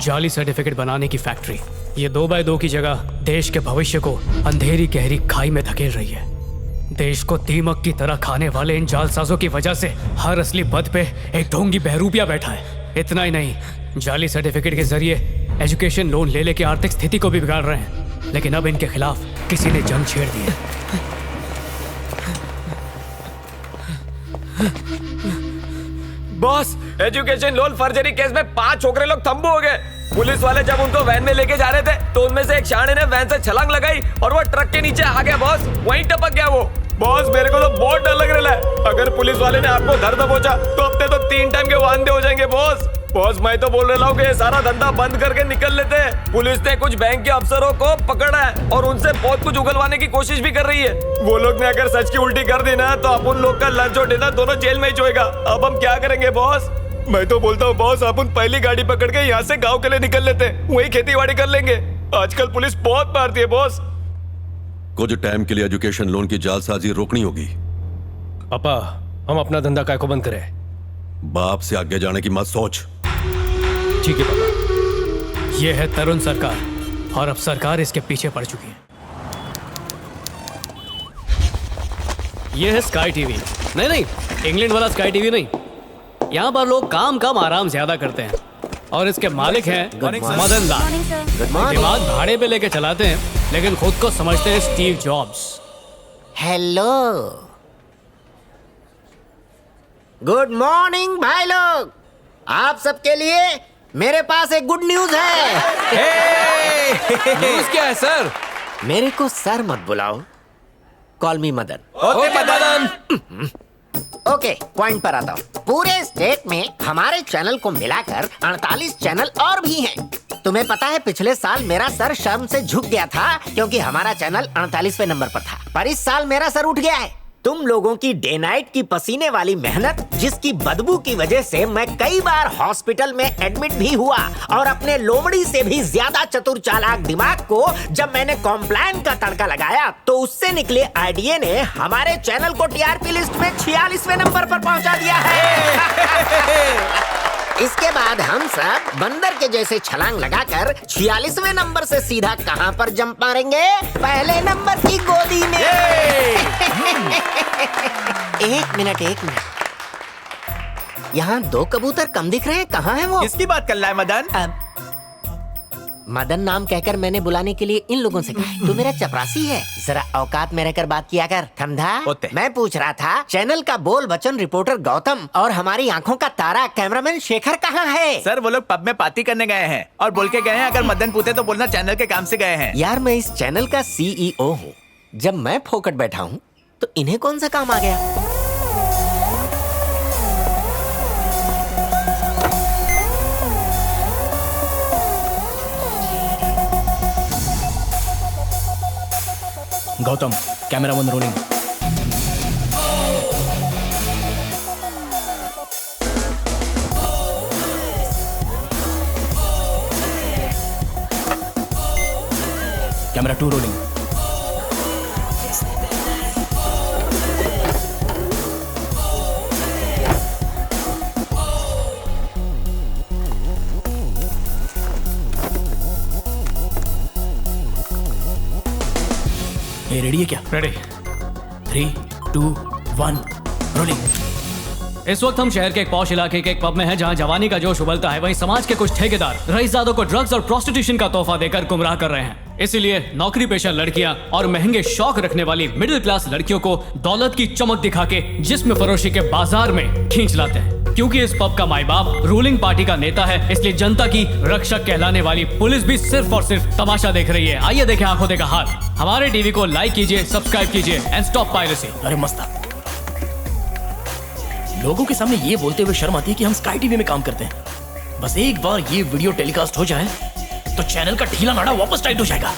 जाली सर्टिफिकेट बनाने की फैक्ट्री। ये 2x2 की जगह देश के भविष्य को अंधेरी गहरी खाई में धकेल रही है। देश को दीमक की तरह खाने वाले इन जालसाजों की वजह से हर असली पद पे एक ढोंगी बहरूपिया बैठा है। इतना ही नहीं, जाली सर्टिफिकेट के जरिए एजुकेशन लोन ले लेके आर्थिक स्थिति को भी बिगाड़ रहे हैं। लेकिन अब इनके खिलाफ किसी ने जंग छेड़ दी है। Boss, education loan forgery case में 5 छोकरे लोग तंबू हो गए। पुलिस वाले जब उनको वैन में लेके जा रहे थे तो उनमें से एक शाणे ने वैन से छलांग लगाई और वो ट्रक के नीचे आ गया बॉस। वहीं टपक गया वो। बॉस, मेरे को तो बहुत डर लग रहा है। अगर पुलिस वाले ने आपको धर दबोचा तो अपने तो 3 टाइम के वांदे हो जाएंगे बॉस। बॉस, मैं तो बोल रहा हूँ कि ये सारा धंधा बंद करके निकल लेते हैं। पुलिस ने कुछ बैंक के अफसरों को पकड़ा है और उनसे बहुत कुछ उगलवाने की कोशिश भी कर रही है। वो लोग ने अगर सच की उल्टी कर दी ना तो अपन लोग का लंच और डिनर दोनों जेल में ही होएगा। अब हम क्या करेंगे बॉस? मैं तो बोलता हूँ बॉस, अपन पहली गाड़ी पकड़ के यहाँ से गाँव के लिए निकल लेते हैं, वही खेती बाड़ी कर लेंगे। आजकल पुलिस बहुत मारती है बॉस। कुछ टाइम के लिए एजुकेशन लोन की जालसाजी रोकनी होगी। पापा, हम अपना धंधा काय को बंद करें? बाप से आगे जाने की मत सोच। ठीक है पापा। ये है तरुण सरकार, और अब सरकार इसके पीछे पड़ चुकी है। ये है स्काई टीवी। नहीं, इंग्लैंड वाला स्काई टीवी नहीं। यहाँ पर लोग काम कम आराम ज्यादा करते हैं, और इसके मालिक हैं मदन लाल। दिमाग भाड़े पे लेके चलाते हैं, लेकिन खुद को समझते हैं Steve jobs. Hello, good morning भाई लोग। आप सबके लिए मेरे पास एक गुड न्यूज है। न्यूज़ क्या है सर? मेरे को सर मत बुलाओ, कॉल मी Madan. Okay Madan. Okay, point पर आता हूँ। पूरे स्टेट में हमारे चैनल को मिलाकर 48 चैनल और भी हैं। तुम्हें पता है, पिछले साल मेरा सर शर्म से झुक गया था क्योंकि हमारा चैनल 48वें नंबर पर था। पर इस साल मेरा सर उठ गया है। तुम लोगों की डे नाइट की पसीने वाली मेहनत, जिसकी बदबू की वजह से मैं कई बार हॉस्पिटल में एडमिट भी हुआ, और अपने लोमड़ी से भी ज्यादा चतुर चालाक दिमाग को जब मैंने कॉम्प्लान का तड़का लगाया तो उससे निकले आइडिया ने हमारे चैनल को टीआरपी लिस्ट में 46वें नंबर पर पहुंचा दिया है। इसके बाद हम सब बंदर के जैसे छलांग लगाकर 46वें नंबर से सीधा कहां पर जंप मारेंगे? पहले नंबर की गोदी में। एक मिनट, यहाँ 2 कबूतर कम दिख रहे हैं, कहाँ है वो? किसकी बात कर रहा है मदन? मदन नाम कहकर मैंने बुलाने के लिए इन लोगों से कहा। तू मेरा चपरासी है, जरा औकात में रहकर बात किया कर। समझा? मैं पूछ रहा था, चैनल का बोल बचन रिपोर्टर गौतम और हमारी आंखों का तारा कैमरामैन शेखर कहाँ है? सर, वो लोग पब में पार्टी करने गए हैं और बोल के गए हैं अगर मदन पूछे तो बोलना चैनल के काम से गए हैं। यार, मैं इस चैनल का CEO हूँ। जब मैं फोकट बैठा हूँ तो इन्हें कौन सा काम आ गया? Gautam, camera one rolling. Camera 2 rolling. ये रेडी है क्या? रेडी। 3, 2, 1 रोलिंग। इस वक्त हम शहर के एक पॉश इलाके के एक पब में हैं, जहां जवानी का जोश उबलता है। वहीं समाज के कुछ ठेकेदार रईसजादों को ड्रग्स और प्रोस्टिट्यूशन का तोहफा देकर गुमराह कर रहे हैं। इसीलिए नौकरी पेशा लड़कियां और महंगे शौक रखने वाली मिडिल क्लास लड़कियों को दौलत की चमक दिखा के जिस्म फरोशी के बाजार में खींच लाते हैं। क्योंकि इस पब का माई बाप रूलिंग पार्टी का नेता है, इसलिए जनता की रक्षक कहलाने वाली पुलिस भी सिर्फ और सिर्फ तमाशा देख रही है। आइए देखें आंखों देखा हाल। हमारे टीवी को लाइक कीजिए, सब्सक्राइब कीजिए एंड स्टॉप पायरेसी। अरे मस्त। लोगों के सामने ये बोलते हुए शर्म आती है कि हम स्काई टीवी में काम करते हैं। बस एक बार ये वीडियो टेलीकास्ट हो जाए तो चैनल का ढीला नाड़ा वापस टाइट हो जाएगा।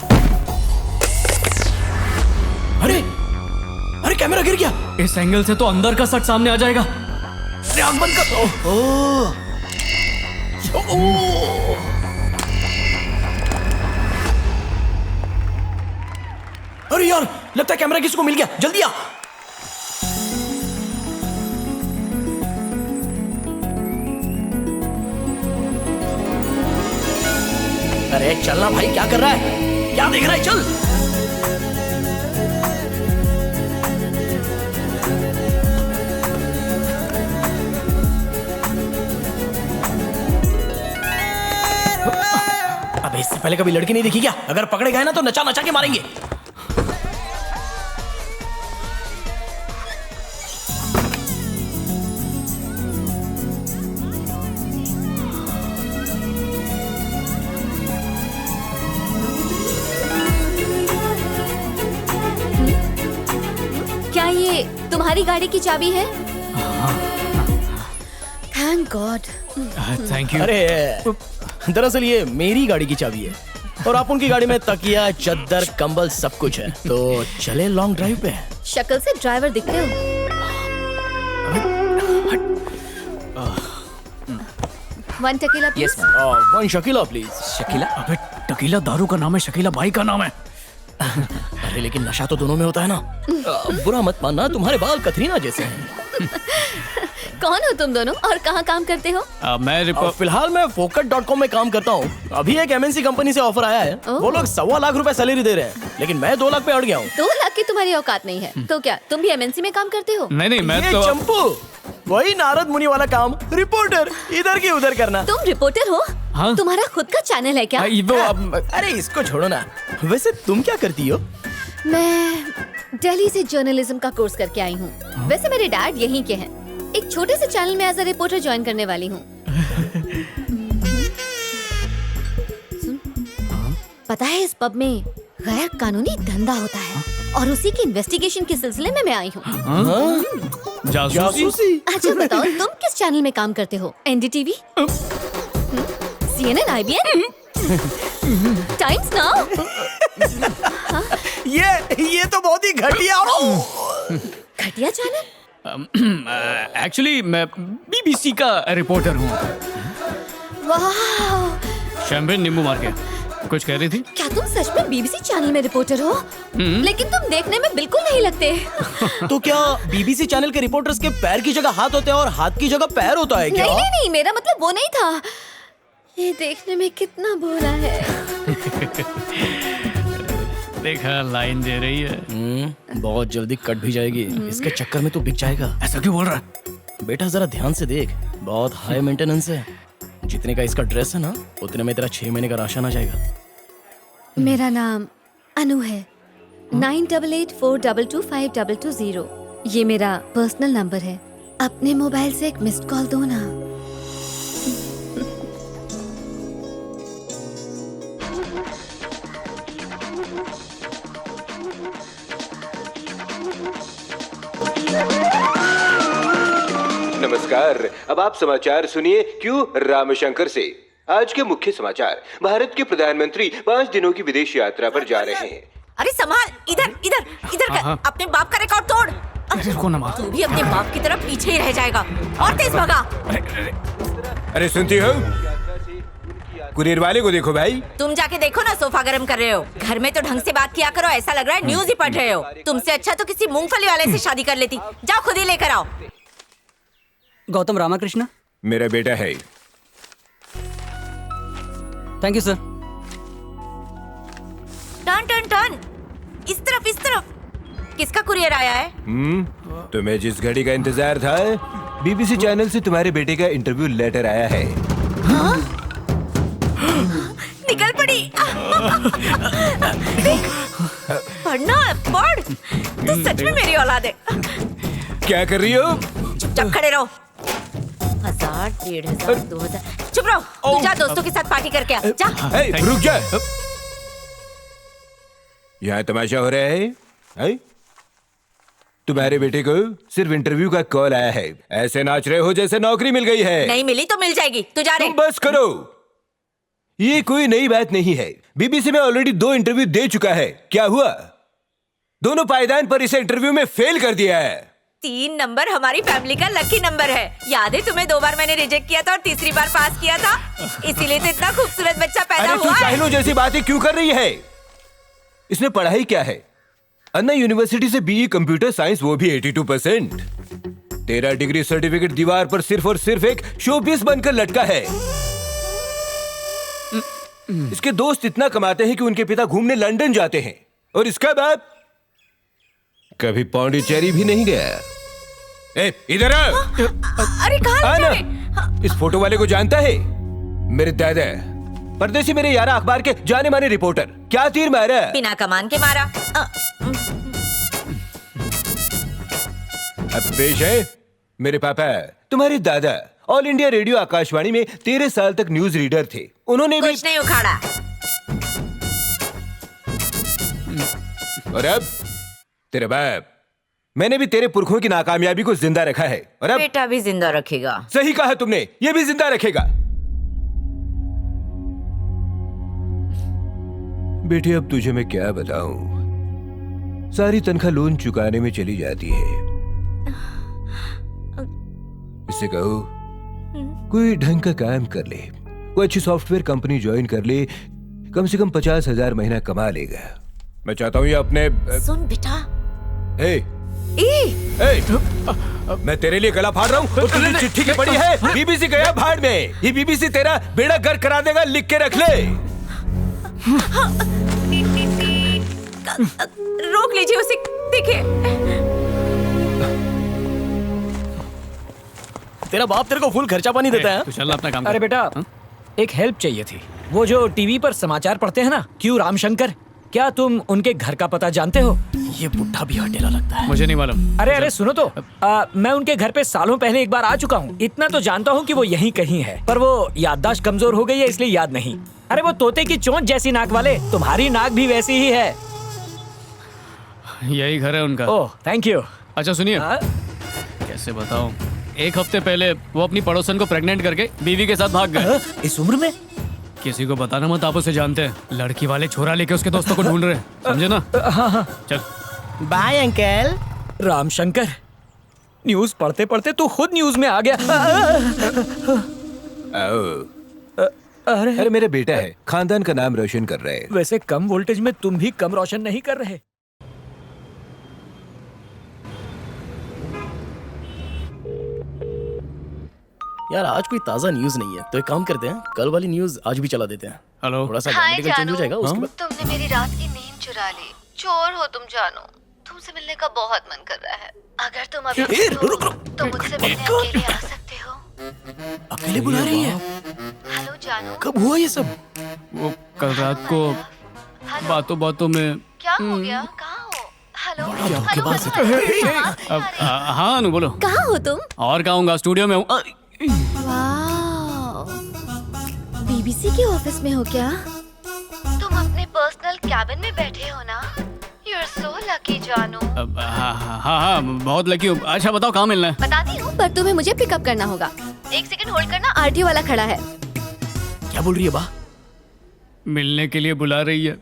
अरे कैमरा गिर गया। इस एंगल से तो अंदर का सच सामने आ जाएगा। आंख बंद कर। अरे यार, लगता है कैमरा किसी को मिल गया। जल्दी आ। अरे चलना भाई, क्या कर रहा है, क्या देख रहा है, चल। अबे इससे पहले कभी लड़की नहीं देखी क्या? अगर पकड़े गए ना तो नचा नचा के मारेंगे। क्या ये तुम्हारी गाड़ी की चाबी है? Thank God. Thank you. अरे दरअसल ये मेरी गाड़ी की चाबी है और आप उनकी गाड़ी में तकिया, चद्दर, कंबल सब कुछ है। तो चले लॉन्ग ड्राइव पे। शक्ल से ड्राइवर दिखते हो। One tequila please. One Shakila please. Shakila? अबे टकीला दारू का नाम है, शकीला भाई का नाम है। अरे लेकिन नशा तो दोनों में होता है ना। बुरा मत मानना, तुम्हारे बाल कतरीना जैसे हैं। कौन हो तुम दोनों और कहाँ काम करते हो? मैं फिलहाल मैं Focus.com में काम करता हूँ। अभी एक MNC कंपनी से ऑफर आया है। वो लोग 1.25 लाख रुपए सैलरी दे रहे हैं, लेकिन मैं 2 लाख पे अड़ गया हूँ। 2 लाख की तुम्हारी औकात नहीं है। तो क्या तुम भी MNC में काम करते हो? नहीं, मैं ये तो चंपू, वही नारद मुनि वाला काम, रिपोर्टर इधर की उधर करना। तुम रिपोर्टर हो? हाँ। तुम्हारा खुद का चैनल है क्या? अरे इसको छोड़ो ना। वैसे तुम क्या करती हो? मैं दिल्ली से जर्नलिज्म का कोर्स करके आई हूँ। वैसे मेरे डैड यहीं के हैं। एक छोटे से चैनल में एज अ रिपोर्टर ज्वाइन करने वाली हूँ। पता है इस पब में गैर कानूनी धंधा होता है और उसी की इन्वेस्टिगेशन के सिलसिले में मैं आई हूँ। जासूसी। अच्छा बताओ तुम किस चैनल में काम करते हो? NDTV, CNN, IBN, times now? ये तो बहुत ही घटिया। घटिया चैनल? एक्चुअली मैं BBC का रिपोर्टर हूँ। वाह, शैम्पेन नींबू मार के। कुछ कह रही थी? क्या तुम सच में BBC चैनल में रिपोर्टर हो? लेकिन तुम देखने में बिल्कुल नहीं लगते। तो क्या BBC चैनल के रिपोर्टर्स के पैर की जगह हाथ होते हैं और हाथ की जगह पैर होता है क्या? नहीं, मेरा मतलब वो नहीं था। ये देखने में कितना भोला है। देखा, लाइन दे रही है। बहुत जल्दी कट भी जाएगी। इसके चक्कर में तो बिक जाएगा। ऐसा क्यों बोल रहा है? बेटा जरा ध्यान से देख, बहुत हाई मेंटेनेंस है। जितने का इसका ड्रेस है ना, उतने में तेरा 6 महीने का राशन आ जाएगा। मेरा नाम अनु है। 9884225220। ये मेरा पर्सनल नंबर है। अपने मोबाइल से एक मिस्ड कॉल दो ना। नमस्कार, अब आप समाचार सुनिए क्यों रामशंकर से। आज के मुख्य समाचार। भारत के प्रधानमंत्री 5 दिनों की विदेश यात्रा पर जा रहे हैं। अरे संभाल, इधर इधर इधर कर, अपने बाप का रिकॉर्ड तोड़। अरे रुको ना माँ। तू भी अपने बाप की तरफ पीछे ही रह जाएगा। और तेज भगा। अरे सुनती हो? कुरियर वाले को देखो भाई। तुम जाके देखो ना, सोफा गर्म कर रहे हो। घर में तो ढंग से बात किया करो, ऐसा लग रहा है न्यूज ही पढ़ रहे हो। तुमसे अच्छा तो किसी मूंगफली वाले से शादी कर लेती। जाओ खुद ही लेकर आओ। गौतम रामाकृष्ण मेरा बेटा है। Thank you sir. Turn turn turn, इस तरफ इस तरफ। किसका कुरियर आया है? तुम्हें जिस घड़ी का इंतजार था, BBC चैनल से तुम्हारे बेटे का इंटरव्यू लेटर आया है। निकल पड़ी। पढ़ना है, पढ़। तू सच में मेरी औलाद है। क्या कर रही हो? चुपचाप खड़े रहो। 1000, 1500, 2000। चुप रहो। तू जा दोस्तों के साथ पार्टी करके आ। जा। ए, रुक जा। यहाँ तमाशा हो रहा है? तुम्हारे बेटे को सिर्फ इंटरव्यू का कॉल आया है। ऐसे नाच रहे हो जैसे नौकरी मिल गई है। नहीं मिली तो मिल जाएगी। तू जा रे। तुम बस करो। ये कोई नई बात नहीं है। BBC में ऑलरेडी 2 इंटरव्यू दे चुका है। क्या हुआ? दोनों पायदान पर इसे इंटरव्यू में फेल कर दिया है। 3 नंबर हमारी फैमिली का लकी नंबर है। याद है तुम्हें 2 बार मैंने रिजेक्ट किया था और तीसरी बार पास किया था। इसीलिए तो इतना खूबसूरत बच्चा पैदा अरे तू हुआ है। चाहलो जैसी बातें क्यों कर रही है? इसने पढ़ाई क्या है? अन्ना यूनिवर्सिटी से BE कंप्यूटर साइंस, वो भी 82%। तेरा डिग्री सर्टिफिकेट दीवार पर सिर्फ और सिर्फ एक शोपीस बनकर लटका है। इसके दोस्त इतना कमाते हैं कि उनके पिता घूमने लंदन जाते हैं, और इसका बाप कभी पौंडीचेरी भी नहीं गया। ए, इधर आ। अरे कहाँ आ ले जा ना। रहे? इस फोटो वाले को जानता है? मेरे दादा, परदेसी मेरे यारा अखबार के जाने माने रिपोर्टर। क्या तीर मारा? बिना कमान के मारा। अब पेश है मेरे पापा, तुम्हारे दादा ऑल इंडिया रेडियो आकाशवाणी में 13 साल तक न्यूज रीडर थे। उन्होंने भी कुछ नहीं उखाड़ा। और अब तेरे बाप, मैंने भी तेरे पुरखों की नाकामयाबी को जिंदा रखा है, और अब बेटा भी जिंदा रखेगा। सही कहा तुमने, ये भी जिंदा रखेगा। बेटी अब तुझे मैं क्या बताऊं, सारी तनख्वाह लोन चुकाने में चली जाती है। इससे कहो कोई ढंग का काम कर ले, कोई अच्छी सॉफ्टवेयर कंपनी ज्वाइन कर ले, कम से कम 50,000 महीना कमा लेगा। मैं चाहता हूँ ये अपने सुन बेटा। ए, मैं तेरे लिए गला फाड़ रहा हूँ, और तुझे चिट्ठी की पड़ी है बीबीसी गया भाड़ में। ये बीबीसी तेरा बेड़ा गर्क करा देगा, लिख के रख ले। रोक लीजिए उसे, देखिए। तेरा बाप तेरे को फुल खर्चा पानी देता है। तू चल अपना काम कर। अरे बेटा, एक हेल्प चाहिए थी। वो जो टीवी पर समाचार पढ़ते हैं ना, क्यू रामशंकर, क्या तुम उनके घर का पता जानते हो? ये बुढ़ा भी हटेला लगता है। मुझे नहीं मालूम। अरे सुनो तो, मैं उनके घर पे सालों पहले एक बार आ चुका हूँ। इतना तो जानता हूँ कि वो यहीं कहीं है, पर वो याददाश्त कमजोर हो गई है, इसलिए याद नहीं। अरे वो तोते की चोंच जैसी नाक वाले, तुम्हारी नाक भी वैसी ही है। यही घर है उनका। Oh thank you. अच्छा सुनिए, कैसे बताऊं, एक हफ्ते पहले वो अपनी पड़ोसन को प्रेग्नेंट करके बीवी के साथ भाग गए। इस उम्र में? किसी को बताना मत, आप उसे जानते हैं। लड़की वाले छोरा लेके उसके दोस्तों को ढूंढ रहे हैं, समझे ना? हाँ। चल बाय अंकल। रामशंकर, न्यूज पढ़ते पढ़ते तू खुद न्यूज में आ गया। अरे मेरा बेटा है, खानदान का नाम रोशन कर रहे हैं। वैसे कम वोल्टेज में तुम भी कम रोशन नहीं कर रहे। यार आज कोई ताजा न्यूज नहीं है, तो एक काम करते हैं, कल वाली न्यूज आज भी चला देते हैं। हेलो। थोड़ा सा ग्रामेटिकल चेंज हो जाएगा उसके बाद। तुमने मेरी रात की नींद चुरा ली। चोर हो तुम जानो। तुमसे मिलने का बहुत मन कर रहा है। अगर तुम अभी रुक। तो मुझसे मिलने अकेले आ सकते हो। अकेले बुला रही है? हेलो जानो। कब हुआ ये सब? वो कल रात को बातों बातों में। क्या हो गया? कहाँ हो? हेलो। हाँ अनु बोलो। कहाँ हो तुम? और कहाँ हूँ, स्टूडियो में हूँ। बीबीसी के ऑफिस में हो क्या? तुम अपने पर्सनल कैबिन में बैठे हो ना? You're so lucky जानू। हाँ बहुत लकी हूँ। अच्छा बताओ कहाँ मिलना है? बताती हूँ, पर तुम्हें मुझे पिकअप करना होगा। एक सेकंड होल्ड करना, आरटीओ वाला खड़ा है। क्या बोल रही है बा? मिलने के लिए बुला रही है,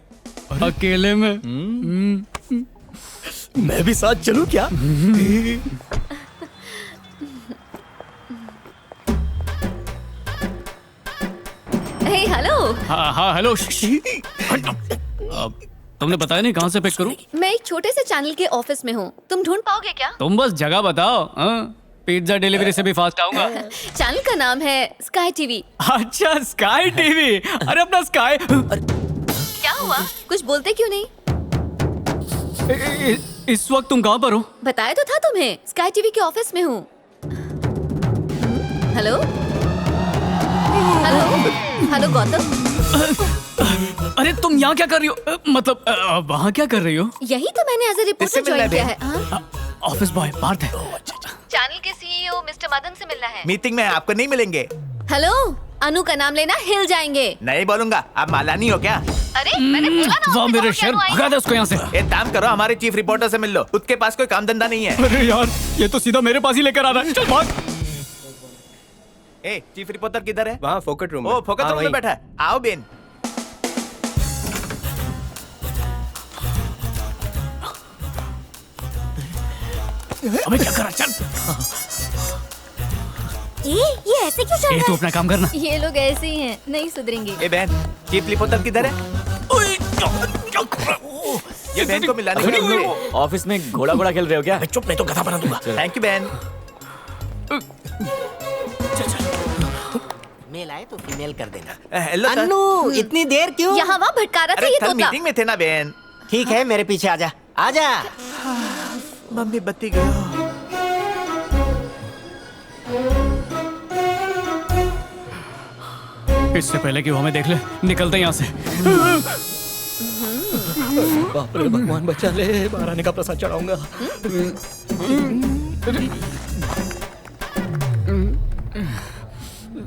अकेले में। मैं भी साथ चलूं क्या? हेलो। हाँ हेलो। तुमने बताया नहीं कहाँ से पिक करूं? मैं एक छोटे से चैनल के ऑफिस में हूँ। तुम ढूंढ पाओगे क्या? तुम बस जगह बताओ, पिज्जा डिलीवरी से भी फास्ट आऊंगा। चैनल का नाम है स्काई टीवी। अच्छा स्काई टीवी। अरे अपना स्काई। क्या हुआ? कुछ बोलते क्यों नहीं? इस वक्त तुम कहाँ पर हो? बताया तो था तुम्हें, स्काई टीवी के ऑफिस में हूँ। Hello hello Gautam. अरे तुम यहाँ क्या कर रही हो? मतलब वहाँ क्या कर रही हो? यही तो मैंने एज ए रिपोर्टर ज्वाइन किया है। ऑफिस बॉय पार्थ है। चैनल के सीईओ मिस्टर मदन से मिलना है। मीटिंग में आपको नहीं मिलेंगे। हेलो, अनु का नाम लेना हिल जाएंगे। नहीं बोलूंगा, आप मालानी हो क्या? अरे मैंने बोला ना। वाह मेरे शेर, भगा दे उसको यहाँ से। एक काम करो, हमारे चीफ रिपोर्टर से मिल लो, उसके पास कोई काम धंधा नहीं है। अरे यार ये तो सीधा मेरे पास ही लेकर आ रहा है। चल भाग। ए, चीफ रिपोर्टर किधर है? वहाँ फोकट रूम में। ओ फोकट रूम में बैठा है। आओ बेन। अबे क्या कर रहा? चल। ये ऐसे क्यों चल रहा है? तू अपना काम करना। ये लोग ऐसे ही हैं, नहीं सुधरेंगे। ए बहन, चीफ रिपोर्टर किधर है? ये बहन को मिलाने के लिए। ऑफिस में घोड़ा घोड़ा खेल रहे हो क्या? चुप, नहीं तो गधा बना दूंगा। थैंक यू बहन। मेल आए तो फीमेल कर देना। Hello sir. अन्नू, इतनी देर क्यों? यहाँ वहाँ भटका रहा था अरे ये कल तोता। मीटिंग में थे ना बहन। ठीक है, मेरे पीछे आजा, आजा। मम्मी बत्ती गयो। इससे पहले कि वो हमें देख ले, निकलते यहाँ से। बाप रे भगवान बचा ले, बाहर आने का प्रसाद चढ़ाऊंगा।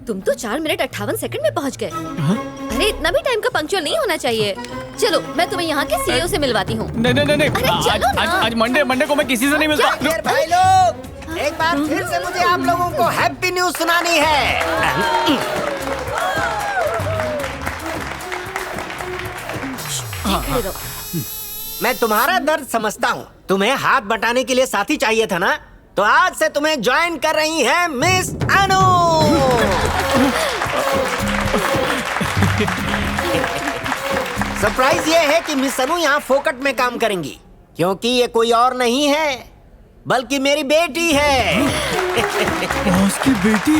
तुम तो 4 मिनट 58 सेकंड में पहुंच गए। अरे इतना भी टाइम का पंक्चुअल नहीं होना चाहिए। चलो मैं तुम्हें यहाँ के सीईओ से मिलवाती हूँ। नहीं, अरे चलो ना। आज मंडे को मैं किसी से नहीं मिलता। फिर भाई लोग, एक बार फिर से मुझे आप लोगों को हैप्पी न्यूज सुनानी है। मैं तुम्हारा दर्द समझता हूँ। तुम्हें हाथ बटाने के लिए साथी चाहिए था ना, तो आज से तुम्हें ज्वाइन कर रही है मिस अनु। सरप्राइज ये है कि मिस अनु यहाँ फोकट में काम करेंगी, क्योंकि ये कोई और नहीं है बल्कि मेरी बेटी है। उसकी बेटी।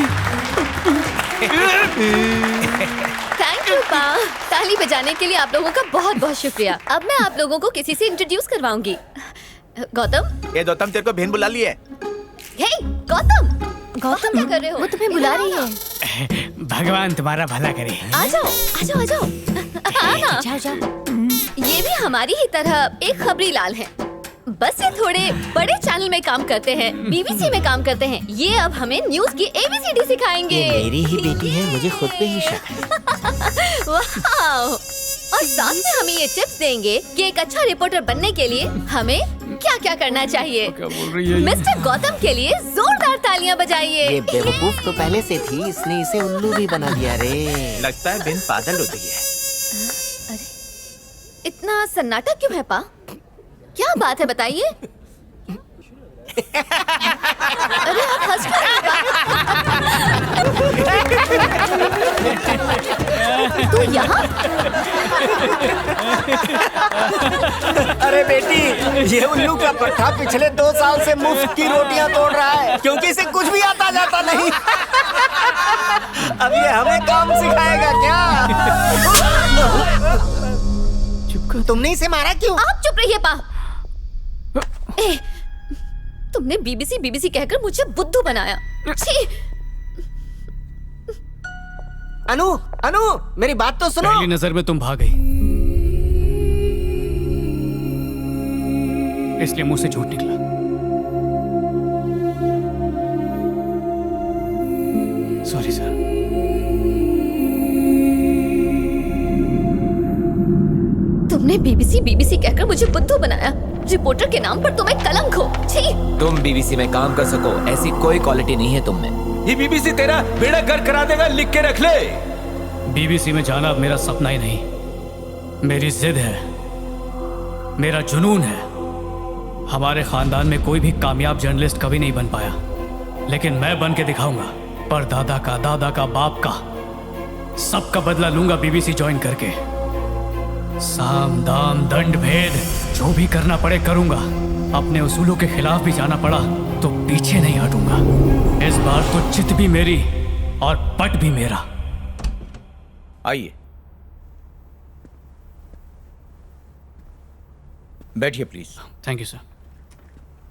थैंक यू पा। ताली बजाने के लिए आप लोगों का बहुत बहुत शुक्रिया। अब मैं आप लोगों को किसी से इंट्रोड्यूस करवाऊंगी। गौतम। ये गौतम तेरे को बहन बुला ली है। हे गौतम, गौतम क्या कर रहे हो? वो तुम्हें बुला रही है। भगवान तुम्हारा भला करे। आ जाओ, आ जाओ, आ जाओ। जाओ, जाओ। ये भी हमारी ही तरह एक खबरी लाल है, बस ये थोड़े बड़े चैनल में काम करते हैं, बीबीसी में काम करते हैं। ये अब हमें न्यूज की ABCD सिखाएंगे। ये मेरी ही बेटी है, मुझे खुद पे ही शक है। वाह! और साथ में हमें ये टिप्स देंगे कि एक अच्छा रिपोर्टर बनने के लिए हमें क्या क्या करना चाहिए। क्या बोल रही है? मिस्टर गौतम के लिए जोरदार तालियां बजाइए। ये बेवकूफ तो पहले से थी, इसने इसे उल्लू भी बना दिया रे। लगता है बहन पागल हो गई है। अरे इतना सन्नाटा क्यों है पा? क्या बात है बताइए। अरे आप हंस क्यों रहे हैं? तू यहाँ? अरे बेटी, ये उल्लू का पट्टा पिछले 2 साल से मुफ्त की रोटियां तोड़ रहा है, क्योंकि इसे कुछ भी आता जाता नहीं। अब ये हमें काम सिखाएगा क्या? तुमने इसे मारा क्यों? आप चुप रहिए पा। तुमने बीबीसी कहकर मुझे बुद्धू बनाया। छी! अनु, अनु, मेरी बात तो सुनो। पहली नजर में तुम भाग गई, इसलिए मुंह से झूठ निकला। Sorry sir. तुमने बीबीसी कहकर मुझे बुद्धू बनाया। रिपोर्टर के नाम पर तुम एक कलंक हो। छी! तुम बीबीसी में काम कर सको ऐसी कोई क्वालिटी नहीं है तुम में। ये बीबीसी तेरा बेड़ा गर्क करा देगा, लिख के रख ले। बीबीसी में जाना अब मेरा सपना ही नहीं, मेरी जिद है, मेरा जुनून है। हमारे खानदान में कोई भी कामयाब जर्नलिस्ट कभी नहीं बन पाया, लेकिन मैं बन के दिखाऊंगा। पर दादा का, दादा का, बाप का, सबका बदला लूंगा बीबीसी ज्वाइन करके। साम दाम दंड भेद जो भी करना पड़े करूंगा। अपने उसूलों के खिलाफ भी जाना पड़ा तो पीछे नहीं हटूंगा। इस बार तो चित भी मेरी और पट भी मेरा। आइए बैठिए please. Thank you sir.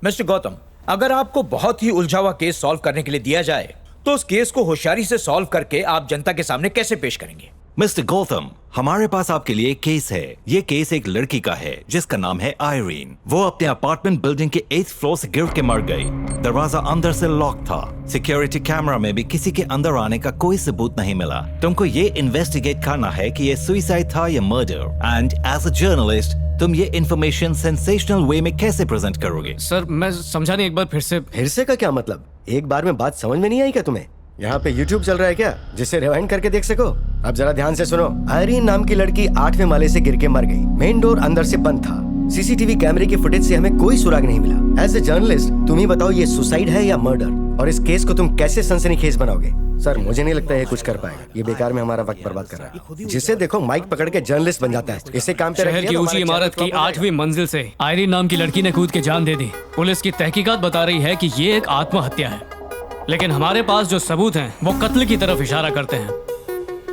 Mister Gautam, अगर आपको बहुत ही उलझा हुआ केस सॉल्व करने के लिए दिया जाए तो उस केस को होशियारी से सॉल्व करके आप जनता के सामने कैसे पेश करेंगे? मिस्टर गौतम, हमारे पास आपके लिए एक केस है। ये केस एक लड़की का है जिसका नाम है आयरीन। वो अपने अपार्टमेंट बिल्डिंग के 8th फ्लोर से गिर के मर गई। दरवाजा अंदर से लॉक था। सिक्योरिटी कैमरा में भी किसी के अंदर आने का कोई सबूत नहीं मिला। तुमको ये इन्वेस्टिगेट करना है कि ये सुसाइड था या murder. And as a journalist तुम ये इन्फॉर्मेशन सेंसेशनल वे में कैसे प्रेजेंट करोगे? सर मैं समझा नहीं, एक बार फिर से। फिर से का क्या मतलब? एक बार में बात समझ में नहीं आई क्या तुम्हें? यहाँ पे YouTube चल रहा है क्या जिससे रिवाइंड करके देख सको? अब जरा ध्यान से सुनो। आयरीन नाम की लड़की 8वें माले से गिर के मर गई। मेन डोर अंदर से बंद था। सीसीटीवी कैमरे की फुटेज से हमें कोई सुराग नहीं मिला। एज ए जर्नलिस्ट तुम ही बताओ, ये सुसाइड है या मर्डर? और इस केस को तुम कैसे सनसनीखेज बनाओगे? सर मुझे नहीं लगता ये कुछ कर पाएगा। ये बेकार में हमारा वक्त बर्बाद कर रहा है। जिसे देखो माइक पकड़ के जर्नलिस्ट बन जाता है। इसे काम पे शहर की ऊंची इमारत की 8वीं मंजिल से आयरीन नाम की लड़की ने कूद के जान दे दी। पुलिस की तहकीकात बता रही है कि ये एक आत्महत्या है, लेकिन हमारे पास जो सबूत हैं वो कत्ल की तरफ इशारा करते हैं।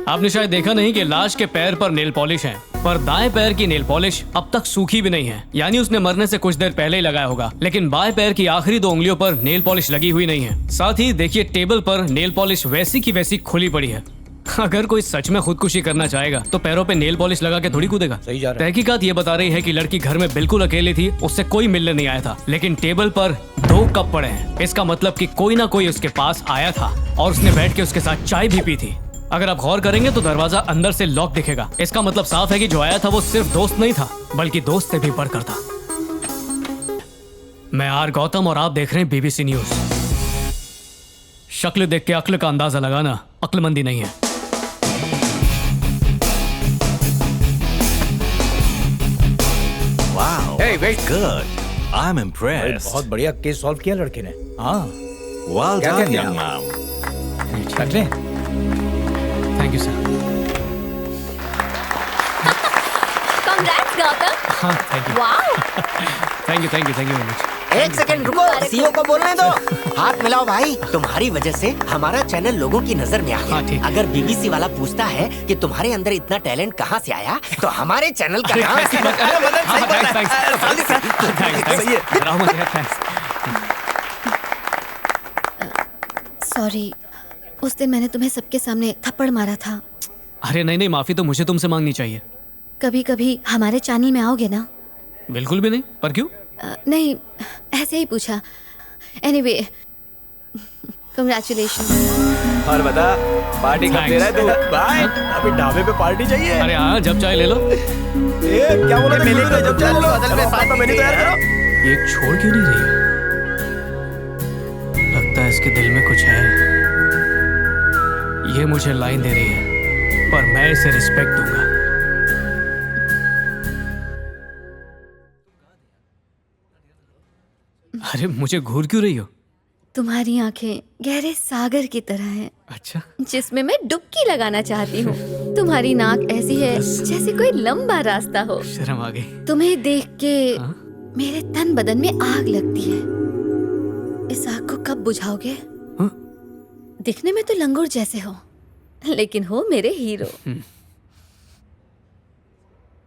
आपने शायद देखा नहीं कि लाश के पैर पर नेल पॉलिश है, पर दाएं पैर की नेल पॉलिश अब तक सूखी भी नहीं है, यानी उसने मरने से कुछ देर पहले ही लगाया होगा। लेकिन बाएं पैर की आखिरी 2 उंगलियों पर नेल पॉलिश लगी हुई नहीं है। साथ ही देखिए टेबल पर नेल पॉलिश वैसी की वैसी खुली पड़ी है। अगर कोई सच में खुदकुशी करना चाहेगा तो पैरों पे नेल पॉलिश लगा के थोड़ी कूदेगा। सही जा रहा है। तहकीकात ये बता रही है कि लड़की घर में बिल्कुल अकेली थी, उससे कोई मिलने नहीं आया था, लेकिन टेबल पर 2 कप पड़े हैं। इसका मतलब कि कोई ना कोई उसके पास आया था और उसने बैठ के उसके साथ चाय भी पी थी। अगर आप गौर करेंगे तो दरवाजा अंदर से लॉक दिखेगा। इसका मतलब साफ है कि जो आया था वो सिर्फ दोस्त नहीं था, बल्कि दोस्त से भी बढ़कर था। मैं आर गौतम और आप देख रहे हैं BBC न्यूज। शक्ल देख के अक्ल का अंदाजा लगाना अक्लमंदी नहीं है। Wow. Hey, wait. Good. I'm impressed. बहुत बढ़िया केस सॉल्व किया लड़के ने। हाँ। Well क्या done, क्या young किया? man. रख लें। Thank you sir. Congrats Gautam. हाँ thank you. Wow. Thank you very much. 1 second रुको, सीईओ को बोलने दो। हाथ मिलाओ भाई। तुम्हारी वजह से हमारा चैनल लोगों की नजर में आ गया। हाँ, ठीक है। अगर BBC वाला पूछता है कि तुम्हारे अंदर इतना टैलेंट कहाँ से आया, तो हमारे चैनल का नाम सॉरी, उस दिन मैंने तुम्हें सबके सामने थप्पड़ मारा था। अरे नहीं, माफी तो मुझे तुमसे मांगनी चाहिए। कभी कभी हमारे चैनल में आओगे ना? बिल्कुल भी नहीं, पर क्यों? नहीं, ऐसे ही पूछा। Anyway, congratulation. और बता पार्टी कब दे रहा है तू? भाई अभी ढाबे पे पार्टी चाहिए। अरे हाँ, जब चाय ले लो। क्या बोला था? जब चाय बोलो। बदल में पार्टी मेन्यू तैयार करो। ये छोड़ क्यों नहीं रही है? लगता है इसके दिल में कुछ है। ये मुझे लाइन दे रही है, पर मैं इसे रिस्पेक्ट दूंगा। अरे मुझे घूर क्यों रही हो? तुम्हारी आंखें गहरे सागर की तरह हैं, अच्छा, जिसमें मैं डुबकी लगाना चाहती हूँ। तुम्हारी नाक ऐसी है जैसे कोई लंबा रास्ता हो। शर्म आ गई। तुम्हें देख के मेरे तन बदन में आग लगती है। इस आग को कब बुझाओगे? दिखने में तो लंगूर जैसे हो, लेकिन हो मेरे हीरो।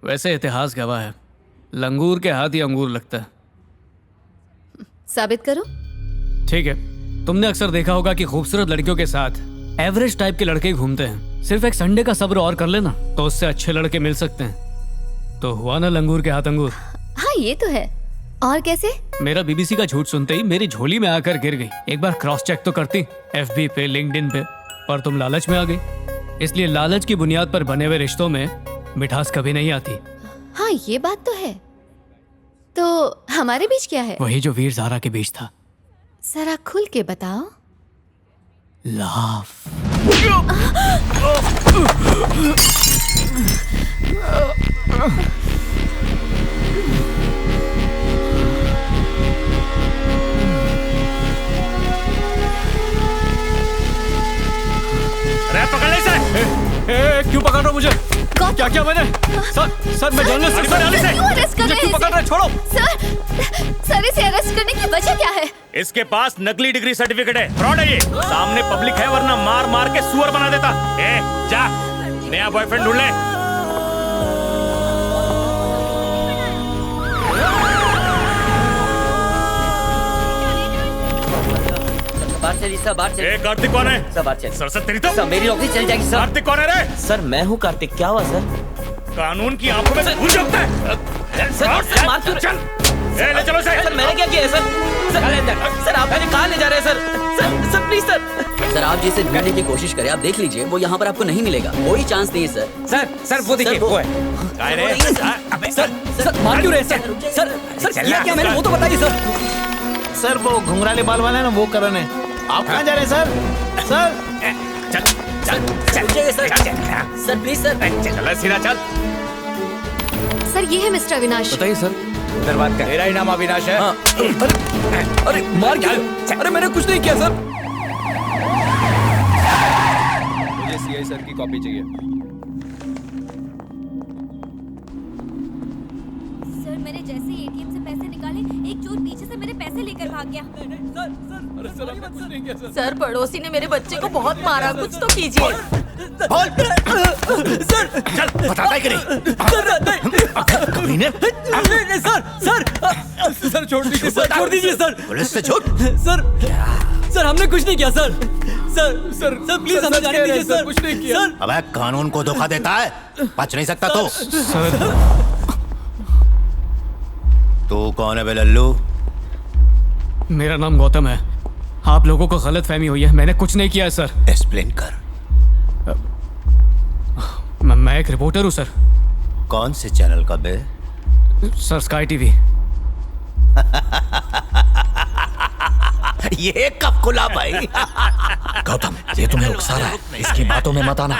वैसे इतिहास गवाह है, लंगूर के हाथ ही अंगूर लगता है। साबित करो। ठीक है, तुमने अक्सर देखा होगा कि खूबसूरत लड़कियों के साथ एवरेज टाइप के लड़के घूमते हैं। सिर्फ एक संडे का सब्र और कर लेना तो उससे अच्छे लड़के मिल सकते हैं। तो हुआ ना लंगूर के हाथ अंगूर। हाँ, ये तो है। और कैसे? मेरा BBC का झूठ सुनते ही मेरी झोली में आकर गिर गई। एक बार क्रॉस चेक तो करती FB पे, लिंक्डइन पे, पर तुम लालच में आ गई। इसलिए लालच की बुनियाद पर बने हुए रिश्तों में मिठास कभी नहीं आती। हाँ, ये बात तो है। तो हमारे बीच क्या है? वही जो वीर ज़ारा के बीच था। जरा खुल के बताओ। लव। अरे पकड़ ले इसे। क्यों पकड़ रहे हो मुझे? क्या क्या मैंने? सर मैं जर्नलिस्ट हूं। क्यों अरेस्ट कर रहे हैं? क्यों पकड़ रहे? छोड़ो। सर इसे अरेस्ट करने की वजह क्या है? इसके पास नकली डिग्री सर्टिफिकेट है, फ्रॉड है ये। सामने पब्लिक है, वरना मार मार के सुअर बना देता। जा नया बॉयफ्रेंड ढूंढ ले। कार्तिक कौन है? सर तेरी तो मेरी नौकरी चली जाएगी सर। कार्तिक कौन है रे? सर मैं हूँ कार्तिक। क्या हुआ सर? कानून की आंखों में धूल झोंकता है। सर मार क्यों? चल ले चलो सर मैंने क्या किया है सर? सर आप मुझे कहाँ ले जा रहे हैं सर? सर प्लीज सर आप जिसे ढूंढने की कोशिश करें, आप देख लीजिए, वो यहाँ पर आपको नहीं मिलेगा। कोई चांस नहीं है सर। सर वो देखिए, वो है। सर मार क्यों रहे सर? किया क्या मैंने, वो तो बताइए सर। सर वो घुंघराले बाल वाला है ना, वो करण है। आप कहाँ जा रहे हैं सर? Sir please sir. सीधा चल। सर ये है मिस्टर अविनाश। बताइए सर। उधर बात कर। मेरा ही नाम अविनाश है। अरे मार क्यों? अरे मैंने कुछ नहीं किया सर। मुझे CI सर की कॉपी चाहिए। सर मैंने जैसे ATM से पैसे निकाले, एक चोर पीछे से मेरे पैसे लेकर भाग गया। सर पड़ोसी ने मेरे बच्चे को बहुत मारा, कुछ तो कीजिए। बोल सर, चल बताता है कि नहीं? सर छोड़ दीजिए सर, छोड़ दीजिए सर। पुलिस से झूठ? सर हमने कुछ नहीं किया सर। सर प्लीज हमें जाने दीजिए सर, कुछ नहीं किया। अबे कानून को धोखा देता है, बच नहीं सकता तो। तू कौन है बे लल्लू? मेरा नाम गौतम है। आप लोगों को गलतफहमी हुई है, मैंने कुछ नहीं किया है सर। एक्सप्लेन कर। मैं एक रिपोर्टर हूँ सर। कौन से चैनल का बे? Sir sky TV. ये कब खुला भाई? गौतम, ये तुम्हें उकसा रहा है, इसकी बातों में मत आना।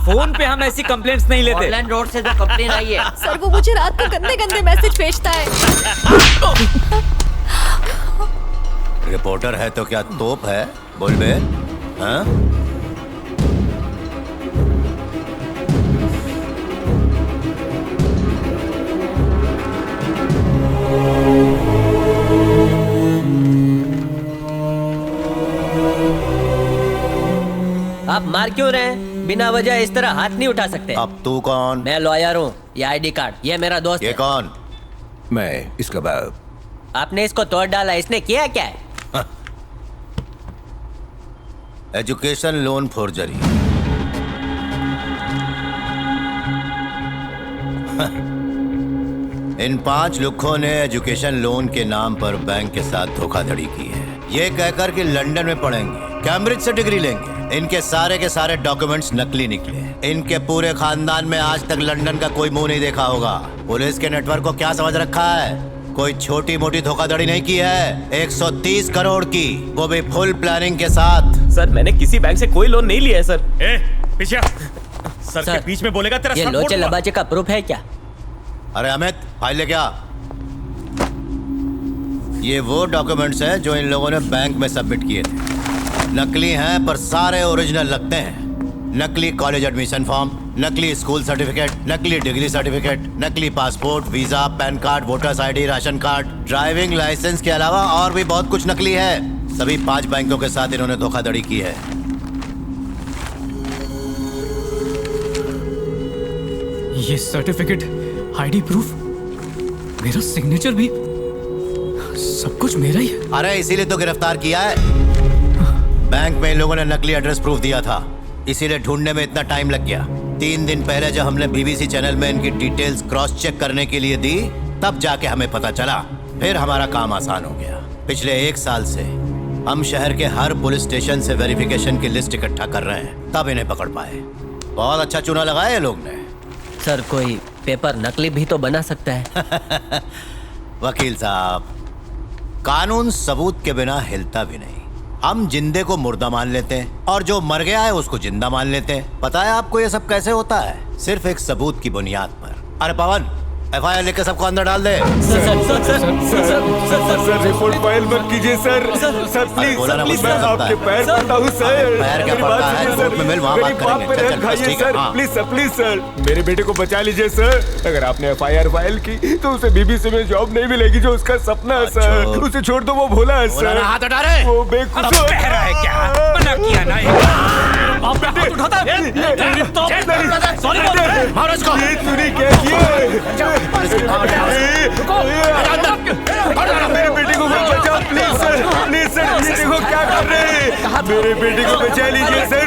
फोन पे हम ऐसी कंप्लेंट्स नहीं लेते। ऑनलाइन रोड से जो कंप्लेन आई है। सर वो मुझे रात को गंदे गंदे मैसेज भेजता है। रिपोर्टर है तो क्या तोप है? बोल बे। हाँ? आप मार क्यों रहे हैं? बिना वजह इस तरह हाथ नहीं उठा सकते। अब तू कौन? मैं लॉयर हूँ। ये आईडी कार्ड, ये मेरा दोस्त ये है। कौन? मैं इसका बाप। आपने इसको तोड़ डाला, इसने किया क्या है? Education loan forgery. इन 5 लुक्खों ने एजुकेशन लोन के नाम पर बैंक के साथ धोखाधड़ी की है, ये कहकर कि लंदन में पढ़ेंगे, कैम्ब्रिज से डिग्री लेंगे। इनके सारे के सारे डॉक्यूमेंट्स नकली निकले। इनके पूरे खानदान में आज तक लंदन का कोई मुंह नहीं देखा होगा। पुलिस के नेटवर्क को क्या समझ रखा है? कोई छोटी मोटी धोखाधड़ी नहीं की है, 130 करोड़ की, वो भी फुल प्लानिंग के साथ। सर मैंने किसी बैंक से कोई लोन नहीं लिया है सर। पीछे सर के बीच में बोलेगा तेरा ये सर लोचे फोड़ दूंगा। लबाचे का प्रूफ है क्या? अरे अमित, फाइल लेके आ। ये वो डॉक्यूमेंट्स हैं जो इन लोगों ने बैंक में सबमिट किए थे। नकली हैं पर सारे ओरिजिनल लगते हैं। नकली कॉलेज एडमिशन फॉर्म, नकली स्कूल सर्टिफिकेट, नकली डिग्री सर्टिफिकेट, नकली passport, visa, pan card, voters ID, ration card, driving licence के अलावा और भी बहुत कुछ नकली है। सभी 5 बैंकों के साथ इन्होंने धोखाधड़ी की है। ये सर्टिफिकेट, आईडी प्रूफ, मेरा सिग्नेचर भी, सब कुछ मेरा ही है। अरे इसीलिए तो गिरफ्तार किया है। बैंक में इन लोगों ने नकली एड्रेस प्रूफ दिया था, इसीलिए ढूंढने में इतना टाइम लग गया। 3 दिन पहले जब हमने बीबीसी चैनल में इनकी डिटेल्स क्रॉस चेक करने के लिए दी, तब जाके हमें पता चला। फिर हमारा काम आसान हो गया। पिछले 1 साल से हम शहर के हर पुलिस स्टेशन से वेरिफिकेशन की लिस्ट इकट्ठा कर रहे हैं, तब इन्हें पकड़ पाए। बहुत अच्छा चुना लगाया ये लोग ने। सर कोई पेपर नकली भी तो बना सकता है। वकील साहब, कानून सबूत के बिना हिलता भी नहीं। हम जिंदे को मुर्दा मान लेते हैं और जो मर गया है उसको जिंदा मान लेते हैं। पता है आपको ये सब कैसे होता है? सिर्फ एक सबूत की बुनियाद पर। अरे पवन, FIR लिख के सबको अंदर डाल दे। सर रिपोर्ट फाइल मत कीजिए सर। सर प्लीज मैं आपके पैर पड़ता हूँ सर। पैर क्या पड़ता है? कोर्ट में मिल, वहाँ बात करेंगे। चल चल बस, ठीक है। हाँ। प्लीज सर मेरे बेटे को बचा लीजिए सर। अगर आपने FIR फाइल की तो उसे बीबीसी में जॉब नहीं मिलेगी जो उसका सपना है सर। उसे छोड़ दो, वो भोला है सर। हाथ हटा रहे, वो बेकसूर है क्या? मना किया ना। आप पे हाथ उठाता है। सॉरी मारो इसको। ये तूने क्या किया? मेरे बेटे को बचाओ प्लीज सर। ये देखो क्या कर रहे हैं। मेरे बेटे को बचा लीजिए सर।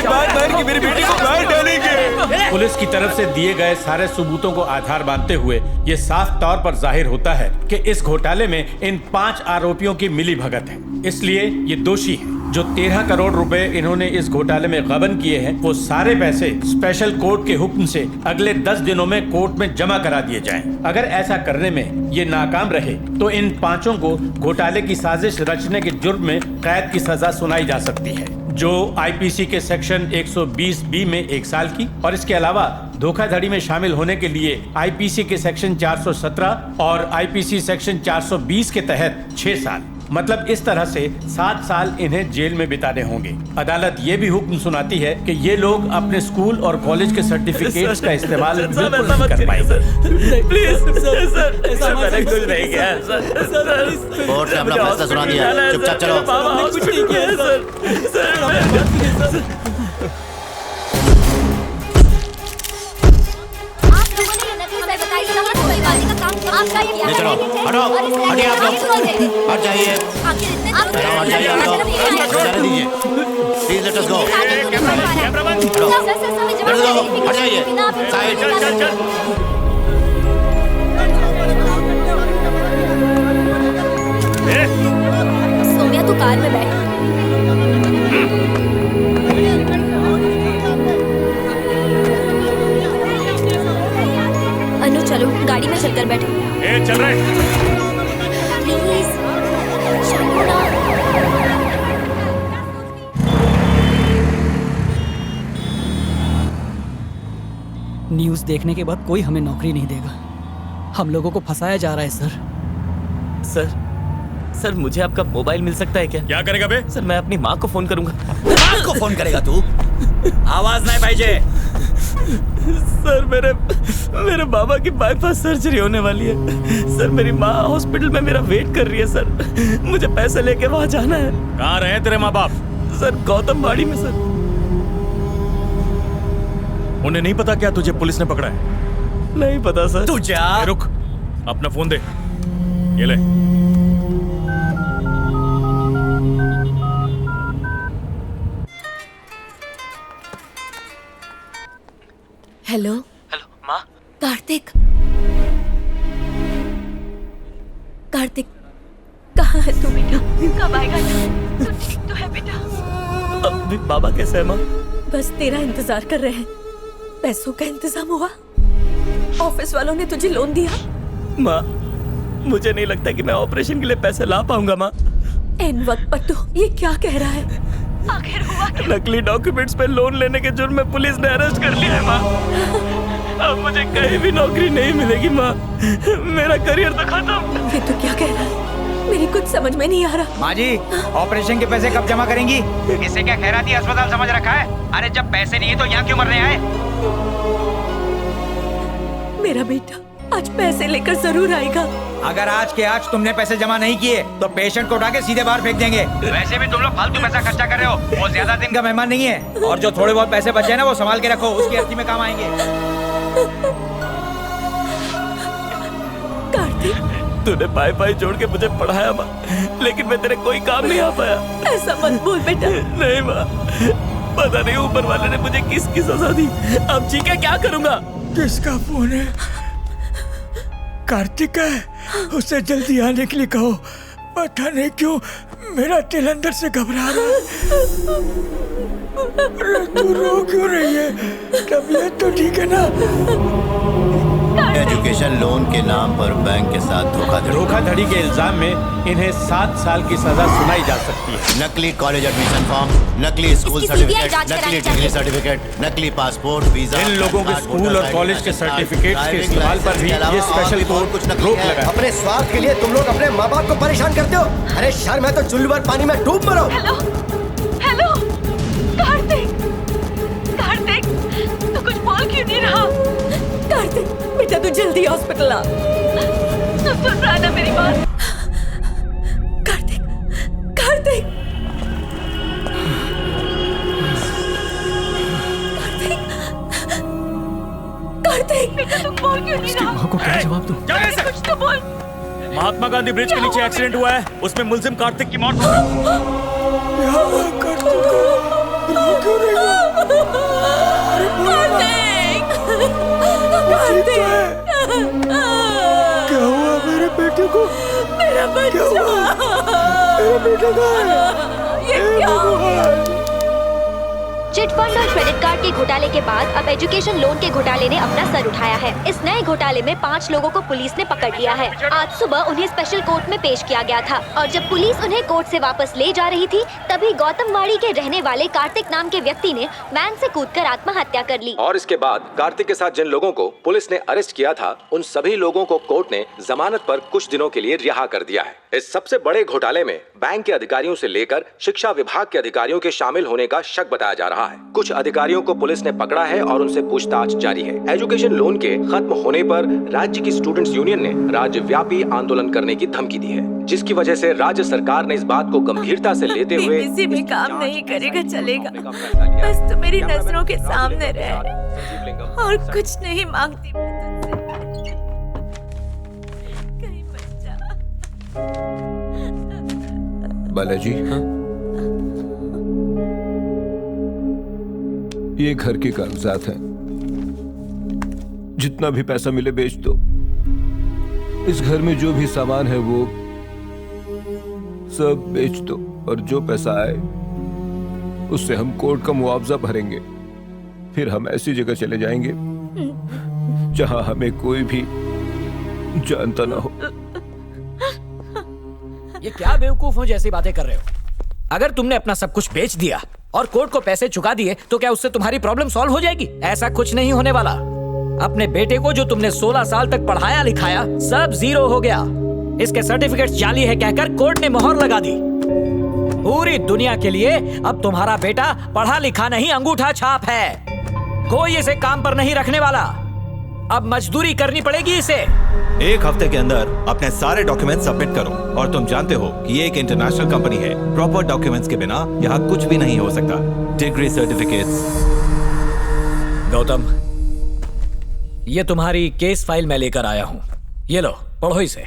बात मार के मेरे बेटे को मार डालेंगे। पुलिस की तरफ से दिए गए सारे सबूतों को आधार मानते हुए ये साफ तौर पर जाहिर होता है कि इस घोटाले में इन 5 आरोपियों की मिलीभगत है। इसलिए ये दोषी है। जो 13 करोड़ रुपए इन्होंने इस घोटाले में गबन किए हैं, वो सारे पैसे स्पेशल कोर्ट के हुक्म से अगले 10 दिनों में कोर्ट में जमा करा दिए जाएं। अगर ऐसा करने में ये नाकाम रहे तो इन 5 को घोटाले की साजिश रचने के जुर्म में कैद की सजा सुनाई जा सकती है, जो IPC के सेक्शन 120B में 1 साल की, और इसके अलावा धोखाधड़ी में शामिल होने के लिए IPC के सेक्शन 417 और IPC सेक्शन 420 के तहत 6 साल। मतलब इस तरह से 7 साल इन्हें जेल में बिताने होंगे। अदालत ये भी हुक्म सुनाती है कि ये लोग अपने स्कूल और कॉलेज के सर्टिफिकेट्स का इस्तेमाल बिल्कुल नहीं कर पाएंगे। प्लीज सर मैंने कुछ नहीं किया सर। कोर्ट ने अपना फैसला सुना दिया, चुपचाप चलो। कुछ नहीं किया सर। ले चलो, हटो, हटिए आप लोग, हट जाइए, हट जाइए आप लोग, जाने दीजिए, प्लीज लेट अस गो, हट जाइए, साइड, चल। सोम्या तू कार में बैठ। अनु चलो गाड़ी में चलकर बैठो। चल रहे। प्लीज चलो ना। न्यूज़ देखने के बाद कोई हमें नौकरी नहीं देगा। हम लोगों को फंसाया जा रहा है सर। सर मुझे आपका मोबाइल मिल सकता है क्या? क्या करेगा बे? सर मैं अपनी माँ को फोन करूंगा। माँ को फोन करेगा तू? आवाज नहीं पाहिजे। सर मेरे बाबा की बाईपास सर्जरी होने वाली है सर। मेरी माँ हॉस्पिटल में मेरा वेट कर रही है सर। मुझे पैसे लेके वहाँ जाना है। कहाँ रहे तेरे माँ बाप? सर गौतम बाड़ी में सर। उन्हें नहीं पता क्या तुझे पुलिस ने पकड़ा है? नहीं पता सर। तू जा। रुक, अपना फोन दे, ये ले। हेलो माँ। कार्तिक कहाँ है तू बेटा? कब आएगा तू? ठीक तो है बेटा? अभी बाबा कैसे है माँ? बस तेरा इंतजार कर रहे हैं। पैसों का इंतजाम हुआ? ऑफिस वालों ने तुझे लोन दिया? माँ मुझे नहीं लगता कि मैं ऑपरेशन के लिए पैसे ला पाऊंगा माँ। एन वक्त पर तू ये क्या कह रहा है? आखिर हुआ क्या? नकली डॉक्यूमेंट्स पे लोन लेने के जुर्म में पुलिस ने अरेस्ट कर लिया है माँ। अब मुझे कहीं भी नौकरी नहीं मिलेगी माँ। मेरा करियर तो खत्म। ये तो क्या कह रहा है? मेरी कुछ समझ में नहीं आ रहा। माँ जी, ऑपरेशन के पैसे कब जमा करेंगी? इसे क्या खैराती अस्पताल समझ रखा है? अरे जब पैसे नहीं है तो यहाँ क्यों मरने आए? मेरा बेटा आज पैसे लेकर जरूर आएगा। अगर आज के आज तुमने पैसे जमा नहीं किए तो पेशेंट को उठा के सीधे बाहर फेंक देंगे। वैसे भी तुम लोग फालतू पैसा खर्चा कर रहे हो। वो ज्यादा दिन का मेहमान नहीं है। और जो थोड़े बहुत पैसे बचे हैं ना वो संभाल के रखो, उसकी अर्थी में काम आएंगे। कार्तिक तूने पाई पाई जोड़ के मुझे पढ़ाया माँ, लेकिन मैं तेरे कोई काम नहीं आ पाया। ऐसा मत बोल बेटा। नहीं माँ, पता नहीं ऊपर वाले ने मुझे किसकी सजा दी। अब जी के क्या करूँगा? किसका फोन है? कार्तिक है, उसे जल्दी आने के लिए कहो। पता नहीं क्यों मेरा दिल अंदर से घबरा रहा है। अरे तू रो क्यों रही है? तबीयत तो ठीक है ना? एजुकेशन लोन के नाम पर बैंक के साथ धोखाधड़ी के इल्जाम में इन्हें 7 साल की सजा सुनाई जा सकती है। नकली कॉलेज एडमिशन फॉर्म, नकली स्कूल सर्टिफिकेट, नकली डिग्री सर्टिफिकेट, नकली पासपोर्ट, वीजा। इन लोगों के स्कूल और कॉलेज के सर्टिफिकेट्स के इस्तेमाल पर भी ये स्पेशल कोर्ट कुछ रोक लगा है। अपने स्वार्थ के लिए तुम लोग अपने माँ बाप को परेशान करते हो। अरे शर्म है तो चुल्लू भर पानी में डूब मरो। हेलो कार्तिक तू कुछ बोल क्यों नहीं रहा? कार्तिक बेटा तू जल्दी हॉस्पिटल आ। तू सुन रहा है ना मेरी बात? कार्तिक बेटा तू बोल क्यों नहीं रहा? माँ को क्या जवाब दूं? कुछ तो बोल। महात्मा गांधी ब्रिज के नीचे एक्सीडेंट हुआ है, उसमें मुलजिम कार्तिक की मौत हो क्या हुआ मेरे बेटे को? मेरा बच्चा। मेरा बेटा कहाँ है? ये क्या हो गया? चिट फंड और क्रेडिट कार्ड के घोटाले के बाद अब एजुकेशन लोन के घोटाले ने अपना सर उठाया है। इस नए घोटाले में 5 लोगों को पुलिस ने पकड़ लिया है। आज सुबह उन्हें स्पेशल कोर्ट में पेश किया गया था और जब पुलिस उन्हें कोर्ट से वापस ले जा रही थी तभी गौतमवाड़ी के रहने वाले कार्तिक नाम के व्यक्ति ने वैन से कूदकर आत्महत्या कर ली। और इसके बाद कार्तिक के साथ जिन लोगों को पुलिस ने अरेस्ट किया था उन सभी लोगों को कोर्ट ने जमानत पर कुछ दिनों के लिए रिहा कर दिया है। इस सबसे बड़े घोटाले में बैंक के अधिकारियों से लेकर शिक्षा विभाग के अधिकारियों के शामिल होने का शक बताया जा रहा है। कुछ अधिकारियों को पुलिस ने पकड़ा है और उनसे पूछताछ जारी है। एजुकेशन लोन के खत्म होने पर राज्य की स्टूडेंट्स यूनियन ने राज्यव्यापी आंदोलन करने की धमकी दी है, जिसकी वजह से राज्य सरकार ने इस बात को गंभीरता से लेते हुए किसी भी काम नहीं करेगा चलेगा, बस तो मेरी नजरों के सामने रहे और कुछ नहीं मांगती बालाजी, ये घर के कागजात हैं। जितना भी पैसा मिले बेच दो। इस घर में जो भी सामान है वो सब बेच दो और जो पैसा आए उससे हम कोर्ट का मुआवजा भरेंगे। फिर हम ऐसी जगह चले जाएंगे जहां हमें कोई भी जानता ना हो। ये क्या बेवकूफों जैसी बातें कर रहे हो? अगर तुमने अपना सब कुछ बेच दिया और कोर्ट को पैसे चुका दिए तो क्या उससे तुम्हारी प्रॉब्लम सॉल्व हो जाएगी? ऐसा कुछ नहीं होने वाला। अपने बेटे को जो तुमने 16 साल तक पढ़ाया लिखाया सब जीरो हो गया। इसके सर्टिफिकेट जाली है कहकर कोर्ट ने मोहर लगा दी। पूरी दुनिया के लिए अब तुम्हारा बेटा पढ़ा लिखा नहीं अंगूठा छाप है। कोई इसे काम पर नहीं रखने वाला। अब मजदूरी करनी पड़ेगी इसे। 1 हफ्ते के अंदर अपने सारे डॉक्यूमेंट सबमिट करो। और तुम जानते हो कि ये एक इंटरनेशनल कंपनी है। प्रॉपर डॉक्यूमेंट्स के बिना यहाँ कुछ भी नहीं हो सकता। Degree, certificates. गौतम, ये तुम्हारी केस फाइल मैं लेकर आया हूँ। ये लो, पढ़ो इसे।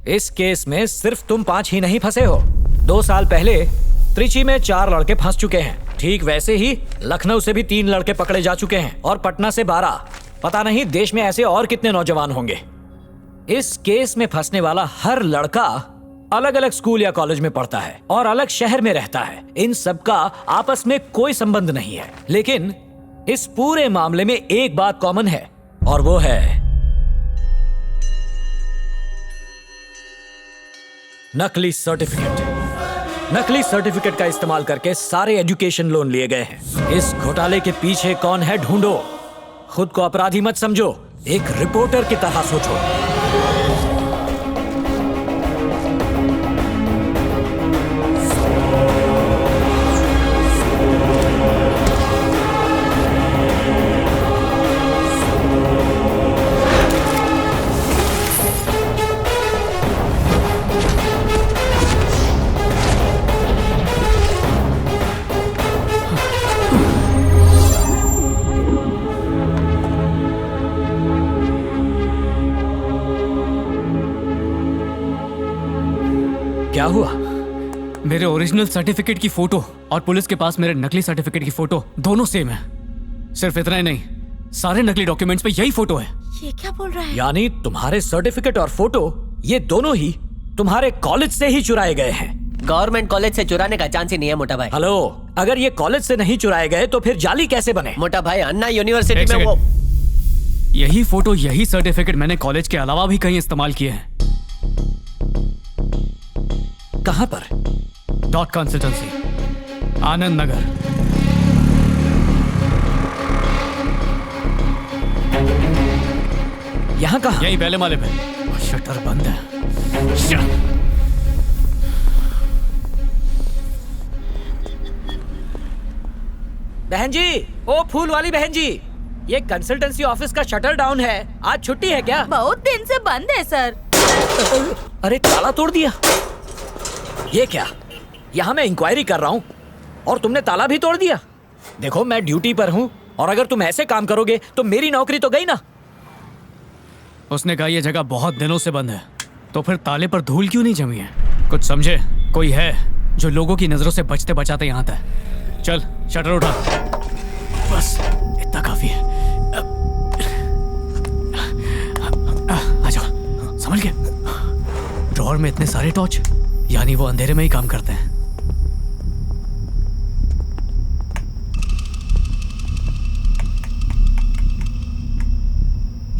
इस केस में सिर्फ तुम 5 ही नहीं फंसे हो। 2 साल पहले त्रिची में 4 लड़के फंस चुके हैं। ठीक वैसे ही लखनऊ से भी 3 लड़के पकड़े जा चुके हैं और पटना से 12। पता नहीं देश में ऐसे और कितने नौजवान होंगे। इस केस में फंसने वाला हर लड़का अलग अलग स्कूल या कॉलेज में पढ़ता है और अलग शहर में रहता है। इन सबका आपस में कोई संबंध नहीं है, लेकिन इस पूरे मामले में एक बात कॉमन है और वो है नकली सर्टिफिकेट। नकली सर्टिफिकेट का इस्तेमाल करके सारे एजुकेशन लोन लिए गए हैं। इस घोटाले के पीछे कौन है ढूंढो। खुद को अपराधी मत समझो, एक रिपोर्टर की तरह सोचो। क्या हुआ? मेरे ओरिजिनल सर्टिफिकेट की फोटो और पुलिस के पास मेरे नकली सर्टिफिकेट की फोटो दोनों सेम है। सिर्फ इतना ही नहीं, सारे नकली डॉक्यूमेंट्स पे यही फोटो है। ये क्या बोल रहा है? यानी तुम्हारे सर्टिफिकेट और फोटो ये दोनों ही तुम्हारे कॉलेज से ही चुराए गए हैं। गवर्नमेंट कॉलेज से चुराने का चांस ही नहीं है मोटा भाई। हेलो, अगर ये कॉलेज से नहीं चुराए गए तो फिर जाली कैसे बने? मोटा भाई, अन्ना यूनिवर्सिटी में वो यही फोटो यही सर्टिफिकेट मैंने कॉलेज के अलावा भी कहीं इस्तेमाल किए हैं। कहां पर? Dot consultancy, Anand Nagar. यहाँ कहाँ? यही पहले माले पे। शटर बंद है। बहन जी, ओ फूल वाली बहन जी, ये कंसल्टेंसी ऑफिस का शटर डाउन है। आज छुट्टी है क्या? बहुत दिन से बंद है सर। अरे ताला तोड़ दिया। ये क्या? यहाँ मैं इंक्वायरी कर रहा हूँ और तुमने ताला भी तोड़ दिया। देखो, मैं ड्यूटी पर हूँ और अगर तुम ऐसे काम करोगे तो मेरी नौकरी तो गई ना। उसने कहा यह जगह बहुत दिनों से बंद है, तो फिर ताले पर धूल क्यों नहीं जमी है? कुछ समझे? कोई है जो लोगों की नजरों से बचते बचाते यहाँ तक। चल शटर उठा, बस इतना काफी है। आ जाओ, संभल के। ड्रॉअर में इतने सारे टॉर्च, यानी वो अंधेरे में ही काम करते हैं।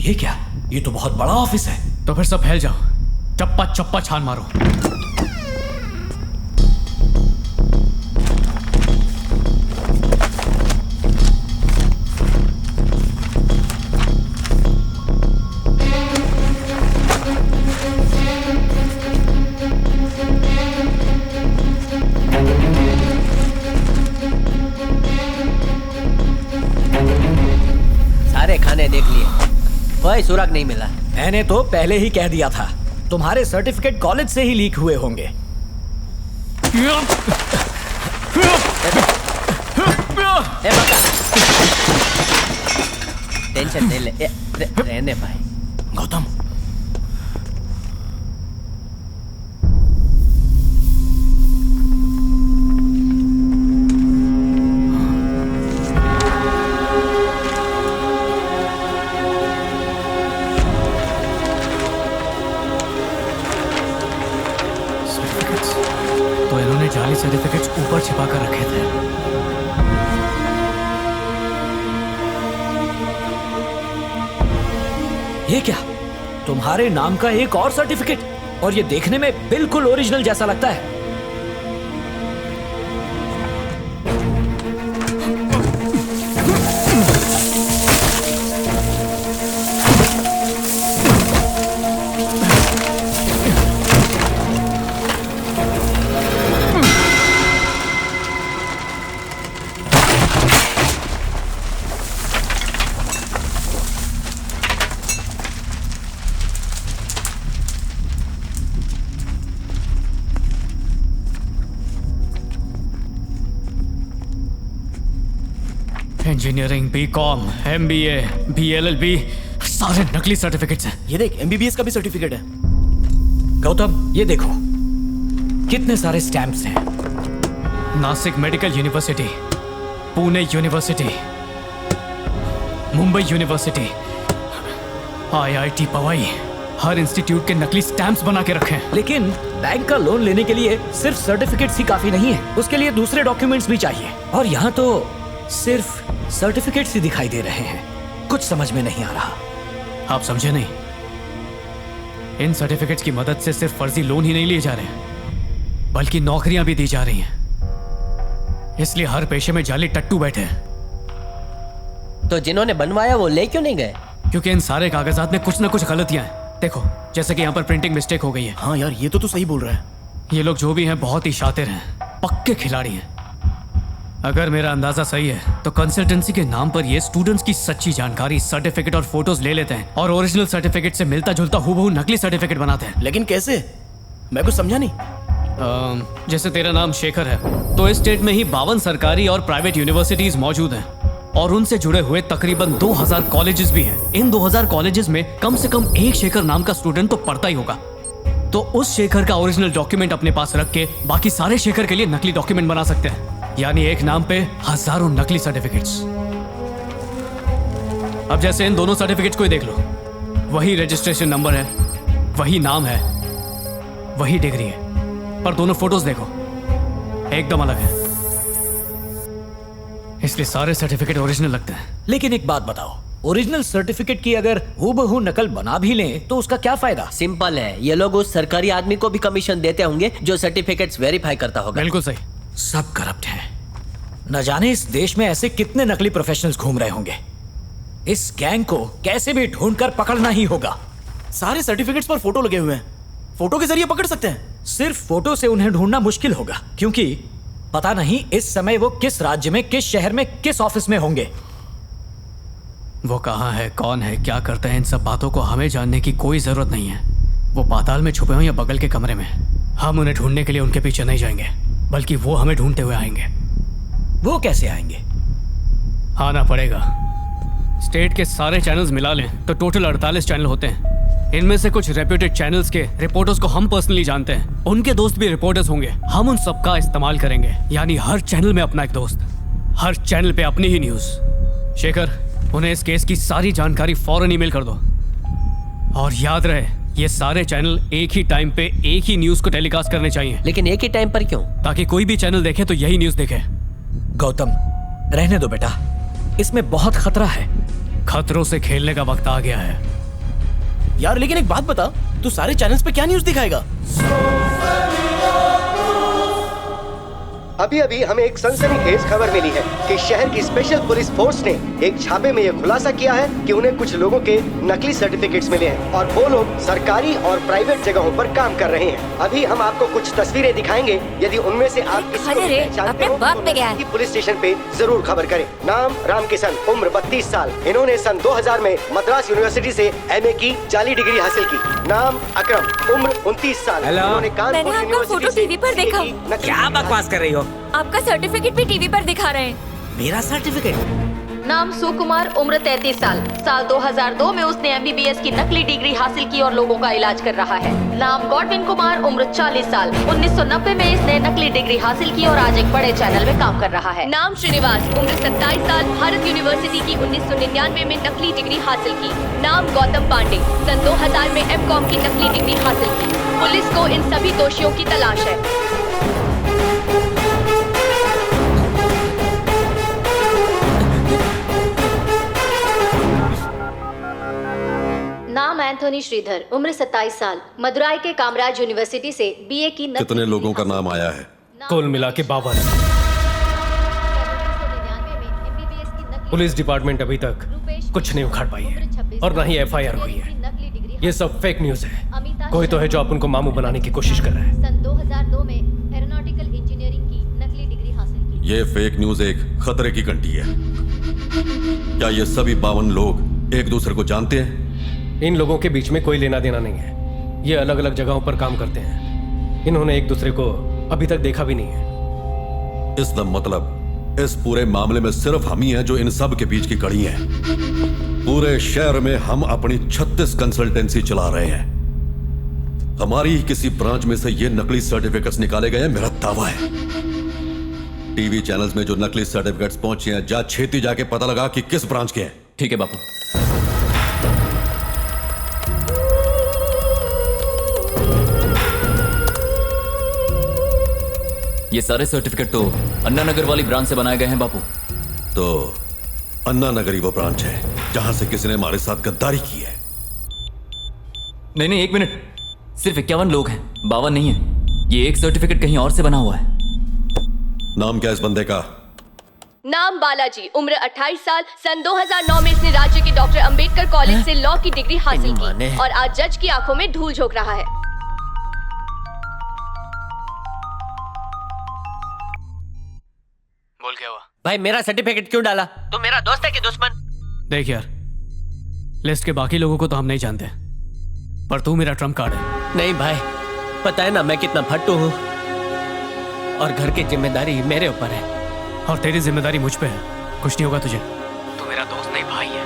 ये क्या? ये तो बहुत बड़ा ऑफिस है। तो फिर सब फैल जाओ, चप्पा चप्पा छान मारो। सारे खाने देख लिए, कोई सुराग नहीं मिला। मैंने तो पहले ही कह दिया था, तुम्हारे सर्टिफिकेट कॉलेज से ही लीक हुए होंगे। टेंशन नहीं ले, रहने भाई। गौतम, तो इन्होंने जाली सर्टिफिकेट्स ऊपर छिपा कर रखे थे। ये क्या? तुम्हारे नाम का एक और सर्टिफिकेट, और ये देखने में बिल्कुल ओरिजिनल जैसा लगता है। इंजीनियरिंग, बीकॉम, एमबीए, बीएलएलबी, सारे नकली सर्टिफिकेट्स हैं। ये देख, एमबीबीएस का भी सर्टिफिकेट है। गौतम, ये देखो, कितने सारे स्टैम्प्स हैं। Nashik medical university, Pune university, Mumbai university, IIT Powai, हर इंस्टीट्यूट के नकली स्टैम्प्स बना के रखे हैं। लेकिन बैंक का लोन लेने के लिए सिर्फ सर्टिफिकेट्स ही काफी नहीं है, उसके लिए दूसरे डॉक्यूमेंट्स भी चाहिए। और यहाँ तो सिर्फ सर्टिफिकेट्स ही दिखाई दे रहे हैं। कुछ समझ में नहीं आ रहा। आप समझे नहीं? इन सर्टिफिकेट्स की मदद से सिर्फ फर्जी लोन ही नहीं लिए जा रहे हैं, बल्कि नौकरियां भी दी जा रही हैं। इसलिए हर पेशे में जाली टट्टू बैठे हैं। तो जिन्होंने बनवाया वो ले क्यों नहीं गए? क्योंकि इन सारे कागजात में कुछ ना कुछ गलतियां हैं। देखो, जैसे कि यहाँ पर प्रिंटिंग मिस्टेक हो गई है। हाँ यार, ये तो तू सही बोल रहा है। ये लोग जो भी हैं बहुत ही शातिर हैं, पक्के खिलाड़ी हैं। अगर मेरा अंदाजा सही है तो कंसल्टेंसी के नाम पर ये स्टूडेंट्स की सच्ची जानकारी, सर्टिफिकेट और फोटोज ले लेते हैं और ओरिजिनल सर्टिफिकेट से मिलता जुलता हूबहू नकली सर्टिफिकेट बनाते हैं। लेकिन कैसे? मैं कुछ समझा नहीं। जैसे तेरा नाम शेखर है, तो इस स्टेट में ही 52 सरकारी और प्राइवेट यूनिवर्सिटीज मौजूद हैं और उनसे जुड़े हुए तकरीबन 2000 कॉलेजेस भी हैं। इन 2000 कॉलेजेस में कम से कम एक शेखर नाम का स्टूडेंट तो पढ़ता ही होगा। तो उस शेखर का ओरिजिनल डॉक्यूमेंट अपने पास रख के बाकी सारे शेखर के लिए नकली डॉक्यूमेंट बना सकते हैं। यानी एक नाम पे हजारों नकली सर्टिफिकेट्स। अब जैसे इन दोनों सर्टिफिकेट्स को ही देख लो, वही रजिस्ट्रेशन नंबर है, वही नाम है, वही डिग्री है, पर दोनों फोटोज देखो एकदम अलग है। इसलिए सारे सर्टिफिकेट ओरिजिनल लगते हैं। लेकिन एक बात बताओ, ओरिजिनल सर्टिफिकेट की अगर हूबहू नकल बना भी लें तो उसका क्या फायदा? सिंपल है, ये लोग उस सरकारी आदमी को भी कमीशन देते होंगे जो सर्टिफिकेट्स वेरीफाई करता होगा। बिल्कुल सही। सब करप्ट हैं। न जाने इस देश में ऐसे कितने नकली प्रोफेशनल्स घूम रहे होंगे। इस गैंग को कैसे भी ढूंढकर पकड़ना ही होगा। सारे सर्टिफिकेट्स पर फोटो लगे हुए हैं, फोटो के जरिए पकड़ सकते हैं। सिर्फ फोटो से उन्हें ढूंढना मुश्किल होगा, क्योंकि पता नहीं इस समय वो किस राज्य में, किस शहर में, किस ऑफिस में होंगे। वो कहाँ है, कौन है, क्या करते हैं, इन सब बातों को हमें जानने की कोई जरूरत नहीं है। वो पाताल में छुपे हो या बगल के कमरे में, हम उन्हें ढूंढने के लिए उनके पीछे नहीं जाएंगे, बल्कि वो हमें ढूंढते हुए आएंगे। वो कैसे आएंगे? आना पड़ेगा। स्टेट के सारे चैनल्स मिला लें तो टोटल 48 चैनल होते हैं। इनमें से कुछ रेप्यूटेड चैनल्स के रिपोर्टर्स को हम पर्सनली जानते हैं, उनके दोस्त भी रिपोर्टर्स होंगे। हम उन सबका इस्तेमाल करेंगे, यानी हर चैनल में अपना एक दोस्त, हर चैनल पे अपनी ही न्यूज। शेखर, उन्हें इस केस की सारी जानकारी फौरन ईमेल कर दो। और याद रहे, ये सारे चैनल एक ही टाइम पे एक ही न्यूज को टेलीकास्ट करने चाहिए। लेकिन एक ही टाइम पर क्यों? ताकि कोई भी चैनल देखे तो यही न्यूज देखे। गौतम, रहने दो बेटा, इसमें बहुत खतरा है। खतरों से खेलने का वक्त आ गया है। यार लेकिन एक बात बता, तू सारे चैनल्स पे क्या न्यूज़ दिखाएगा? अभी अभी हमें एक सनसनीखेज खबर मिली है कि शहर की स्पेशल पुलिस फोर्स ने एक छापे में यह खुलासा किया है कि उन्हें कुछ लोगों के नकली सर्टिफिकेट्स मिले हैं और वो लोग सरकारी और प्राइवेट जगहों पर काम कर रहे हैं। अभी हम आपको कुछ तस्वीरें दिखाएंगे, यदि उनमें से आप किसी को पहचानते हो तो पुलिस स्टेशन पे जरूर खबर करें। नाम रामकिशन, उम्र 32 साल। इन्होंने सन 2000 में मद्रास यूनिवर्सिटी से MA की जाली डिग्री हासिल की। नाम अकरम, उम्र 29 साल। इन्होंने कानपुर यूनिवर्सिटी से टीवी पर देखा। क्या बकवास कर रही हो? आपका सर्टिफिकेट भी टीवी पर दिखा रहे हैं। मेरा सर्टिफिकेट? नाम सुकुमार, उम्र 33 साल। साल 2002 में उसने MBBS की नकली डिग्री हासिल की और लोगों का इलाज कर रहा है। नाम गॉडविन कुमार, उम्र 40 साल। 1990 में इसने नकली डिग्री हासिल की और आज एक बड़े चैनल में काम कर रहा है। नाम श्रीनिवास, उम्र 27 साल। भारत यूनिवर्सिटी की 1999 में नकली डिग्री हासिल की। नाम गौतम पांडे, सन 2000 में MCOM की नकली डिग्री हासिल की। पुलिस को इन सभी दोषियों की तलाश है। नाम एंथोनी श्रीधर, उम्र 27 साल। मदुराई के कामराज यूनिवर्सिटी से BA की नकली कितने लोगों का नाम आया है? कुल मिला के 52। पुलिस डिपार्टमेंट अभी तक कुछ नहीं उखाड़ पाई है और न ही FIR हुई है। ये सब फेक न्यूज है। कोई तो है जो आप उनको मामू बनाने की कोशिश कर रहा है। सन 2002 में एरोनॉटिकल इंजीनियरिंग की नकली डिग्री हासिल की। ये फेक न्यूज एक खतरे की घंटी है। क्या ये सभी 52 लोग एक दूसरे को जानते हैं? इन लोगों के बीच में कोई लेना देना नहीं है। ये अलग अलग जगहों पर काम करते हैं। इन्होंने एक दूसरे को अभी तक देखा भी नहीं है। इसका मतलब इस पूरे मामले में सिर्फ हम ही हैं जो इन सब के बीच की कड़ी हैं। पूरे शहर में हम अपनी 36 कंसल्टेंसी चला रहे हैं। हमारी ही किसी ब्रांच में से ये नकली सर्टिफिकेट्स निकाले गए हैं, मेरा दावा है। टीवी चैनल्स में जो नकली सर्टिफिकेट्स पहुंचे हैं, जा छेती जाके पता लगा कि किस ब्रांच के हैं। ठीक है बापू। ये सारे सर्टिफिकेट तो अन्ना नगर वाली ब्रांच से बनाए गए हैं बापू। तो अन्ना नगर ही वो ब्रांच है जहां से किसी ने हमारे साथ गद्दारी की है। नहीं, एक मिनट। सिर्फ 51 लोग हैं, 52 नहीं है। ये एक सर्टिफिकेट कहीं और से बना हुआ है। नाम क्या इस बंदे का? नाम बालाजी, उम्र 28 साल। सन 2009 में इसने राज्य के डॉक्टर अंबेडकर कॉलेज से लॉ की डिग्री हासिल की और आज जज की आंखों में धूल झोंक रहा है। बोल क्या हुआ? भाई मेरा सर्टिफिकेट क्यों डाला? तू मेरा दोस्त है कि दुश्मन? देख यार, लिस्ट के बाकी लोगों को तो हम नहीं जानते, पर तू मेरा ट्रम्प कार्ड है। नहीं भाई, पता है ना मैं कितना फट्टू हूँ और घर की जिम्मेदारी मेरे ऊपर है। और तेरी जिम्मेदारी मुझ पे है। कुछ नहीं होगा तुझे। तू मेरा दोस्त नहीं, भाई है।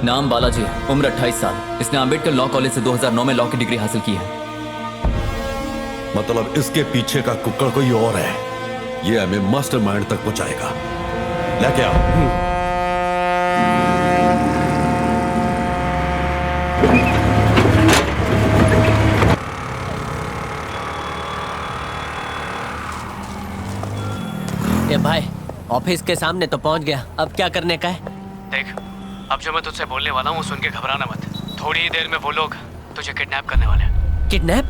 नाम बालाजी, उम्र 28 साल। इसने अंबेडकर लॉ कॉलेज से 2009 में लॉ की डिग्री हासिल की है। मतलब इसके पीछे का कुक्कड़ कोई और है। ये हमें मास्टरमाइंड तक पहुंचाएगा। लेके आओ। ये भाई ऑफिस के सामने तो पहुंच गया, अब क्या करने का है? देख, अब जो मैं तुझसे बोलने वाला हूँ सुन के घबराना मत। थोड़ी ही देर में वो लोग तुझे किडनैप करने वाले हैं। किडनैप?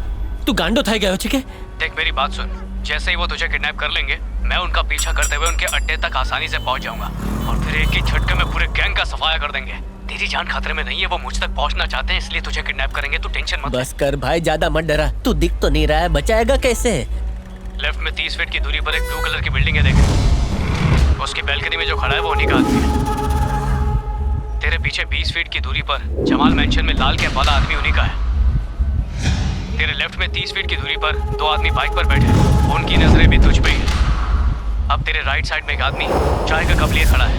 तू गांडो था गया हो, ठीक है? देख मेरी बात सुन, जैसे ही वो तुझे किडनैप कर लेंगे, मैं उनका पीछा करते हुए उनके अड्डे तक आसानी से पहुंच जाऊंगा और फिर एक ही झटके में पूरे गैंग का सफाया कर देंगे। तेरी जान खतरे में नहीं है, वो मुझ तक पहुंचना चाहते हैं, इसलिए तुझे किडनैप करेंगे। तू टेंशन मत। बस कर भाई, ज्यादा मत डरा। तू दिख तो नहीं रहा है, बचाएगा कैसे? लेफ्ट में 30 फीट की दूरी पर एक ब्लू कलर की बिल्डिंग है, देख। उसकी बैल्कनी में जो खड़ा है वो उन्हीं का आदमी है। तेरे पीछे 20 फीट की दूरी पर जमाल मेंशन में लाल कैप वाला आदमी उन्हीं का है। तेरे लेफ्ट में 30 फीट की दूरी पर 2 आदमी बाइक पर बैठे, उनकी नजरें भी तुझ पे ही है। अब तेरे राइट साइड में एक आदमी चाय का कप लिए खड़ा है।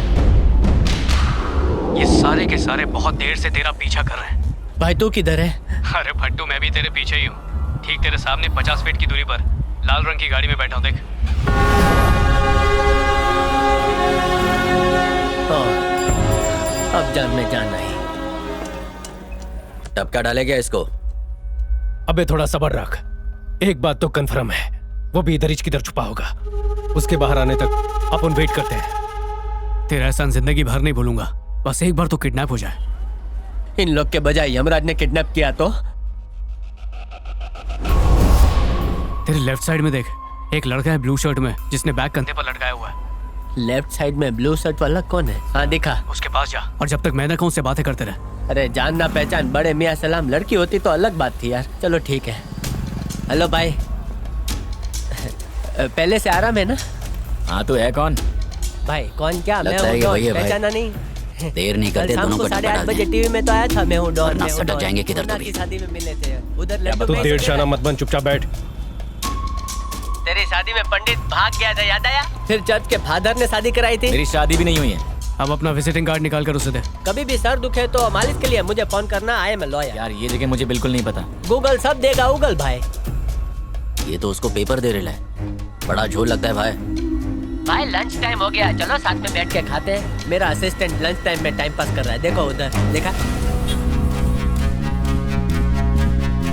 ये सारे के सारे बहुत देर से तेरा पीछा कर रहे हैं। भाई तू किधर है? अरे भट्टू, मैं भी तेरे पीछे ही हूँ। ठीक तेरे सामने 50 फीट की दूरी पर लाल रंग की गाड़ी में बैठा हूँ, देख। अब जान में जान आई। तब क्या डालेगा इसको? अबे थोड़ा सब्र रख। एक बात तो कंफर्म है, वो भी इधर किधर छुपा होगा। उसके बाहर आने तक अपन वेट करते हैं। तेरा एहसान जिंदगी भर नहीं भूलूंगा। बस एक बार तो किडनैप हो जाए। इन लोग के बजाय यमराज ने किडनैप किया तो? तेरे लेफ्ट साइड में देख, एक लड़का है ब्लू शर्ट में जिसने बैग कंधे पर लटकाया हुआ है। लेफ्ट साइड में ब्लू शर्ट वाला कौन है? हाँ दिखा। उसके पास जा और जब तक मैं ना कहूं उससे बातें करते रहे। अरे जानना पहचान बड़े मियां सलाम, लड़की होती तो अलग बात थी यार। चलो ठीक है। हेलो भाई, पहले से आराम है ना? हाँ तो है कौन? भाई कौन क्या? मैं लगता है कि हूँ वही है डॉन, भाई। पहचाना नहीं? देर नहीं करते, दोनों को 8:30 बजे टीवी में तो आया था, मैं हूँ डॉन। वरना मैं हूँ सटक डॉन। जाएंगे किधर तो मुन्ना भी। की शादी में मिले थे उधर। लड्डू तू में देर शाना मत बन, चुपचाप बैठ। तेरी शादी में पंडित भाग गया था, याद आया? फिर चर्च के फादर ने शादी कराई थी। मेरी शादी भी नहीं हुई है। अब अपना विजिटिंग कार्ड निकाल कर उसे दे। कभी भी सर दुखे तो मालिश के लिए मुझे फोन करना। I am lawyer. यार ये जगह मुझे बिल्कुल नहीं पता। गूगल सब देगा गूगल भाई। ये तो उसको पेपर दे रहा है, बड़ा झोल लगता है भाई। भाई लंच टाइम हो गया, चलो साथ में बैठ के खाते हैं। मेरा असिस्टेंट लंच टाइम में टाइम पास कर रहा है, देखो उधर देखा।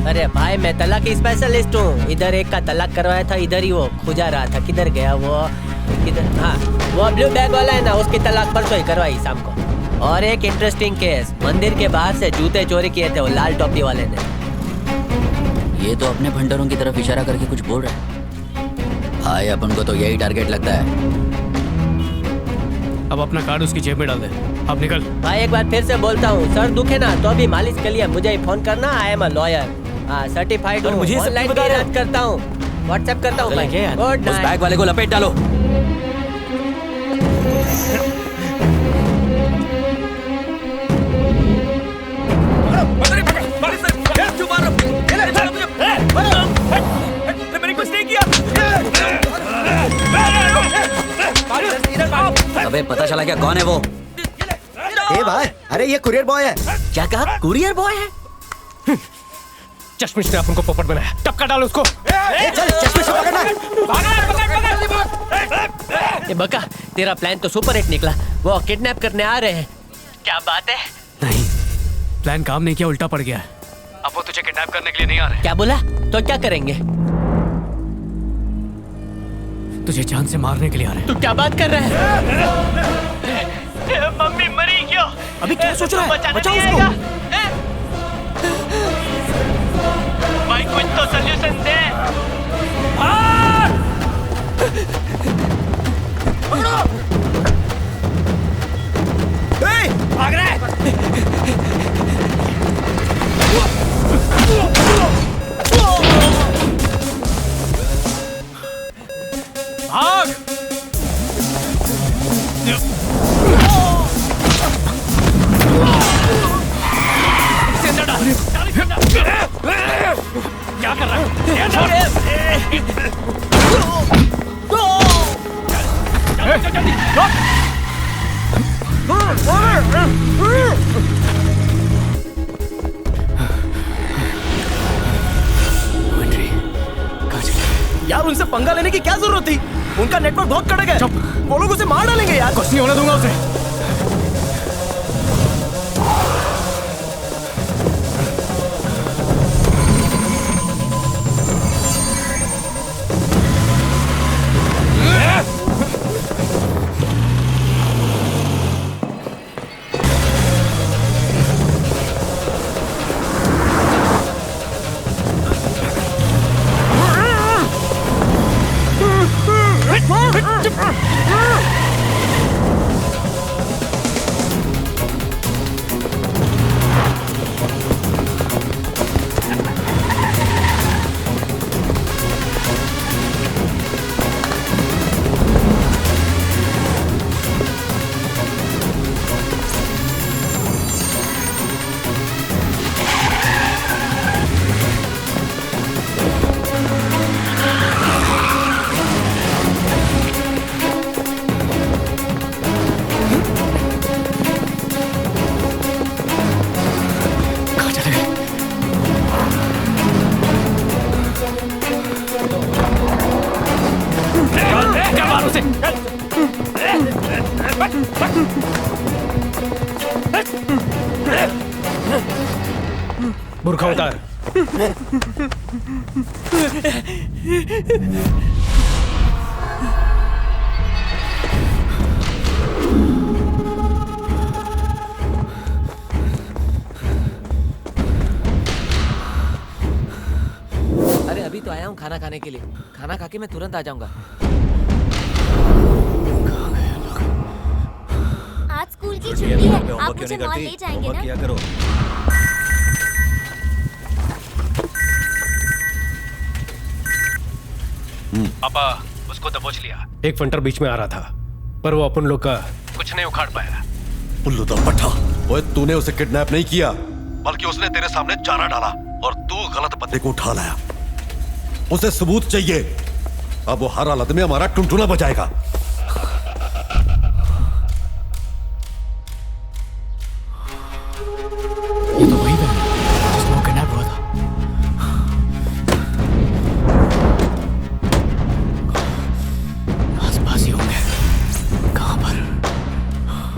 अरे भाई मैं तलाक की स्पेशलिस्ट हूँ। इधर एक का तलाक करवाया था, इधर ही वो खुजा रहा था। किधर गया वो? किधर? हाँ वो ब्लू बैग वाला है ना, उसकी तलाक परसों ही करवाई शाम को। और एक इंटरेस्टिंग केस, मंदिर के बाहर से जूते चोरी किए थे वो लाल टोपी वाले ने। ये तो अपने भंडारों की तरफ इशारा करके कुछ बोल रहा है। भाई अपन को तो यही टारगेट लगता है। अब अपना कार्ड उसकी जेब में डाल दे। अब निकल। भाई एक बार फिर से बोलता हूँ, सर दुखे ना तो अभी मालिश के लिए मुझे ही फोन करना। I am a lawyer, certified हूँ, मुझे सब ऑनलाइन बता भी रहे हो? इलाज करता हूँ, व्हाट्सएप करता हूँ। गुड उस बैग वाले को लपेट डालो। मैंने कुछ नहीं किया। अबे पता चला क्या कौन है वो? ए भाई, अरे ये कुरियर बॉय है। क्या कहा? कुरियर बॉय है? चश्मिश ने अपन को पोपट बनाया, टपका डालो उसको। चल चश्मे से पकड़ना। ये बका, तेरा प्लान तो सुपर हिट निकला। वो किडनैप करने आ रहे हैं। क्या बात है? नहीं, प्लान काम नहीं किया, उल्टा पड़ गया। अब वो तुझे किडनैप करने के लिए नहीं आ रहे। क्या बोला? तो क्या करेंगे? तुझे जान से मारने के लिए आ रहे। तू क्या बात कर रहा है? मम्मी मरी क्यों? अभी क्या सोच रहा है? बचाओ नहीं उसको। भाई कुछ तो सॉल्यूशन दे। भाग रहा है। भाग! क्या कर रहा यार उनसे पंगा लेने की क्या जरूरत थी? उनका नेटवर्क बहुत कड़क है। वो लोग उसे मार डालेंगे यार। कुछ नहीं होने दूंगा उसे। बुर्खा उतार। हूँ खाना खाने के लिए। खाना खा के मैं तुरंत आ जाऊंगा। आज स्कूल की छुट्टी है, आप मुझे मॉल ले जाएंगे ना? किया करो। पापा उसको दबोच लिया। एक फंटर बीच में आ रहा था, पर वो अपन लोग का कुछ नहीं उखाड़ पाया। उल्लू दा पट्टा, ओए तूने उसे किडनैप नहीं किया, बल्कि उसने तेरे सामने चारा डाला और तू गलत बंदे को उठा लाया। उसे सबूत चाहिए। अब वो हर हालत में हमारा टुनटुना बजाएगा। ये तो वही है जिसमें वो किडनैप हुआ था। आसपास ही होंगे। कहां पर?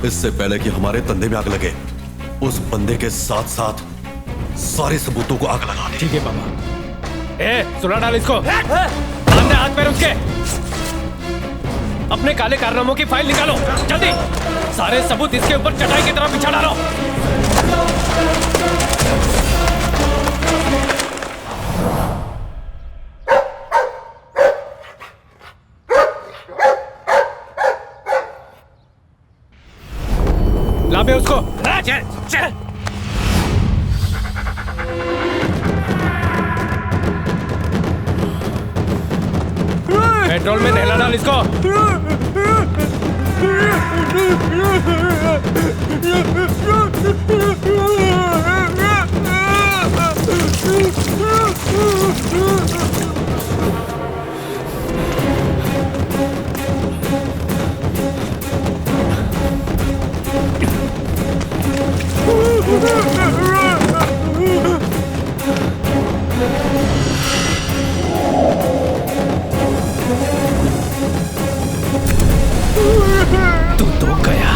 इससे पहले कि हमारे धंधे में आग लगे, उस बंदे के साथ साथ सारे सबूतों को आग लगा दे। ठीक है पापा। सुला डाल इसको। बांध दे हाथ पैर उसके। अपने काले कारनामों की फाइल निकालो जल्दी। सारे सबूत इसके ऊपर चटाई की तरह बिछा डालो। लाबे उसको। चल चल। पेट्रोल में नहला डाल इसको। तू तो गया।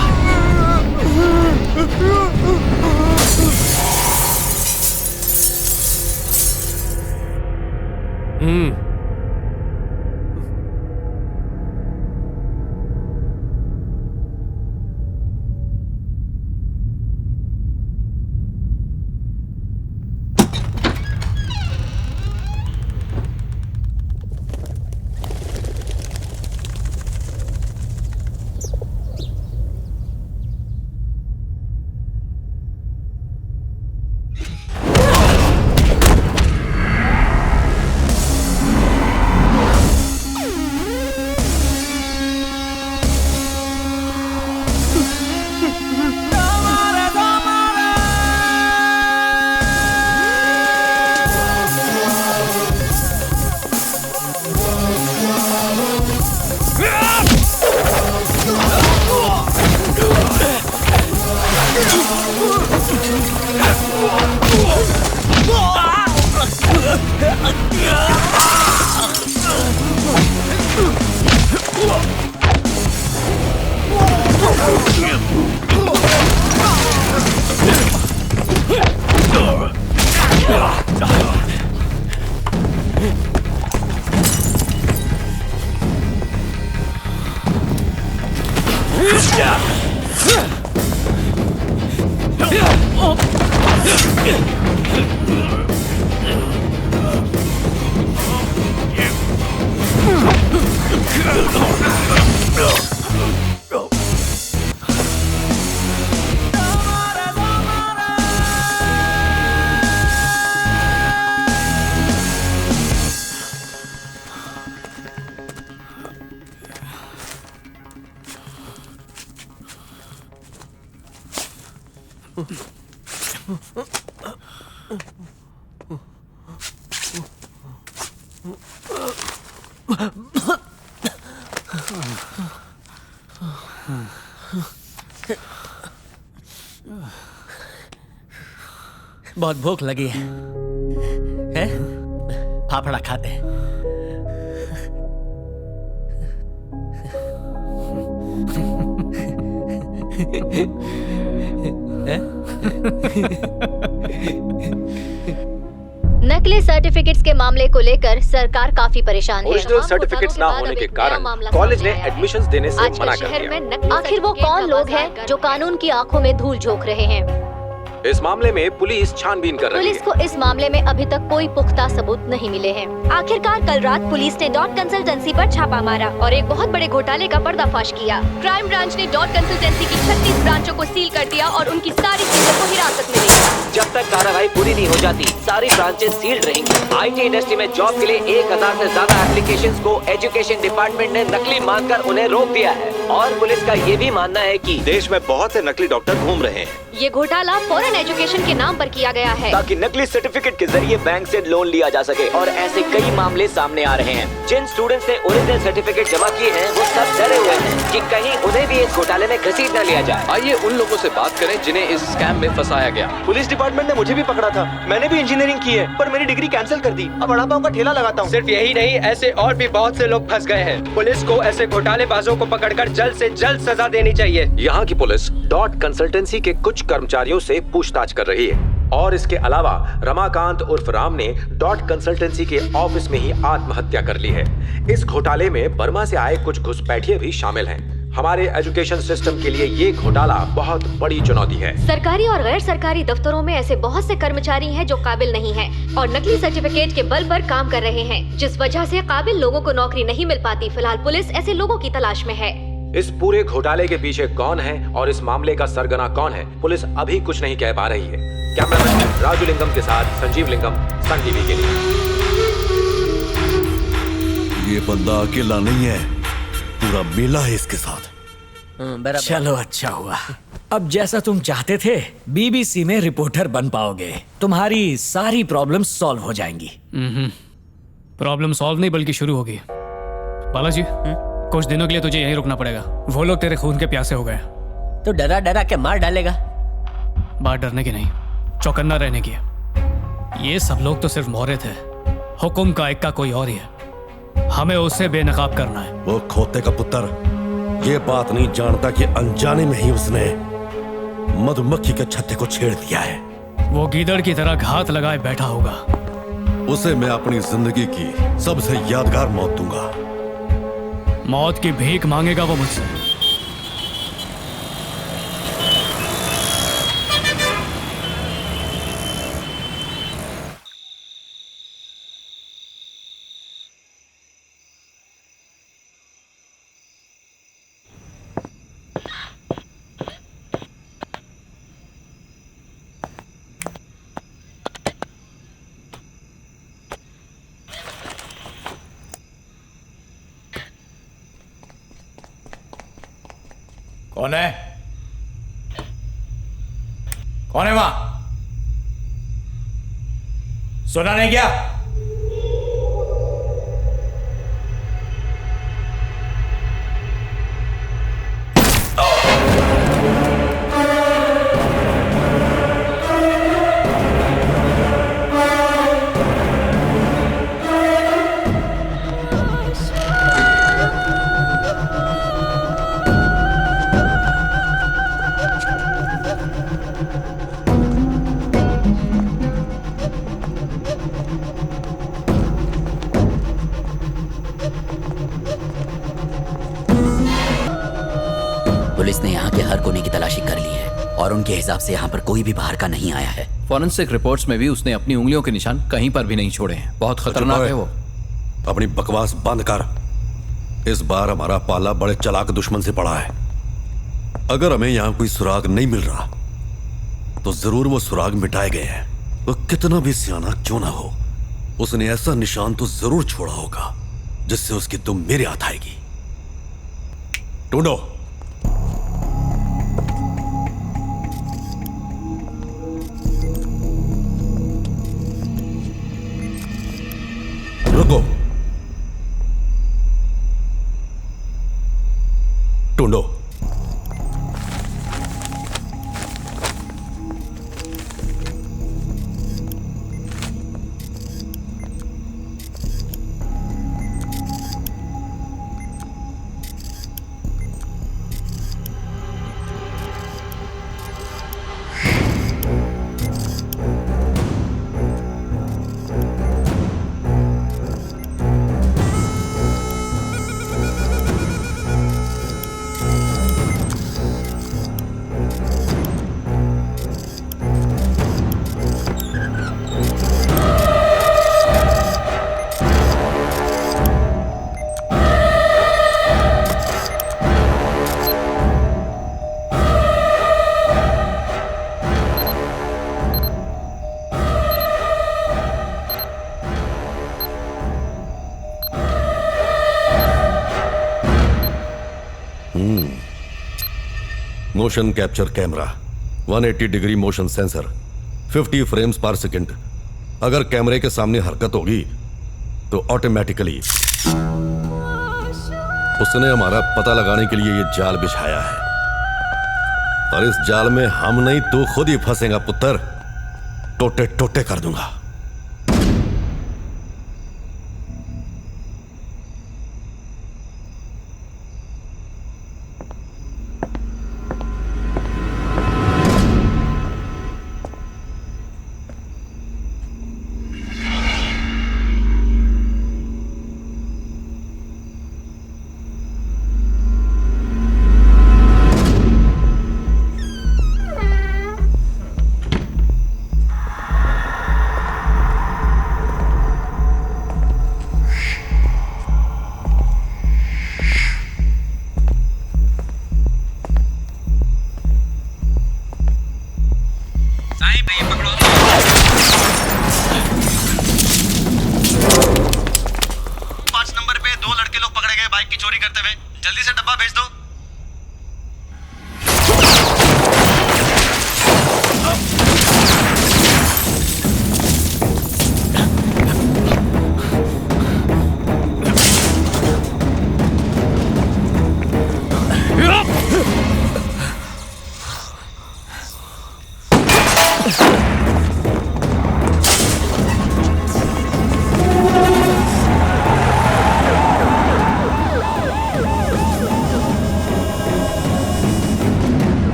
बहुत भूख लगी है, हैं? फाफड़ा खाते हैं। नकली सर्टिफिकेट्स के मामले को लेकर सरकार काफी परेशान है। ओरिजिनल सर्टिफिकेट्स ना होने के कारण कॉलेज ने एडमिशंस देने से मना कर दिया। आखिर वो कौन लोग हैं जो कानून की आंखों में धूल झोंक रहे हैं? इस मामले में पुलिस छानबीन कर रही पुलिस है। को इस मामले में अभी तक कोई पुख्ता सबूत नहीं मिले हैं। आखिरकार कल रात पुलिस ने डॉट कंसल्टेंसी पर छापा मारा और एक बहुत बड़े घोटाले का पर्दाफाश किया। क्राइम ब्रांच ने डॉट कंसल्टेंसी की 36 ब्रांचों को सील कर दिया और उनकी सारी चीजों को हिरासत में लिया। जब तक कार्रवाई पूरी नहीं हो जाती, सारी ब्रांचेस सील्ड रहेंगी। आईटी इंडस्ट्री में जॉब के लिए 1000 से ज्यादा एप्लीकेशंस को एजुकेशन डिपार्टमेंट ने नकली मानकर उन्हें रोक दिया है और पुलिस का ये भी मानना है कि देश में बहुत से नकली डॉक्टर घूम रहे हैं ये घोटाला फॉरेन एजुकेशन के नाम पर किया गया है, ताकि नकली सर्टिफिकेट के जरिए बैंक से लोन लिया जा सके। और ऐसे कई मामले सामने आ रहे हैं। जिन स्टूडेंट्स ने ओरिजिनल सर्टिफिकेट जमा किए हैं वो सब डरे हुए हैं कि कहीं उन्हें भी इस घोटाले में घसीट न लिया जाए। आइए उन लोगों से बात करें जिन्हें इस स्कैम में फंसाया गया। पुलिस डिपार्टमेंट ने मुझे भी पकड़ा था। मैंने भी इंजीनियरिंग की है पर मेरी डिग्री कैंसिल कर दी। अब वड़ा पाव का ठेला लगाता हूँ। सिर्फ यही नहीं, ऐसे और भी बहुत से लोग फंस गए हैं। पुलिस को ऐसे घोटालेबाजों को पकड़कर जल्द से जल्द सजा देनी चाहिए। यहाँ की पुलिस डॉट कंसल्टेंसी के कुछ कर्मचारियों से पूछताछ कर रही है और इसके अलावा रमाकांत उर्फ राम ने डॉट कंसल्टेंसी के ऑफिस में ही आत्महत्या कर ली है। इस घोटाले में बर्मा से आए कुछ घुसपैठिए भी शामिल हैं। हमारे एजुकेशन सिस्टम के लिए ये घोटाला बहुत बड़ी चुनौती है। सरकारी और गैर सरकारी दफ्तरों में ऐसे बहुत से कर्मचारी हैं जो काबिल नहीं हैं और नकली सर्टिफिकेट के बल पर काम कर रहे हैं, जिस वजह से काबिल लोगों को नौकरी नहीं मिल पाती। फिलहाल पुलिस ऐसे लोगों की तलाश में है। इस पूरे घोटाले के पीछे कौन है और इस मामले का सरगना कौन है, पुलिस अभी कुछ नहीं कह पा रही है। कैमरामैन राजू लिंगम के साथ संजीव लिंगम, सन टीवी के लिए। ये बंदा अकेला नहीं है, पूरा मेला है इसके साथ। चलो अच्छा हुआ। अब जैसा तुम चाहते थे बीबीसी में रिपोर्टर बन पाओगे। तुम्हारी सारी प्रॉब्लम सॉल्व हो जाएंगी। प्रॉब्लम सॉल्व नहीं बल्कि शुरू होगी। बालाजी, कुछ दिनों के लिए तुझे यहीं रुकना पड़ेगा। वो लोग तेरे खून के प्यासे हो गए। तो डरा डरा के मार डालेगा। बात डरने की नहीं, चौकन्ना रहने की है। ये सब लोग तो सिर्फ मोहरे थे, हुक्म का इक्का कोई और ही है। हमें उसे बेनकाब करना है। वो खोते का पुत्र ये बात नहीं जानता कि अनजाने में ही उसने मधुमक्खी के छत्ते को छेड़ दिया है। वो गीदड़ की तरह घात लगाए बैठा होगा। उसे मैं अपनी जिंदगी की सबसे यादगार मौत दूंगा। मौत की भीख मांगेगा वो मुझसे। कौन है? कौन है वहां? सुना नहीं क्या? पुलिस ने यहाँ के हर कोने की तलाशी कर ली है और उनके हिसाब से यहाँ पर कोई भी बाहर का नहीं आया है। फॉरेंसिक रिपोर्ट्स में भी उसने अपनी उंगलियों के निशान कहीं पर भी नहीं छोड़े हैं। बहुत खतरनाक है वो। अपनी बकवास बंद कर। इस बार हमारा पाला बड़े चालाक दुश्मन से पड़ा है। अगर हमें यहाँ कोई सुराग नहीं मिल रहा तो जरूर वो सुराग मिटाए गए हैं। वो कितना भी सियाना क्यों ना हो, उसने ऐसा निशान तो जरूर छोड़ा होगा जिससे उसकी दुम मेरे हाथ आएगी। ढूंढो। रुको। ढूंढो। Motion capture camera, 180 degree motion sensor, 50 frames पर सेकंड। अगर कैमरे के सामने हरकत होगी तो ऑटोमेटिकली उसने हमारा पता लगाने के लिए ये जाल बिछाया है, और इस जाल में हम नहीं तू खुद ही फंसेगा पुत्र। टोटे टोटे कर दूंगा।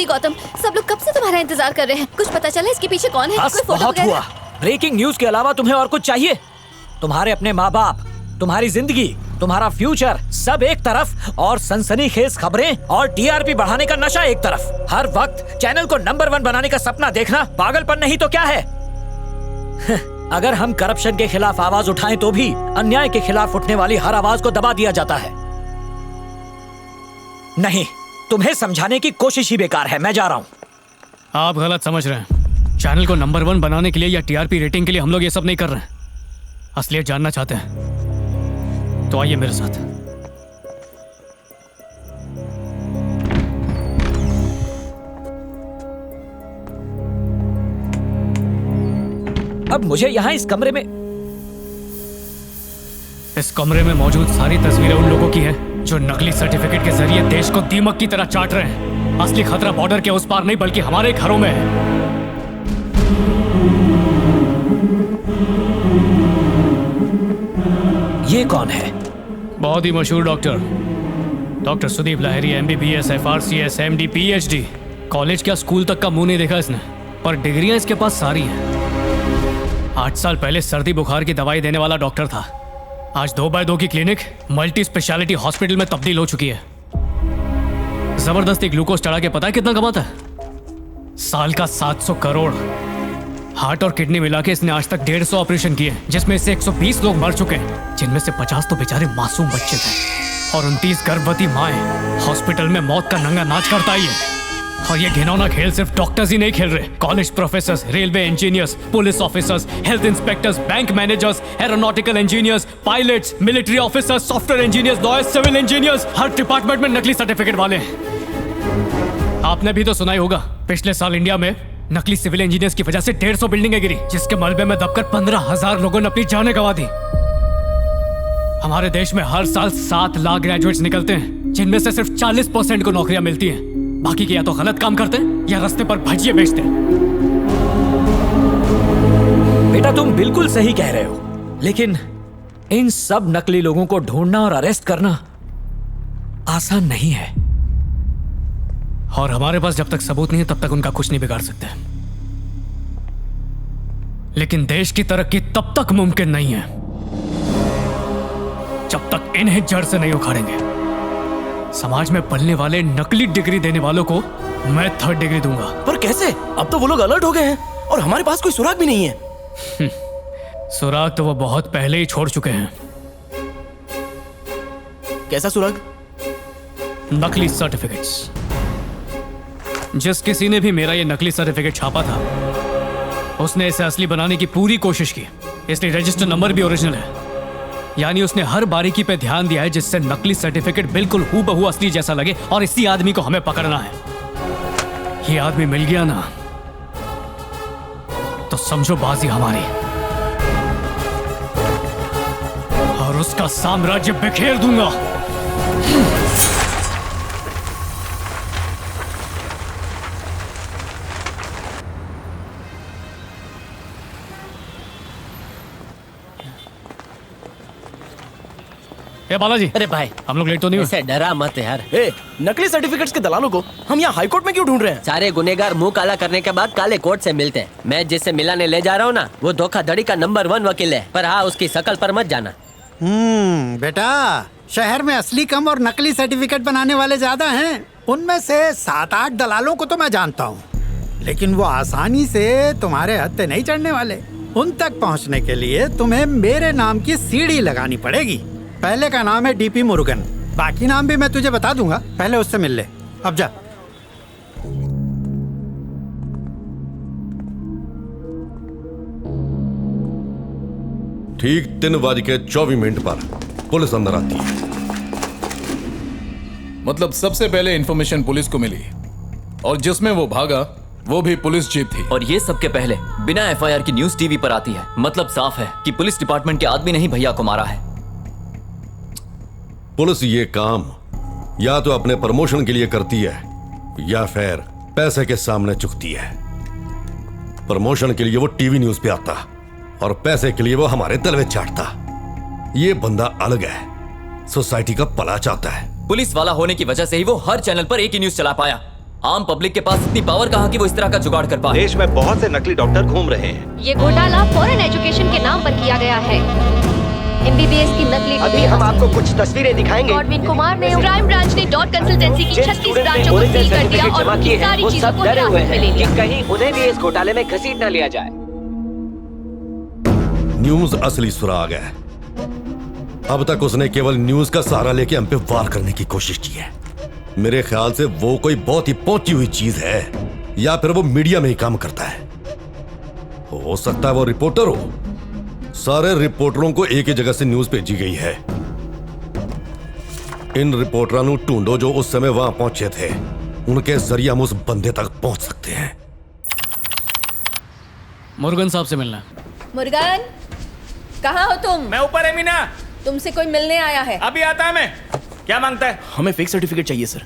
गौतम, सब लोग कब से तुम्हारा इंतजार कर रहे हैं। कुछ पता चला इसके पीछे कौन है? कोई फोटो बहुत हुआ। ब्रेकिंग न्यूज के अलावा तुम्हें और कुछ चाहिए? तुम्हारे अपने माँ बाप, तुम्हारी जिंदगी, तुम्हारा फ्यूचर सब एक तरफ, और सनसनीखेज खबरें और टीआरपी बढ़ाने का नशा एक तरफ। हर वक्त चैनल को नंबर 1 बनाने का सपना देखना पागलपन नहीं तो क्या है? अगर हम करप्शन के खिलाफ आवाज उठाएं तो भी अन्याय के खिलाफ उठने वाली हर आवाज को दबा दिया जाता है। नहीं, तुम्हें समझाने की कोशिश ही बेकार है। मैं जा रहा हूं। आप गलत समझ रहे हैं। चैनल को नंबर 1 बनाने के लिए या टीआरपी रेटिंग के लिए हम लोग ये सब नहीं कर रहे हैं। असलियत जानना चाहते हैं तो आइए मेरे साथ। अब मुझे यहाँ इस कमरे में मौजूद सारी तस्वीरें उन लोगों की हैं जो नकली सर्टिफिकेट के जरिए देश को दीमक की तरह चाट रहे हैं। असली खतरा बॉर्डर के उस पार नहीं बल्कि हमारे घरों में है। ये कौन है? बहुत ही मशहूर doctor Sudeep Lahiri, MBBS, FRCS, MD, PhD। College क्या स्कूल तक का मुंह नहीं देखा इसने, पर डिग्रियां इसके पास सारी हैं। 8 साल पहले सर्दी बुखार की दवाई देने वाला डॉक्टर था। आज 2x2 की क्लिनिक मल्टी स्पेशलिटी हॉस्पिटल में तब्दील हो चुकी है। जबरदस्ती ग्लूकोज चढ़ा के पता है कितना कमाता है? साल का 700 करोड़। हार्ट और किडनी मिला के इसने आज तक 150 ऑपरेशन किए, जिसमें से 120 लोग मर चुके हैं, जिनमें से 50 तो बेचारे मासूम बच्चे थे, और 29 गर्भवती माएं हॉस्पिटल में मौत का नंगा नाच करता ही है। और ये घिनौना खेल सिर्फ डॉक्टर्स ही नहीं खेल रहे, college professors, railway engineers, police officers, health inspectors, bank managers, aeronautical engineers, pilots, military officers, software engineers, lawyers, civil engineers, हर डिपार्टमेंट में नकली सर्टिफिकेट वाले हैं। आपने भी तो सुना ही होगा, पिछले साल इंडिया में नकली सिविल इंजीनियर्स की वजह से 150 बिल्डिंगें गिरी, जिसके मलबे में दबकर 15,000 लोगों ने अपनी जानें गंवा दी। हमारे देश में हर साल 7 लाख ग्रेजुएट्स निकलते हैं, जिनमें से सिर्फ 40% को नौकरियां मिलती हैं। बाकी के या तो गलत काम करते हैं या रास्ते पर भजिए बेचते हैं। बेटा तुम बिल्कुल सही कह रहे हो, लेकिन इन सब नकली लोगों को ढूंढना और अरेस्ट करना आसान नहीं है। और हमारे पास जब तक सबूत नहीं है तब तक उनका कुछ नहीं बिगाड़ सकते। लेकिन देश की तरक्की तब तक मुमकिन नहीं है जब तक इन्हें जड़ से नहीं उखाड़ेंगे। समाज में पलने वाले नकली डिग्री देने वालों को मैं 3rd डिग्री दूंगा। पर कैसे? अब तो वो लोग अलर्ट हो गए हैं और हमारे पास कोई सुराग भी नहीं है। सुराग तो वो बहुत पहले ही छोड़ चुके हैं। कैसा सुराग? नकली सर्टिफिकेट्स। जिस किसी ने भी मेरा ये नकली सर्टिफिकेट छापा था, उसने इसे असली बनाने की पूरी कोशिश की, इसलिए रजिस्टर नंबर भी ओरिजिनल है। यानी उसने हर बारीकी पे ध्यान दिया है जिससे नकली सर्टिफिकेट बिल्कुल हूबहू असली जैसा लगे, और इसी आदमी को हमें पकड़ना है। ये आदमी मिल गया ना तो समझो बाजी हमारी, और उसका साम्राज्य बिखेर दूंगा। ए बालाजी, अरे भाई हम लोग लेट तो नहीं हुए? ऐसे डरा मत यार। नकली सर्टिफिकेट्स के दलालों को हम यहाँ हाई कोर्ट में क्यों ढूंढ रहे हैं? सारे गुनेगार मुंह काला करने के बाद काले कोर्ट से मिलते हैं। मैं जिससे मिलाने ले जा रहा हूँ ना, वो धोखाधड़ी का नंबर 1 वकील है। पर हाँ, उसकी शकल पर मत जाना। बेटा, शहर में असली कम और नकली सर्टिफिकेट बनाने वाले ज्यादा हैं। उनमें से 7-8 दलालों को तो मैं जानता हूँ, लेकिन वो आसानी से तुम्हारे हत्थे नहीं चढ़ने वाले। उन तक पहुँचने के लिए तुम्हें मेरे नाम की सीढ़ी लगानी पड़ेगी। पहले का नाम है डीपी मुरुगन, बाकी नाम भी मैं तुझे बता दूंगा, पहले उससे मिल ले। अब जा। ठीक 3:24 पर पुलिस अंदर आती है। मतलब सबसे पहले इंफॉर्मेशन पुलिस को मिली, और जिसमें वो भागा वो भी पुलिस जीप थी। और ये सबके पहले बिना एफआईआर की न्यूज टीवी पर आती है। मतलब साफ है कि पुलिस डिपार्टमेंट के आदमी ने ही भैया को मारा है। पुलिस ये काम या तो अपने प्रमोशन के लिए करती है या फिर पैसे के सामने चुकती है। प्रमोशन के लिए वो टीवी न्यूज पे आता और पैसे के लिए वो हमारे तलवे चाटता। ये बंदा अलग है, सोसाइटी का भला चाहता है। पुलिस वाला होने की वजह से ही वो हर चैनल पर एक ही न्यूज चला पाया। आम पब्लिक के पास इतनी पावर कहाँ कि वो इस तरह का जुगाड़ कर पाए। देश में बहुत से नकली डॉक्टर घूम रहे हैं। ये घोटाला फॉरेन एजुकेशन के नाम पर किया गया है। MBBS की नकली अभी हम आपको कुछ तस्वीरें दिखाएंगे। गॉडविन कुमार ने क्राइम ब्रांच ने डॉट कंसल्टेंसी की 36 ब्रांचों को सील कर दिया और उनकी सारी चीजों को डरे हुए हिरासत में हैं ले लिया। कि कहीं उन्हें भी इस घोटाले में घसीट न लिया जाए। न्यूज असली सुराग है। अब तक उसने केवल न्यूज का सहारा लेके हम पे वार करने की कोशिश की है। मेरे ख्याल से वो कोई बहुत ही पहुंची हुई चीज है, या फिर वो मीडिया में ही काम करता है। हो सकता है वो रिपोर्टर हो। सारे रिपोर्टरों को एक ही जगह से न्यूज भेजी गई है। इन रिपोर्टरों को ढूंढो जो उस समय वहां पहुंचे थे। उनके जरिए हम उस बंदे तक पहुंच सकते हैं। मुरुगन साहब से मिलना। मुरुगन, कहाँ हो तुम? मैं ऊपर है मीना। तुमसे कोई मिलने आया है। अभी आता है मैं। क्या मांगता है? हमें फेक सर्टिफिकेट चाहिए सर।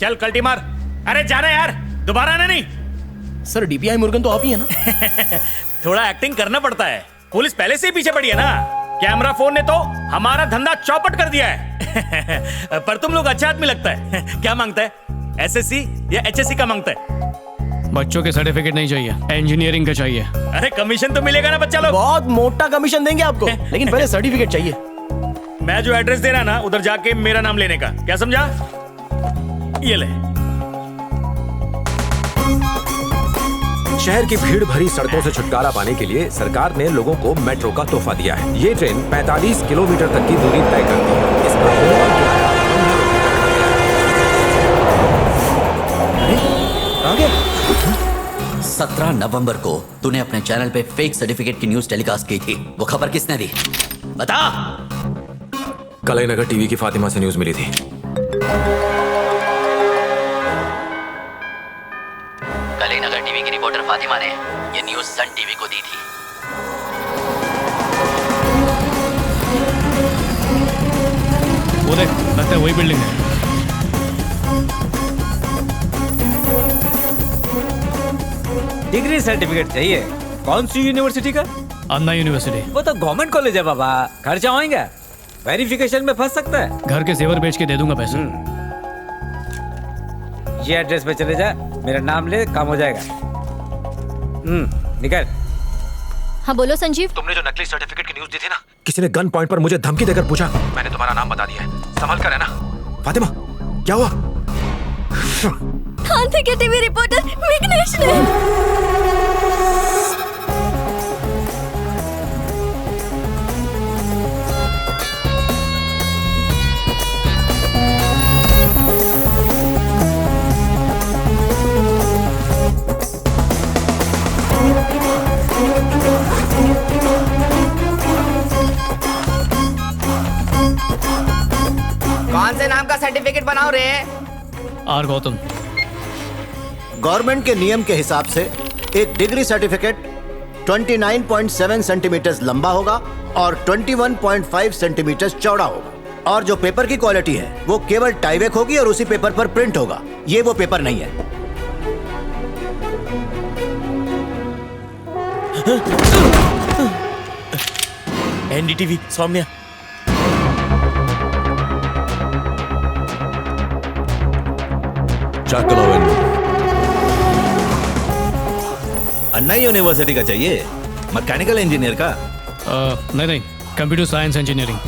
चल कल्टी मार। अरे जाना यार, दोबारा आना नहीं। सर डीपीआई मुरुगन तो आप ही है ना? थोड़ा एक्टिंग करना पड़ता है। पुलिस पहले से ही पीछे पड़ी है ना। कैमरा फोन ने तो हमारा धंधा चौपट कर दिया है। पर तुम लोग अच्छा आदमी लगता है। क्या मांगता है? एसएससी या एचएससी का मांगता है? बच्चों के सर्टिफिकेट नहीं चाहिए, इंजीनियरिंग का चाहिए। अरे कमीशन तो मिलेगा ना बच्चा लोग। बहुत मोटा कमीशन देंगे आपको, लेकिन पहले सर्टिफिकेट चाहिए। मैं जो एड्रेस दे रहा ना, उधर जाके मेरा नाम लेने का। क्या समझा? ये ले। शहर की भीड़ भरी सड़कों से छुटकारा पाने के लिए सरकार ने लोगों को मेट्रो का तोहफा दिया है। ये ट्रेन 45 किलोमीटर तक की दूरी तय करती है। इसका आगे 17 नवंबर को तूने अपने चैनल पे फेक सर्टिफिकेट की न्यूज टेलीकास्ट की थी। वो खबर किसने दी? बता। कलईनगर टीवी की फातिमा से न्यूज मिली थी। कलईनगर टीवी की रिपोर्टर फातिमा ने ये न्यूज सन टीवी को दी थी। वो देख, लगता है वही बिल्डिंग है। डिग्री सर्टिफिकेट चाहिए। कौन सी यूनिवर्सिटी का? अन्ना यूनिवर्सिटी। वो तो गवर्नमेंट कॉलेज है बाबा, खर्चा होएगा। वेरिफिकेशन में फंस सकता है। घर के जेवर बेच के दे दूंगा पैसे। ये एड्रेस पे चले जा, मेरा नाम ले, काम हो जाएगा। निकल। हाँ बोलो संजीव। तुमने जो नकली सर्टिफिकेट की न्यूज दी थी ना, किसी ने गन पॉइंट पर मुझे धमकी देकर पूछा। मैंने तुम्हारा नाम बता दिया है, संभल कर है ना। फातिमा, क्या हुआ? खांसी के टीवी रिपोर्टर विघ्नेश ने। कौन से नाम का सर्टिफिकेट बनाओ रे? आर गौतम। गवर्नमेंट के नियम के हिसाब से एक डिग्री सर्टिफिकेट 29.7 सेंटीमीटर लंबा होगा और 21.5 सेंटीमीटर चौड़ा होगा, और जो पेपर की क्वालिटी है वो केवल टाइवेक होगी और उसी पेपर पर प्रिंट होगा। ये वो पेपर नहीं है। एनडीटीवी सौम्या। अन्ना यूनिवर्सिटी का चाहिए? मैकेनिकल इंजीनियर का? नहीं, कंप्यूटर साइंस इंजीनियरिंग।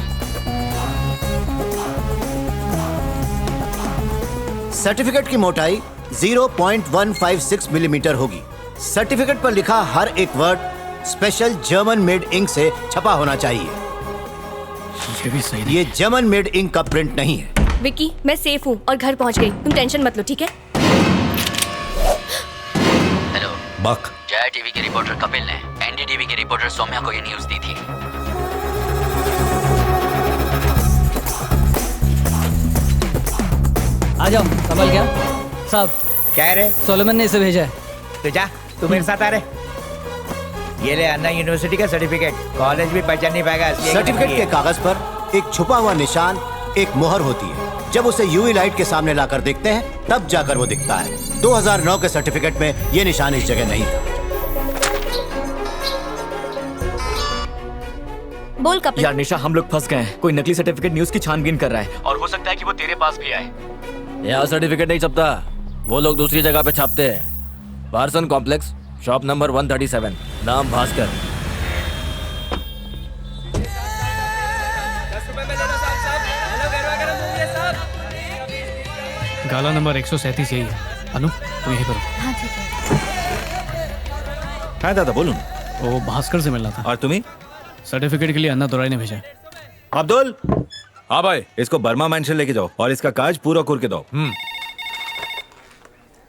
सर्टिफिकेट की मोटाई 0.156 मिलीमीटर होगी। सर्टिफिकेट पर लिखा हर एक word special German made ink से छपा होना चाहिए। ये भी सही। ये जर्मन मेड इंक का प्रिंट नहीं है। विकी, मैं सेफ हूँ और घर पहुँच गई, तुम टेंशन मत लो, ठीक है? हेलो बक। जया टीवी के रिपोर्टर कपिल ने एनडीटीवी के रिपोर्टर सौम्या को ये न्यूज दी थी। आ जाओ, संभल गया साहब। क्या रे? सोलोमन ने इसे भेजा है। तो जा, तू मेरे साथ आ रहे। ये ले अन्ना यूनिवर्सिटी का सर्टिफिकेट। कॉलेज भी पहचान नहीं पाएगा। सर्टिफिकेट के कागज पर एक छुपा हुआ निशान, एक मोहर होती है। जब उसे यूवी लाइट के सामने लाकर देखते हैं तब जाकर वो दिखता है। 2009 के सर्टिफिकेट में ये निशान इस जगह नहीं था। बोल कपिल। यार निशा, हम लोग फंस गए हैं। कोई नकली सर्टिफिकेट न्यूज की छानबीन कर रहा है और हो सकता है कि वो तेरे पास भी आए। यहाँ सर्टिफिकेट नहीं छपता, वो लोग दूसरी जगह पे छापते हैं। पार्सन कॉम्प्लेक्स, शॉप नंबर 137, नाम भास्कर। गाला नंबर 137 यही है। अनु, तुम यही करो। हाँ ठीक है। हाँ दादा बोलूं। वो भास्कर से मिलना था। और तुम्हें? सर्टिफिकेट के लिए अन्ना दुराई ने भेजा। अब्दुल। हाँ भाई, इसको बर्मा मेंशन लेके जाओ और इसका काज पूरा करके दो।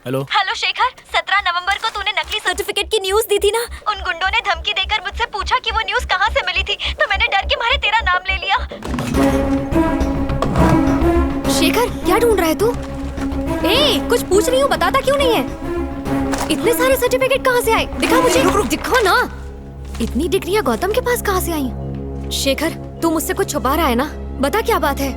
हेलो हेलो शेखर, 17 नवंबर को तूने नकली सर्टिफिकेट की न्यूज दी थी ना? उन गुंडों ने धमकी देकर मुझसे पूछा कि वो न्यूज कहाँ से मिली थी, तो मैंने डर के मारे तेरा नाम ले लिया। शेखर, क्या ढूंढ रहा है तू? ए, कुछ पूछ रही हूँ, बताता क्यों नहीं है? इतने सारे सर्टिफिकेट कहाँ से आए? दिखा मुझे। दिखो ना। इतनी डिग्रियां गौतम के पास कहाँ से आई? शेखर, तू मुझसे कुछ छुपा रहा है ना? बता क्या बात है?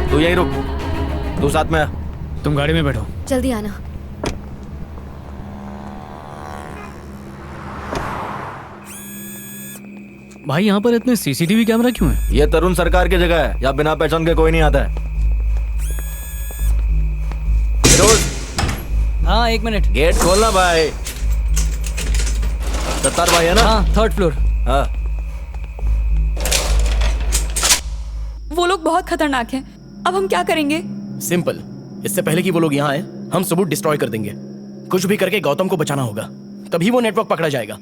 तू यहीं रुक, तू साथ में आ। तुम गाड़ी में बैठो। जल्दी आना। भाई यहाँ पर इतने सीसीटीवी कैमरा क्यों है? ये तरुण सरकार की जगह है, यहाँ बिना पहचान के कोई नहीं आता है। हाँ, 1 मिनट। गेट खोलना भाई। सत्तार भाई है ना? हाँ, 3rd फ्लोर। हाँ। वो लोग बहुत खतरनाक हैं। अब हम क्या करेंगे? सिंपल, इससे पहले कि वो लोग यहाँ आए, हम सबूत डिस्ट्रॉय कर देंगे। कुछ भी करके गौतम को बचाना होगा, तभी वो नेटवर्क पकड़ा जाएगा।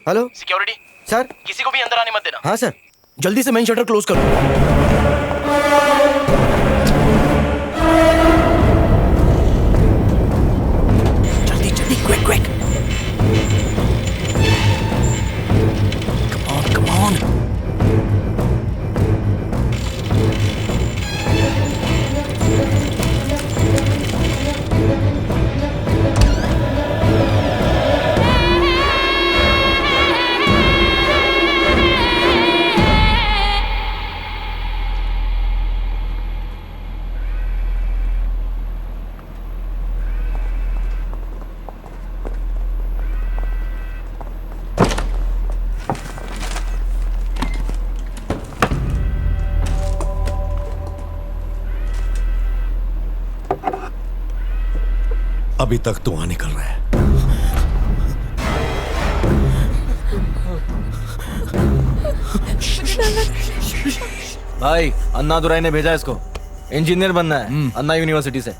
हेलो सिक्योरिटी सर, किसी को भी अंदर आने मत देना। हाँ सर। जल्दी से मेन शटर क्लोज करो। जल्दी जल्दी, क्विक क्विक। Come on. अभी तक धुआं निकल रहा है। भाई, अन्ना दुराई ने भेजा इसको। इंजीनियर बनना है अन्ना यूनिवर्सिटी से।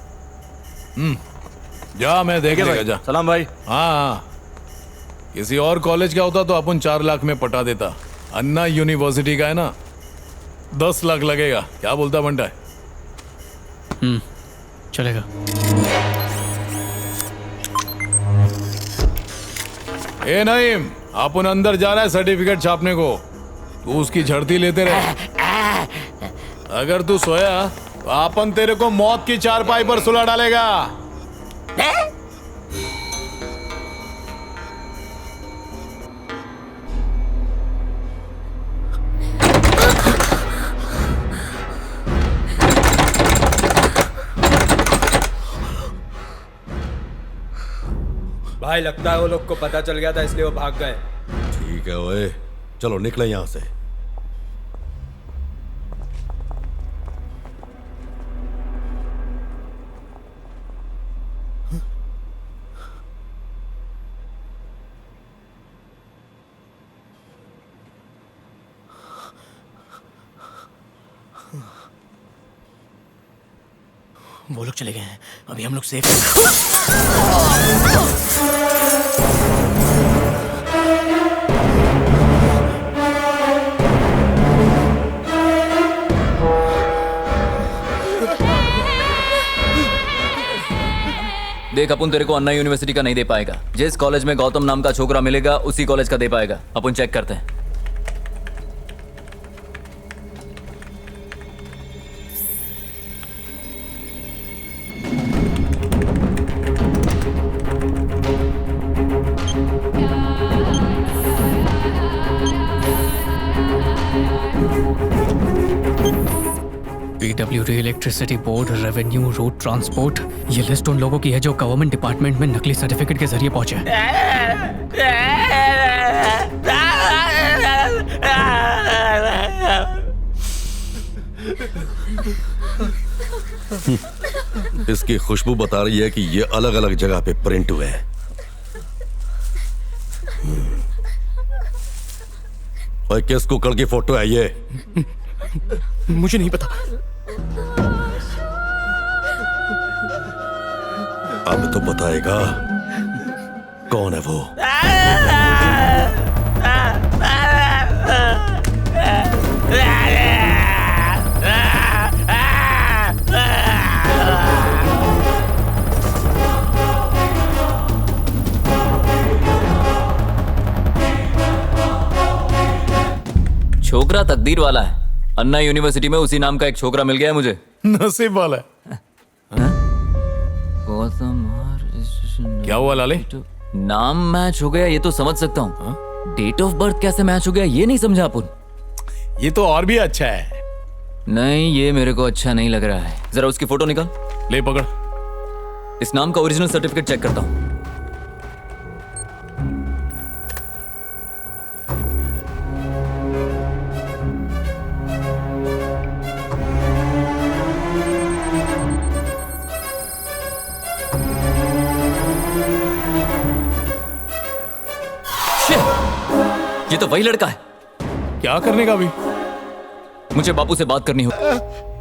जा, मैं देख लेगा। जा। सलाम भाई। हाँ, किसी और कॉलेज का होता तो अपन 4 लाख में पटा देता। अन्ना यूनिवर्सिटी का है ना, 10 लाख लगेगा। क्या बोलता बंटा है? चलेगा। ए नईम, अपन अंदर जा रहा है सर्टिफिकेट छापने को, तू उसकी झड़ती लेते रहे। अगर तू सोया तो अपन तेरे को मौत की चारपाई पर सुला डालेगा। भाई लगता है वो लोग को पता चल गया था इसलिए वो भाग गए। ठीक है ओए, चलो निकले यहां से। वो लोग चले गए हैं, अभी हम लोग सेफ हैं। देख अपन तेरे को अन्ना यूनिवर्सिटी का नहीं दे पाएगा। जिस कॉलेज में गौतम नाम का छोकरा मिलेगा उसी कॉलेज का दे पाएगा। अपन चेक करते हैं। PWD, electricity board, revenue, road transport, ये लिस्ट उन लोगों की है जो गवर्नमेंट डिपार्टमेंट में नकली सर्टिफिकेट के जरिए पहुंचे। इसकी खुशबू बता रही है कि ये अलग अलग जगह पे प्रिंट हुए हैं। और किस कुकड़ की फोटो है ये? मुझे नहीं पता। अब तो बताएगा कौन है वो। छोकरा तकदीर वाला है। अन्ना यूनिवर्सिटी में उसी नाम का एक छोकरा मिल गया है मुझे। नसीब वाला है। क्या हुआ लाले? नाम मैच हो गया ये तो समझ सकता हूँ, डेट ऑफ बर्थ कैसे मैच हो गया ये नहीं समझा अपन। ये तो और भी अच्छा है। नहीं ये मेरे को अच्छा नहीं लग रहा है। जरा उसकी फोटो निकाल। ले पकड़। इस नाम का ओरिजिनल सर्टिफिकेट चेक करता हूँ। ये तो वही लड़का है। क्या करने का भी? मुझे बापू से बात करनी हो।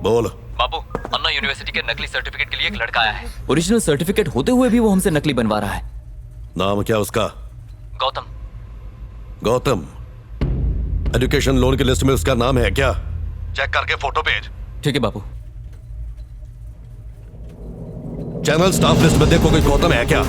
बोल। बापू, अन्ना यूनिवर्सिटी के नकली सर्टिफिकेट के लिए एक लड़का आया है। ओरिजिनल सर्टिफिकेट होते हुए भी वो हमसे नकली बनवा रहा है। नाम क्या उसका? गौतम। गौतम? एजुकेशन लोन की लिस्ट में उसका नाम है क्या? चेक करके फोटो भेज। ठीक है बापू। चैनल स्टाफ लिस्ट में देखो कोई गौतम है क्या?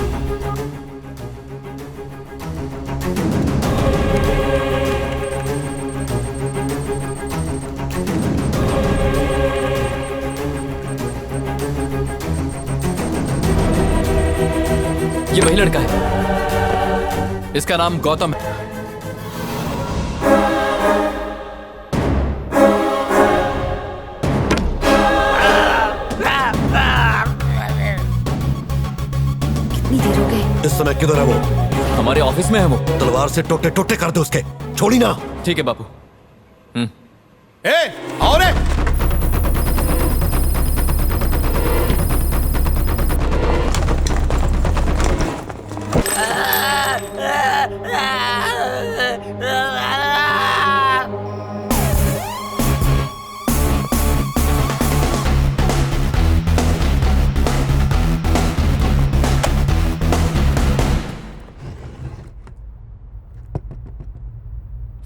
ये वही लड़का है। इसका नाम गौतम है। कितनी देर हो गई? इस समय किधर है वो? हमारे ऑफिस में है वो। तलवार से टोटे टोटे कर दे उसके, छोड़ी ना। ठीक है बापू। ए, आओ रे।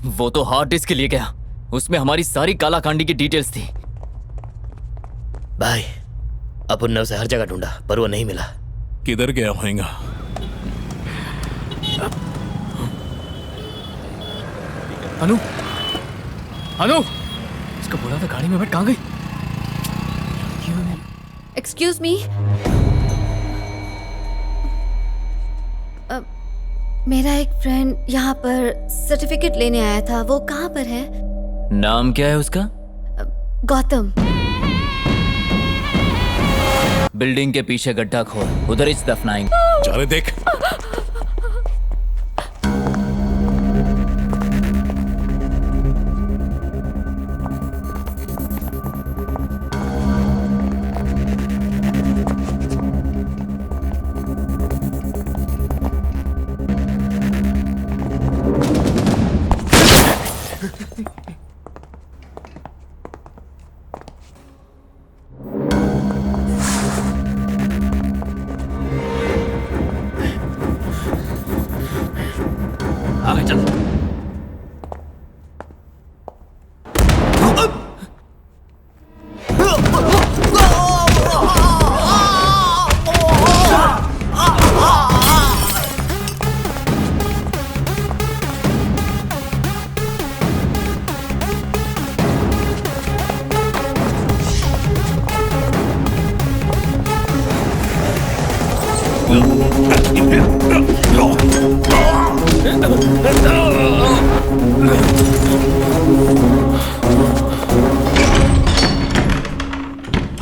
वो तो हार्ड डिस्क के लिए गया, उसमें हमारी सारी कालाकांडी की डिटेल्स थी। भाई अपन ने उसे हर जगह ढूंढा पर वो नहीं मिला। किधर गया होगा? अनु, अनु, इसको बोला था गाड़ी में बैठ, कहाँ गई? एक्सक्यूज मी, मेरा एक फ्रेंड यहाँ पर सर्टिफिकेट लेने आया था, वो कहाँ पर है? नाम क्या है उसका? गौतम। बिल्डिंग के पीछे गड्ढा खोद, उधर ही दफनाएंगे। चले देख।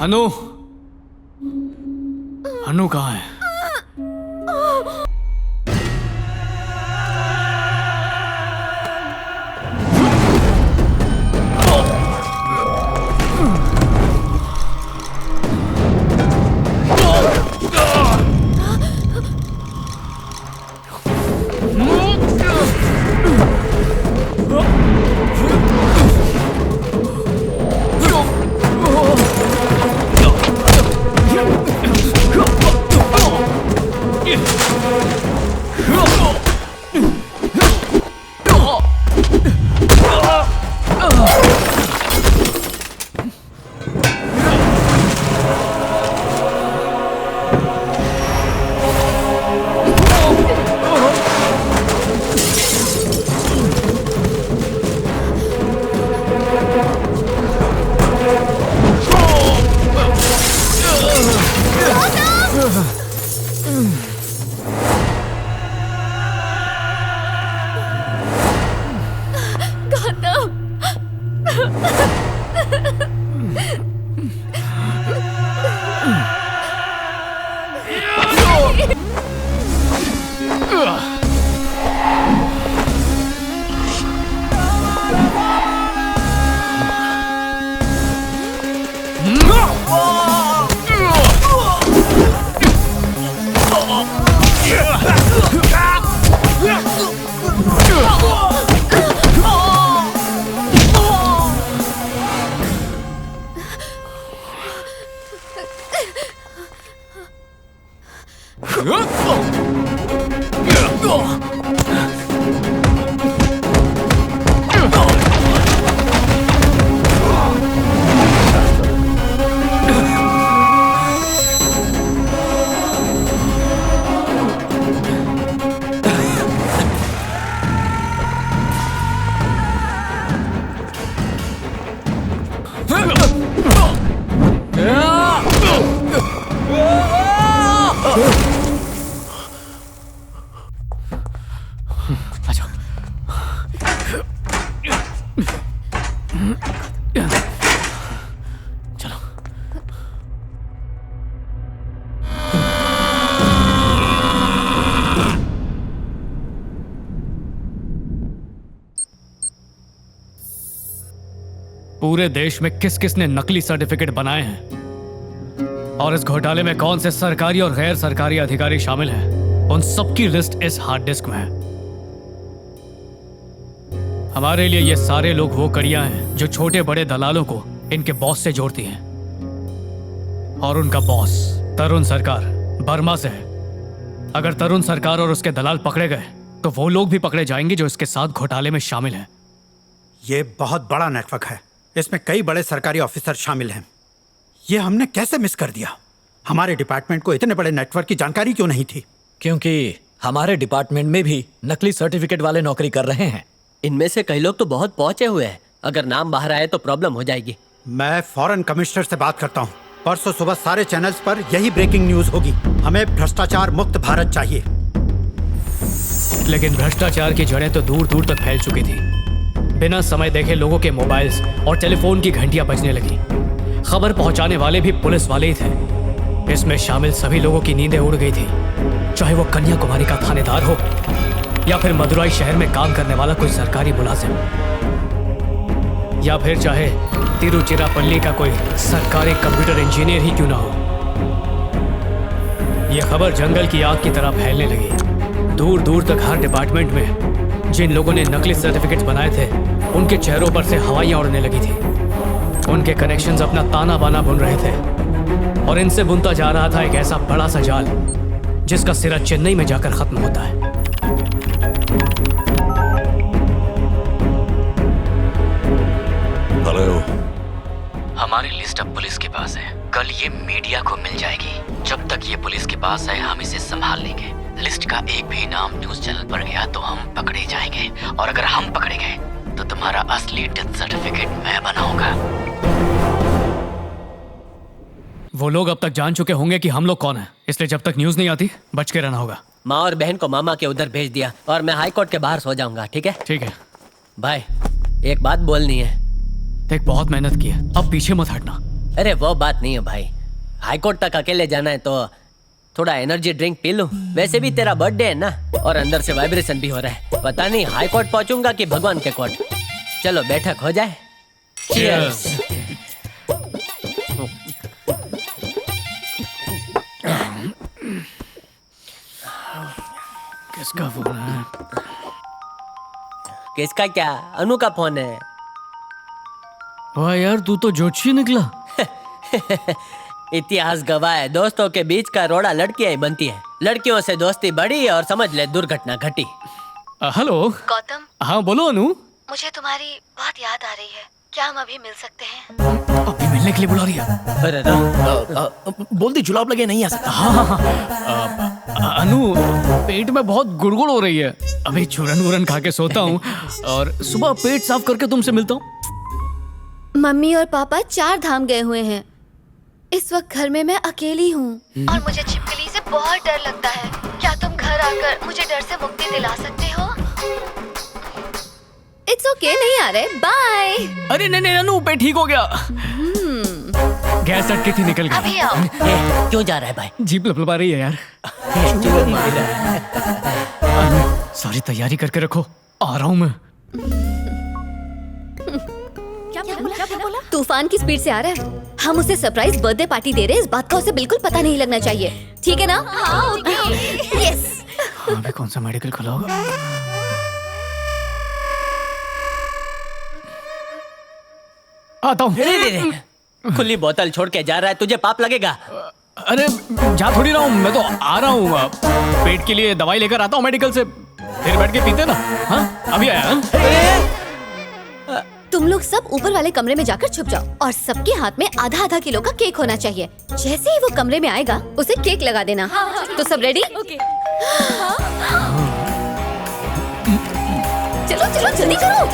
अनु, अनु कहाँ है? पूरे देश में किस किस ने नकली सर्टिफिकेट बनाए हैं और इस घोटाले में कौन से सरकारी और गैर सरकारी अधिकारी शामिल हैं, उन सबकी लिस्ट इस हार्ड डिस्क में है। हमारे लिए ये सारे लोग वो कड़ियां हैं जो छोटे बड़े दलालों को इनके बॉस से जोड़ती हैं। और उनका बॉस तरुण सरकार बर्मा से है। अगर तरुण सरकार और उसके दलाल पकड़े गए तो वो लोग भी पकड़े जाएंगे जो इसके साथ घोटाले में शामिल हैं। ये बहुत बड़ा नेटवर्क है, इसमें कई बड़े सरकारी ऑफिसर शामिल हैं। ये हमने कैसे मिस कर दिया? हमारे डिपार्टमेंट को इतने बड़े नेटवर्क की जानकारी क्यों नहीं थी? क्योंकि हमारे डिपार्टमेंट में भी नकली सर्टिफिकेट वाले नौकरी कर रहे हैं। इनमें से कई लोग तो बहुत पहुंचे हुए हैं, अगर नाम बाहर आए तो प्रॉब्लम हो जाएगी। मैं फॉरेन कमिश्नर से बात करता हूँ। परसों सुबह सारे चैनल्स पर यही ब्रेकिंग न्यूज होगी। हमें भ्रष्टाचार मुक्त भारत चाहिए। लेकिन भ्रष्टाचार की जड़ें तो दूर दूर तक फैल चुकी थी। बिना समय देखे लोगों के मोबाइल्स और टेलीफोन की घंटियां बजने लगी। खबर पहुंचाने वाले भी पुलिस वाले ही थे। इसमें शामिल सभी लोगों की नींदें उड़ गई थी, चाहे वो कन्याकुमारी का थानेदार हो या फिर मदुराई शहर में काम करने वाला कोई सरकारी मुलाजिम, या फिर चाहे तिरुचिरापल्ली का कोई सरकारी कंप्यूटर इंजीनियर ही क्यों ना हो। यह खबर जंगल की आग की तरह फैलने लगी। दूर दूर तक हर डिपार्टमेंट में जिन लोगों ने नकली सर्टिफिकेट्स बनाए थे, उनके चेहरों पर से हवाइयां उड़ने लगी थी। उनके कनेक्शंस अपना ताना बाना बुन रहे थे और इनसे बुनता जा रहा था एक ऐसा बड़ा सा जाल जिसका सिरा चेन्नई में जाकर खत्म होता है। हेलो। हमारी लिस्ट अब पुलिस के पास है। कल ये मीडिया को मिल जाएगी। जब तक ये पुलिस के पास है हम इसे संभाल लेंगे। लिस्ट का एक भी नाम न्यूज चैनल पर गया तो हम पकड़े जाएंगे, और अगर हम पकड़े गए तो तुम्हारा असली डेथ सर्टिफिकेट मैं बनाऊंगा। वो लोग अब तक जान चुके होंगे कि हम लोग कौन हैं, इसलिए जब तक न्यूज नहीं आती बच के रहना होगा। माँ और बहन को मामा के उधर भेज दिया और मैं हाई कोर्ट के बाहर सो जाऊंगा। ठीक है? ठीक है भाई, एक बात बोलनी है। देख, बहुत मेहनत की है, अब पीछे मत हटना। अरे वो बात नहीं है भाई, हाई कोर्ट तक अकेले जाना है तो थोड़ा एनर्जी ड्रिंक पी लूं। वैसे भी तेरा बर्थडे है ना, और अंदर से वाइब्रेशन भी हो रहा है। पता नहीं हाई कोर्ट पहुंचूंगा कि भगवान के कोर्ट। चलो बैठक हो जाए। Cheers. किसका फोन है? किसका क्या? अनु का फोन है। वाह यार, तू तो जोशी निकला। इतिहास गवाह है, दोस्तों के बीच का रोड़ा लड़कियां ही बनती है। लड़कियों से दोस्ती बढ़ी और समझ ले दुर्घटना घटी। हेलो गौतम। हाँ बोलो अनु। मुझे तुम्हारी बहुत याद आ रही है, क्या हम अभी मिल सकते हैं? अभी मिलने के लिए बुला रही है। अरे बोल दी, जुलाब लगे नहीं आ सकता। हाँ, अनु पेट में बहुत गुड़गुड़ हो रही है। अभी चूरन वूरन खा के सोता हूँ और सुबह पेट साफ करके तुमसे मिलता हूँ। मम्मी और पापा 4 धाम गए हुए हैं। इस वक्त घर में मैं अकेली हूँ और मुझे छिपकली से बहुत डर लगता है। क्या तुम घर आकर मुझे डर से मुक्ति दिला सकते हो? इट्स ओके, नहीं आ रहे, बाय। अरे नहीं अनु, पेट ठीक हो गया। गैस अटकी थी, निकल गई। अभी आओ। क्यों जा रहा है भाई? जीप लपलपा रही है यार। सारी तैयारी करके रखो, आ रहा हूँ मैं। क्या बोला? तूफान की स्पीड से आ रहा है। हम उसे सरप्राइज बर्थडे पार्टी दे रहे हैं, इस बात का उसे बिल्कुल पता नहीं लगना चाहिए। ठीक है ना? हाँ, ओके। यस। अभी कौन सा मेडिकल खुला होगा? आता हूँ। खुली बोतल छोड़ के जा रहा है, तुझे पाप लगेगा। अरे जा थोड़ी रहा हूँ, मैं तो आ रहा हूँ। पेट के लिए दवाई लेकर आता हूँ मेडिकल से, फिर बैठ के पीते ना। हाँ अभी आया। तुम लोग सब ऊपर वाले कमरे में जाकर छुप जाओ और सबके हाथ में आधा आधा किलो का केक होना चाहिए। जैसे ही वो कमरे में आएगा उसे केक लगा देना। तो सब रेडी? चलो चलो जल्दी करो,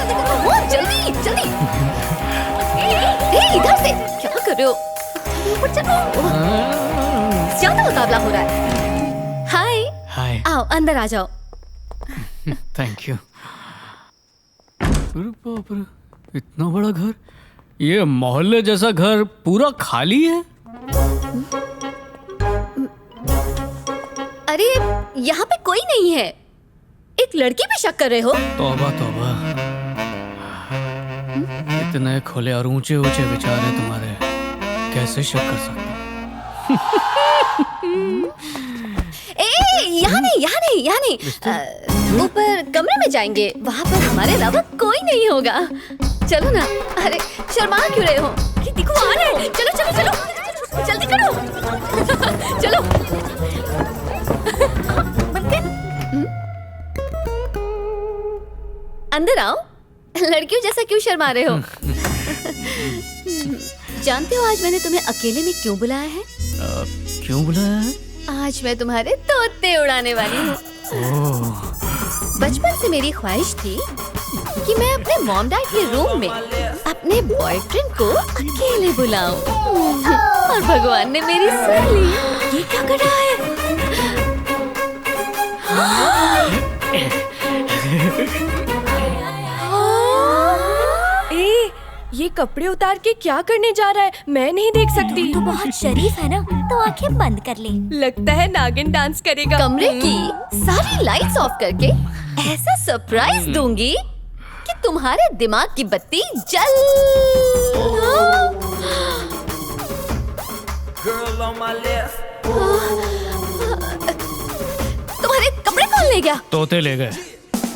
जल्दी जल्दी। इधर से क्या कर रहे हो? ऊपर चलो, ज्यादा मुकाबला हो रहा है। हाय हाय, आओ अंदर आ जाओ। Thank you. बाप रे, इतना बड़ा घर, ये मोहल्ले जैसा घर पूरा खाली है। अरे यहाँ पे कोई नहीं है। एक लड़की पे शक कर रहे हो? तौबा तौबा, इतने खुले और ऊंचे ऊंचे विचार हैं तुम्हारे, कैसे शक कर सकता? यहाँ नहीं। ऊपर कमरे में जाएंगे, वहाँ पर हमारे अलावा कोई नहीं होगा। चलो ना। अरे शर्मा क्यों रहे हो? कि दिखो आ रहे हैं। चलो जल्दी करो। चलो। अंदर आओ। लड़कियों जैसा क्यों शर्मा रहे हो? जानते हो आज मैंने तुम्हें अकेले में क्यों बुलाया है? क्यों बुलाया है? आज मैं तुम्हारे तोते उड़ाने वाली हूँ। बचपन से मेरी ख्वाहिश थी कि मैं अपने मॉम डैड के रूम में अपने बॉयफ्रेंड को अकेले बुलाऊं। और भगवान ने मेरी सुन ली। ये क्या कर रहा है? ए, ये कपड़े उतार के क्या करने जा रहा है? मैं नहीं देख सकती। तू बहुत शरीफ है ना, तो आंखें बंद कर ले। लगता है नागिन डांस करेगा। कमरे की सारी लाइट्स ऑफ करके ऐसा सरप्राइज दूंगी कि तुम्हारे दिमाग की बत्ती जल। तुम्हारे कपड़े कौन ले गया? तोते ले गए।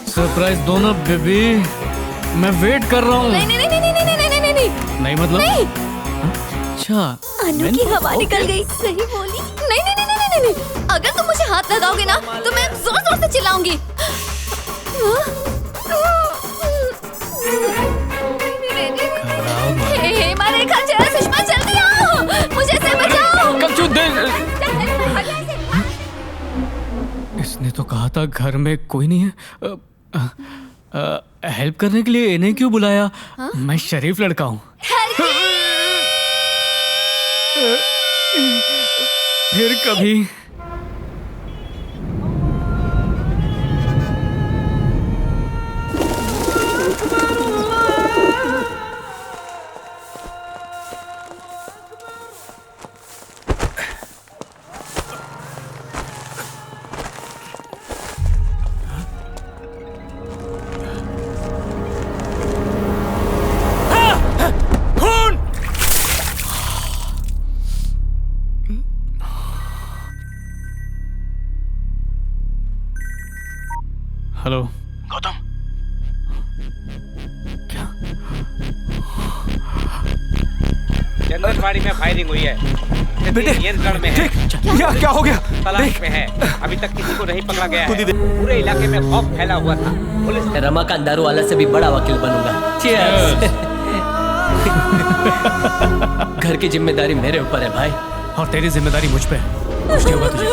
सरप्राइज दो ना बेबी, मैं वेट कर रहा हूँ। नहीं नहीं नहीं नहीं नहीं नहीं नहीं नहीं नहीं मतलब नहीं। अच्छा अनु की हवा निकल गई। सही बोली। नहीं नहीं नहीं नहीं नहीं नहीं। अगर तुम मुझे हाथ लगाओगे ना तो मैं जोर जोर से चिल्लाऊंगी। हे मारेखा, चल सुषमा जल्दी आओ, मुझे से बचाओ। इसने तो कहा था घर में कोई नहीं है। हेल्प करने के लिए इन्हें क्यों बुलाया? मैं शरीफ लड़का हूँ। फिर कभी। हेलो गौतम, जंगलबाड़ी में फायरिंग हुई है। बेटे, नियंत्रण में है। क्या हो गया? तलाश में है। अभी तक किसी को नहीं पकड़ा गया है। पूरे इलाके में खौफ फैला हुआ था। पुलिस रमाकांत दारू वाला से भी बड़ा वकील बनूंगा। Cheers। घर की जिम्मेदारी मेरे ऊपर है भाई। और तेरी जिम्मेदारी मुझ पे है। कुछ नहीं होगा तुझे।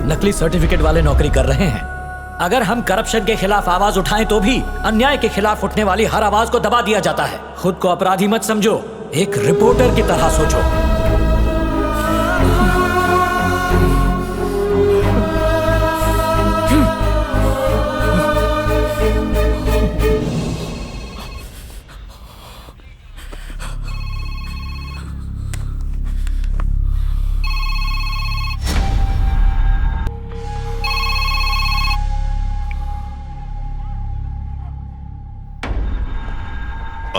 नकली सर्टिफिकेट वाले नौकरी कर रहे हैं। अगर हम करप्शन के खिलाफ आवाज उठाएं तो भी अन्याय के खिलाफ उठने वाली हर आवाज को दबा दिया जाता है। खुद को अपराधी मत समझो, एक रिपोर्टर की तरह सोचो।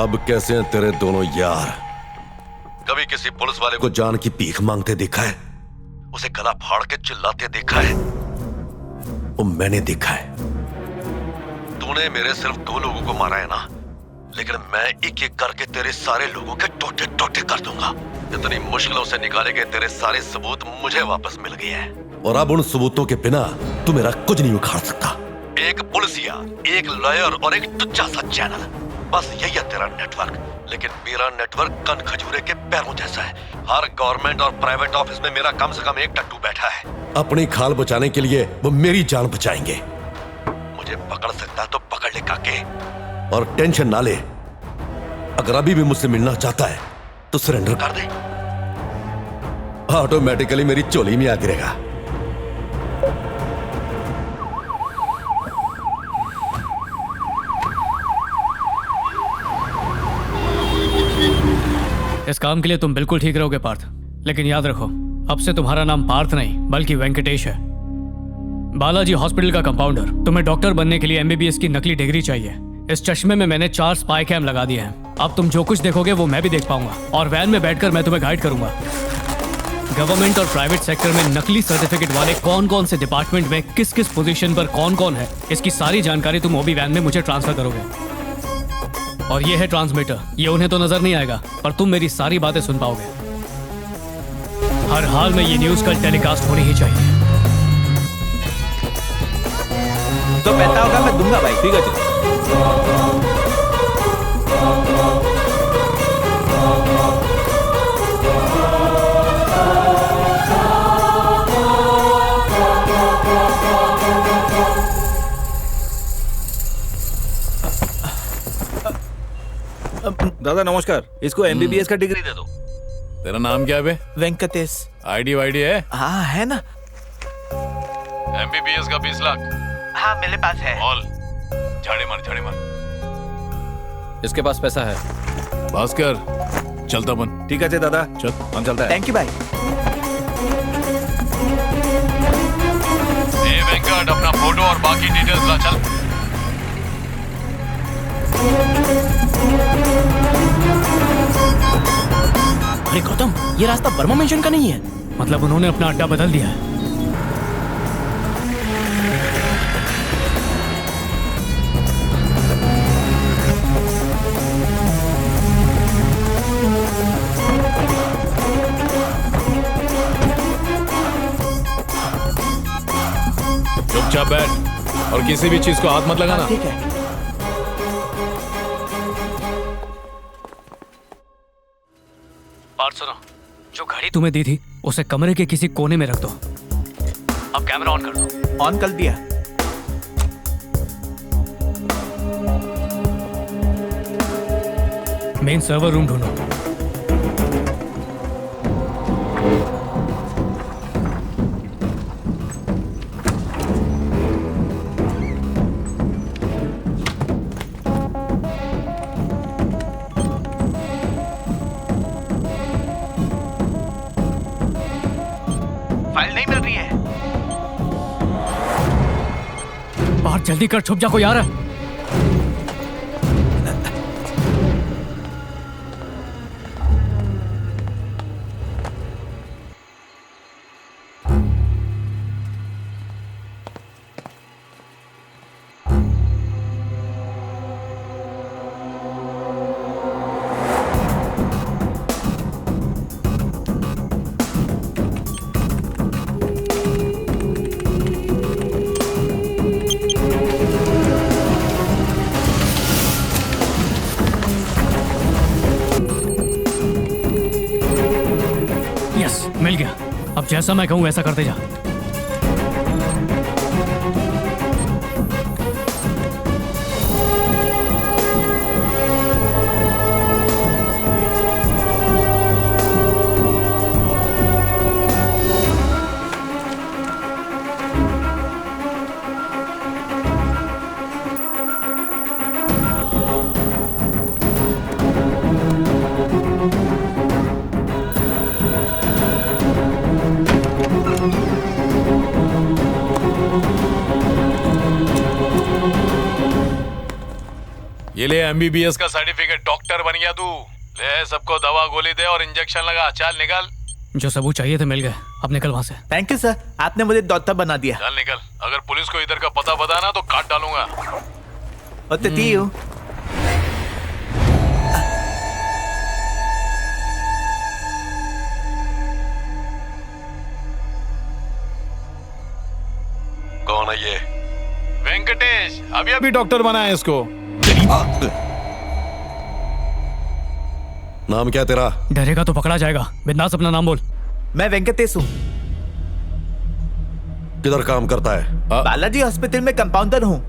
अब कैसे हैं तेरे दोनों यार? कभी किसी पुलिस वाले को जान की भीख मांगते देखा है? उसे गला फाड़ के चिल्लाते देखा है? वो मैंने देखा है। तूने मेरे सिर्फ 2 लोगों को मारा है ना, लेकिन मैं एक एक करके तेरे सारे लोगों के टोटे टोटे कर दूंगा। इतनी मुश्किलों से निकाले गए तेरे सारे सबूत मुझे वापस मिल गए हैं, और अब उन सबूतों के बिना तू मेरा कुछ नहीं उखाड़ सकता। एक पुलिसिया, एक लॉयर और एक टुच्चा सा चैनल, बस यही है तेरा नेटवर्क। लेकिन मेरा नेटवर्क कन खजूरे के पैरों जैसा है। हर गवर्नमेंट और प्राइवेट ऑफिस में मेरा कम से कम एक टट्टू बैठा है। अपनी खाल बचाने के लिए वो मेरी जान बचाएंगे। मुझे पकड़ सकता है तो पकड़ ले काके, और टेंशन ना ले। अगर अभी भी मुझसे मिलना चाहता है तो सरेंडर कर दे, ऑटोमेटिकली मेरी चोली में आ गिरेगा। इस काम के लिए तुम बिल्कुल ठीक रहोगे पार्थ, लेकिन याद रखो अब से तुम्हारा नाम पार्थ नहीं बल्कि वेंकटेश है। बालाजी हॉस्पिटल का कंपाउंडर। तुम्हें डॉक्टर बनने के लिए एमबीबीएस की नकली डिग्री चाहिए। इस चश्मे में मैंने 4 स्पाई कैम लगा दिए हैं। अब तुम जो कुछ देखोगे वो मैं भी देख पाऊंगा, और वैन में बैठकर मैं तुम्हें गाइड करूंगा। गवर्नमेंट और प्राइवेट सेक्टर में नकली सर्टिफिकेट वाले कौन कौन से डिपार्टमेंट में किस किस पोजीशन पर कौन कौन है, इसकी सारी जानकारी तुम ओबी वैन में मुझे ट्रांसफर करोगे। और ये है ट्रांसमीटर। ये उन्हें तो नजर नहीं आएगा, पर तुम मेरी सारी बातें सुन पाओगे। हर हाल में ये न्यूज कल टेलीकास्ट होनी ही चाहिए। तो पैसा होगा मैं दूंगा भाई। ठीक है। दादा नमस्कार, इसको एमबीबीएस का डिग्री दे दो। तेरा नाम क्या है बे? वेंकटेश। आईडी वाईडी है? हाँ है ना। एमबीबीएस का 20 लाख। हाँ मेरे पास है। ऑल झाड़े मार झाड़े मार। इसके पास पैसा है। भास्कर चलता बन। ठीक है दादा, चल हम चलता है। थैंक यू भाई। ए वेंकट, अपना फोटो और बाकी डिटेल्स ला। चल। अरे गौतम, ये रास्ता बर्मा मेंशन का नहीं है। मतलब उन्होंने अपना अड्डा बदल दिया है। चुपचाप बैठ और किसी भी चीज को हाथ मत लगाना। ठीक है। और सुनो, जो घड़ी तुम्हें दी थी उसे कमरे के किसी कोने में रख दो। अब कैमरा ऑन कर दो। ऑन कर दिया। मेन सर्वर रूम ढूंढो। फाइल नहीं मिल रही है। बाहर जल्दी कर, छुप जा कोई आ रहा है। मिल गया। अब जैसा मैं कहूं वैसा करते जा। ये ले एमबीबीएस का सर्टिफिकेट। डॉक्टर बन गया तू। ले सबको दवा गोली दे और इंजेक्शन लगा। चल निकल। जो सबूत चाहिए थे मिल गए। अब निकल वहां से। थैंक यू सर, आपने मुझे डॉक्टर बना दिया। चल निकल। अगर पुलिस को इधर का पता बताना तो काट डालूंगा। tío। कौन है ये? वेंकटेश, अभी अभी डॉक्टर बना है इसको। नाम क्या तेरा? डरेगा तो पकड़ा जाएगा। बिंदास अपना नाम बोल। मैं वेंकटेश हूँ। किधर काम करता है? बालाजी हॉस्पिटल में कंपाउंडर हूँ।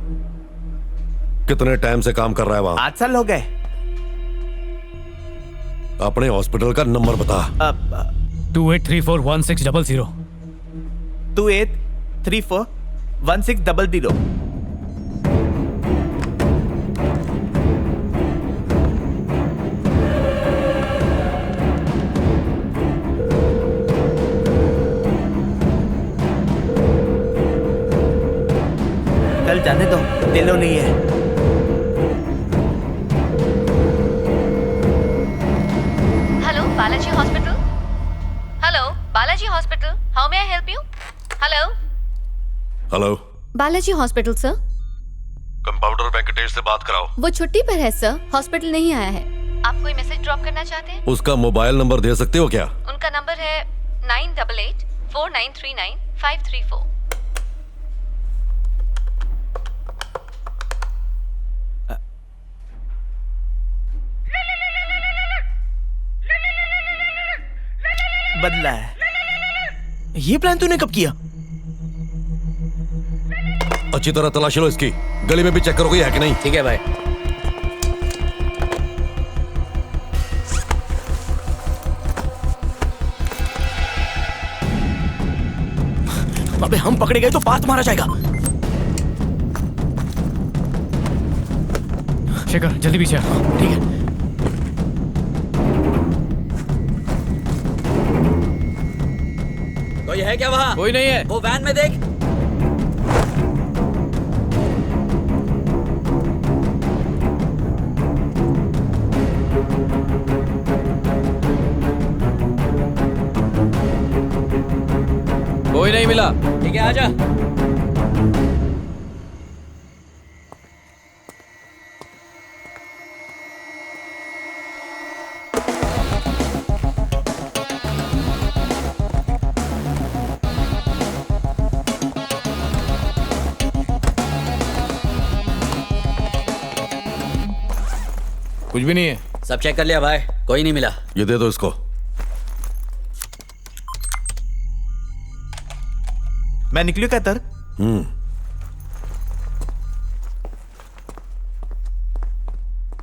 कितने टाइम से काम कर रहा है वहाँ? 8 साल हो गए। अपने हॉस्पिटल का नंबर बता। 28341600। 28341600। चल जाने दो, दिलो नहीं है। Hello Balaji hospital. Hello Balaji hospital, how may I help you? Hello hello, Balaji hospital sir. Compounder Venkatesh से बात कराओ। वो छुट्टी पर है सर, हॉस्पिटल नहीं आया है। आप कोई मैसेज ड्रॉप करना चाहते हैं? उसका मोबाइल नंबर दे सकते हो क्या? उनका नंबर है 9884939534। बदला है। ये प्लान तूने कब किया? अच्छी तरह तलाशी लो इसकी, गली में भी चेक करोगे है कि नहीं। ठीक है भाई। अबे हम पकड़े गए तो पास मारा जाएगा। शेखर जल्दी पीछे आ। ठीक है। कोई है क्या वहाँ? कोई नहीं है। वो वैन में देख। कोई नहीं मिला। ठीक है आजा। कुछ भी नहीं है। सब चेक कर लिया भाई, कोई नहीं मिला। ये दे दो इसको। मैं निकलूं क्या तर?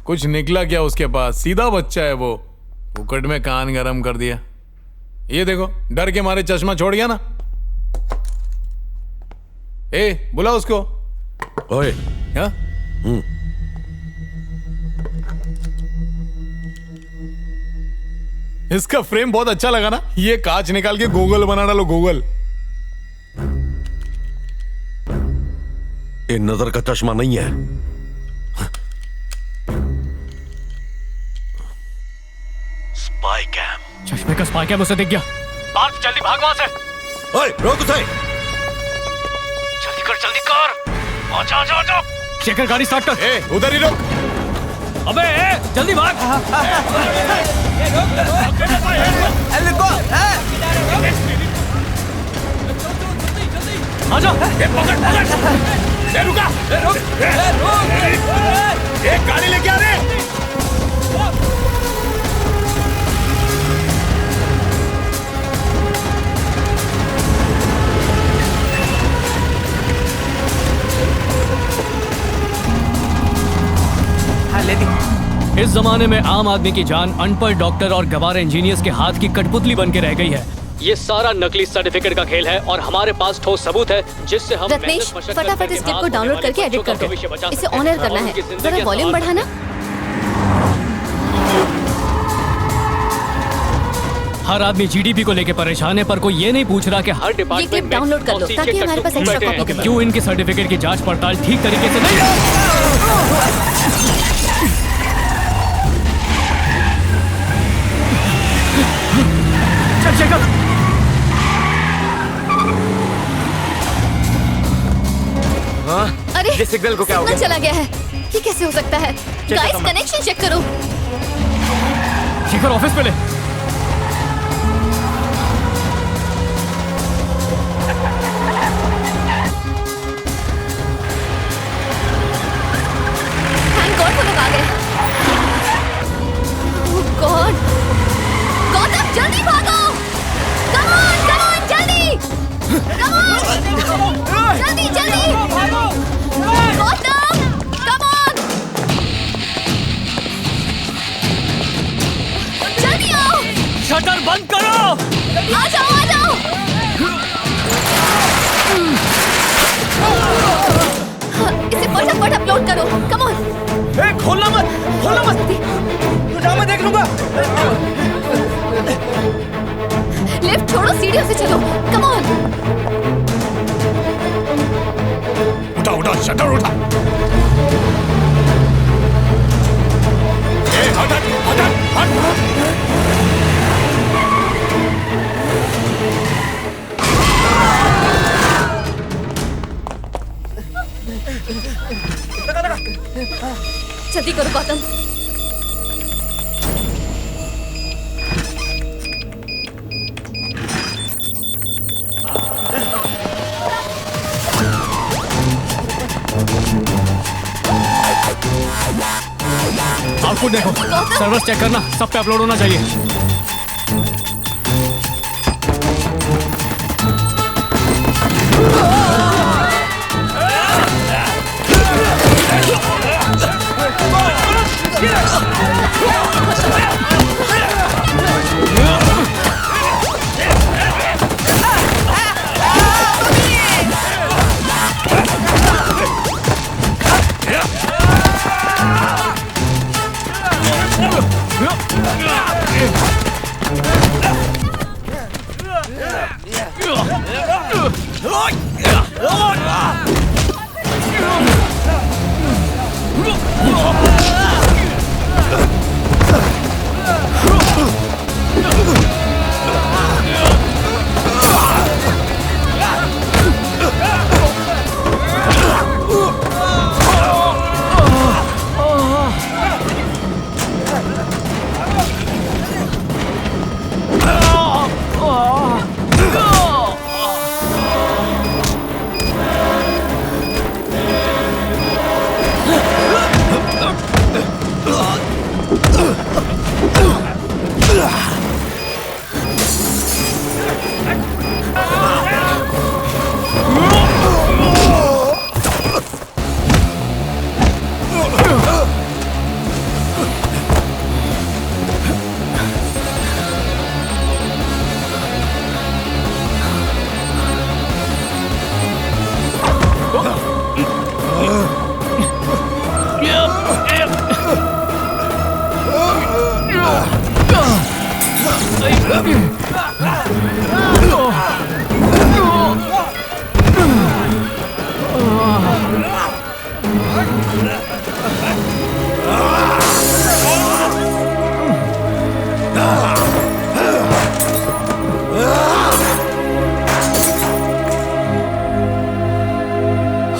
कुछ निकला क्या उसके पास? सीधा बच्चा है वो, फुकट में कान गरम कर दिया। ये देखो, डर के मारे चश्मा छोड़ गया ना। ए बुला उसको। ओए। हाँ? इसका फ्रेम बहुत अच्छा लगा ना। ये कांच निकाल के गूगल बना डालो, गूगल। ये नजर का चश्मा नहीं है। Spy cam. चश्मे का स्पाई कैम उसे दिख गया। पार्थ जल्दी भाग वहां से। ओए रोक उसे। जल्दी कर जल्दी कर। आजा आजा आजा। शेखर गाड़ी स्टार्ट कर। ए उधर ही रोक। अबे जल्दी भाग। आजा। रुका। एक गाड़ी लेके आ रहे। हाँ ले दी। इस जमाने में आम आदमी की जान अनपढ़ डॉक्टर और गवार इंजीनियर्स के हाथ की कठपुतली बन के रह गई है। ये सारा नकली सर्टिफिकेट का खेल है और हमारे पास ठोस सबूत है जिससे हम रत्नेश फटाफट इस क्लिप को डाउनलोड करके एडिट कर दो। इसे ऑन एयर करना है, जरा वॉल्यूम बढ़ाना। हर आदमी जीडीपी को लेके परेशान है, पर कोई ये नहीं पूछ रहा कि हर डिपार्टमेंट क्लिप डाउनलोड कर लो ताकि हमारे पास एक्स्ट्रा कॉपी बने। क्यों इनके सर्टिफिकेट की जांच पड़ताल ठीक तरीके से नहीं। चल शेखर। अरे ये सिग्नल को क्या हो सिग्नल गया? चला गया है। ये कैसे हो सकता है? गाइस कनेक्शन चेक करो। शेखर ऑफिस पे ले। थैंक गॉड वो लोग आ गए। ओह गॉड। गौतम जल्दी भागो। कम ऑन जल्दी। कम ऑन जल्दी जल्दी। Gautam come on. जल्दी आओ। शटर बंद करो। आ जाओ आ जाओ। इसे फटाफट अपलोड करो। Come on. खोलना मत, खोलना मत। तू जा, मैं देख लूंगा। लिफ्ट छोड़ो, सीढ़ियों से चलो। Come on. उठा उठा शटर उठा। ए हट हट हट हट। जल्दी करो गौतम। आउटपुट देखो, सर्वर चेक करना, सब पे अपलोड होना चाहिए।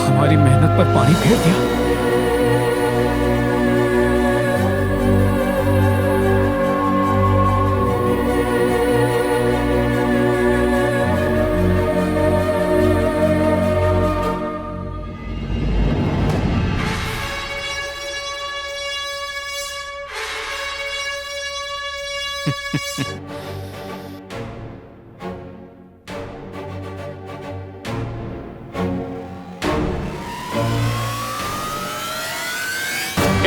हमारी मेहनत पर पानी फेर दिया।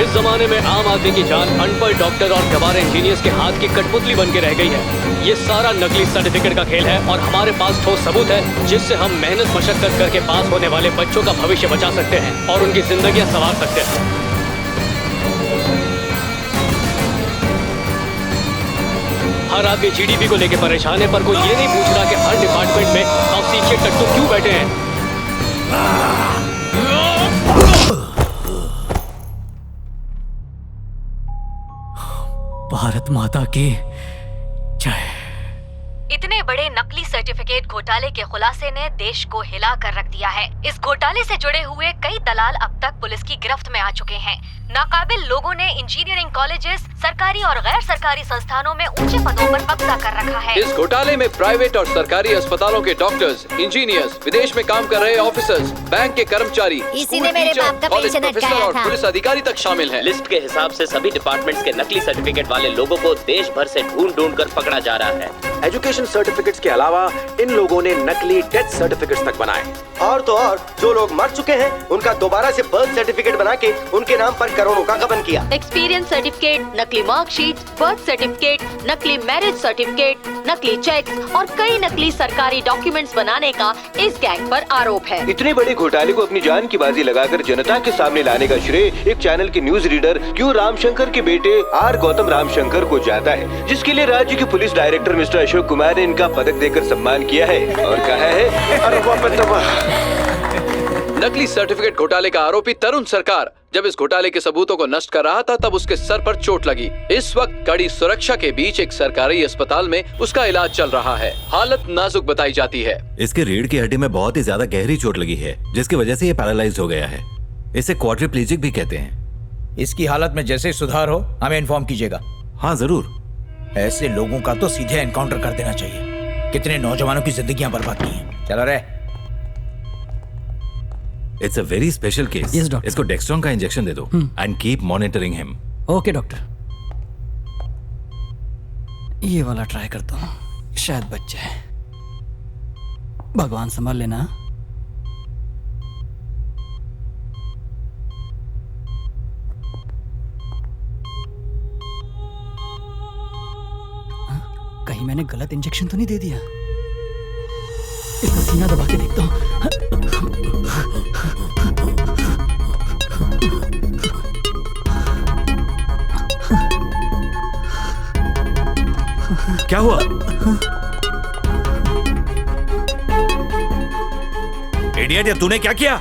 इस जमाने में आम आदमी की जान अनपढ़ डॉक्टर और गवार इंजीनियर्स के हाथ की कठपुतली बन के रह गई है। ये सारा नकली सर्टिफिकेट का खेल है और हमारे पास ठोस सबूत है जिससे हम मेहनत मशक्कत करके पास होने वाले बच्चों का भविष्य बचा सकते हैं और उनकी जिंदगियां संवार सकते हैं। हर आदमी जीडीपी को लेकर परेशान है, पर कोई ये नहीं पूछ रहा कि हर डिपार्टमेंट में नौसिखिए टट्टू क्यों बैठे हैं। भारत माता की जय। इतने बड़े नकली सर्टिफिकेट घोटाले के खुलासे ने देश को हिला कर रख दिया है। इस घोटाले से जुड़े हुए कई दलाल अब तक पुलिस की गिरफ्त में आ चुके हैं। नाकाबिल लोगों ने इंजीनियरिंग कॉलेजेस, सरकारी और गैर सरकारी संस्थानों में ऊंचे पदों पर कब्जा कर रखा है। इस घोटाले में प्राइवेट और सरकारी अस्पतालों के डॉक्टर्स, इंजीनियर्स, विदेश में काम कर रहे ऑफिसर्स, बैंक के कर्मचारी, इसी ने मेरे बाप का कॉलेज पेंशन प्रोफेसर अटकाया और था। पुलिस अधिकारी तक शामिल हैं। लिस्ट के हिसाब से सभी डिपार्टमेंट्स के नकली सर्टिफिकेट वाले लोगों को देश भर से ढूंढ कर पकड़ा जा रहा है। एजुकेशन सर्टिफिकेट्स के अलावा इन लोगों ने नकली डेथ सर्टिफिकेट्स तक बनाए। और तो और जो लोग मर चुके हैं उनका दोबारा से बर्थ सर्टिफिकेट बना के उनके नाम पर करोड़ों का गबन किया। एक्सपीरियंस सर्टिफिकेट, नकली मार्कशीट, बर्थ सर्टिफिकेट, नकली मैरिज सर्टिफिकेट, नकली चेक्स और कई नकली सरकारी डॉक्यूमेंट्स बनाने का इस गैंग पर आरोप है। इतने बड़े घोटाले को अपनी जान की बाजी लगाकर जनता के सामने लाने का श्रेय एक चैनल के न्यूज रीडर क्यू रामशंकर के बेटे आर गौतम रामशंकर को जाता है, जिसके लिए राज्य के police director mister Ashok Kumar ने इनका पदक देकर सम्मान किया है और कहा है नकली सर्टिफिकेट घोटाले का आरोपी तरुण सरकार जब इस घोटाले के सबूतों को नष्ट कर रहा था तब उसके सर पर चोट लगी। इस वक्त कड़ी सुरक्षा के बीच एक सरकारी अस्पताल में उसका इलाज चल रहा है। हालत नाजुक बताई जाती है। इसके रीढ़ की हड्डी में बहुत ही ज्यादा गहरी चोट लगी है जिसकी वजह से ये पैरालाइज हो गया है। इसे क्वाड्रिप्लेजिक भी कहते हैं। इसकी हालत में जैसे सुधार हो हमें इन्फॉर्म कीजिएगा। हाँ जरूर। ऐसे लोगों का तो सीधे एनकाउंटर कर देना चाहिए। कितने नौजवानों की जिंदगियां बर्बाद की हैं। चलो रे। It's a very special case. इसको डेक्स्ट्रॉन का इंजेक्शन दे दो and keep monitoring him. Okay doctor, ये वाला ट्राई करता हूँ, शायद बच जाए। भगवान संभाल लेना। कहीं मैंने गलत इंजेक्शन तो नहीं दे दिया। इसका सीना दबा के देखता हूँ। क्या हुआ? इडियट, ये तूने क्या किया?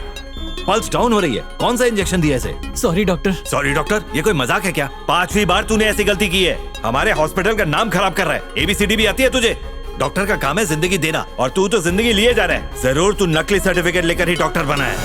पल्स डाउन हो रही है। कौन सा इंजेक्शन दिया इसे? Sorry doctor. Sorry doctor? ये कोई मजाक है क्या? 5वीं बार तूने ऐसी गलती की है। हमारे हॉस्पिटल का नाम खराब कर रहा है। ABCD भी आती है तुझे? डॉक्टर का काम है जिंदगी देना, और तू तो जिंदगी लिए जा रहा है। जरूर तू नकली सर्टिफिकेट लेकर ही डॉक्टर बना है।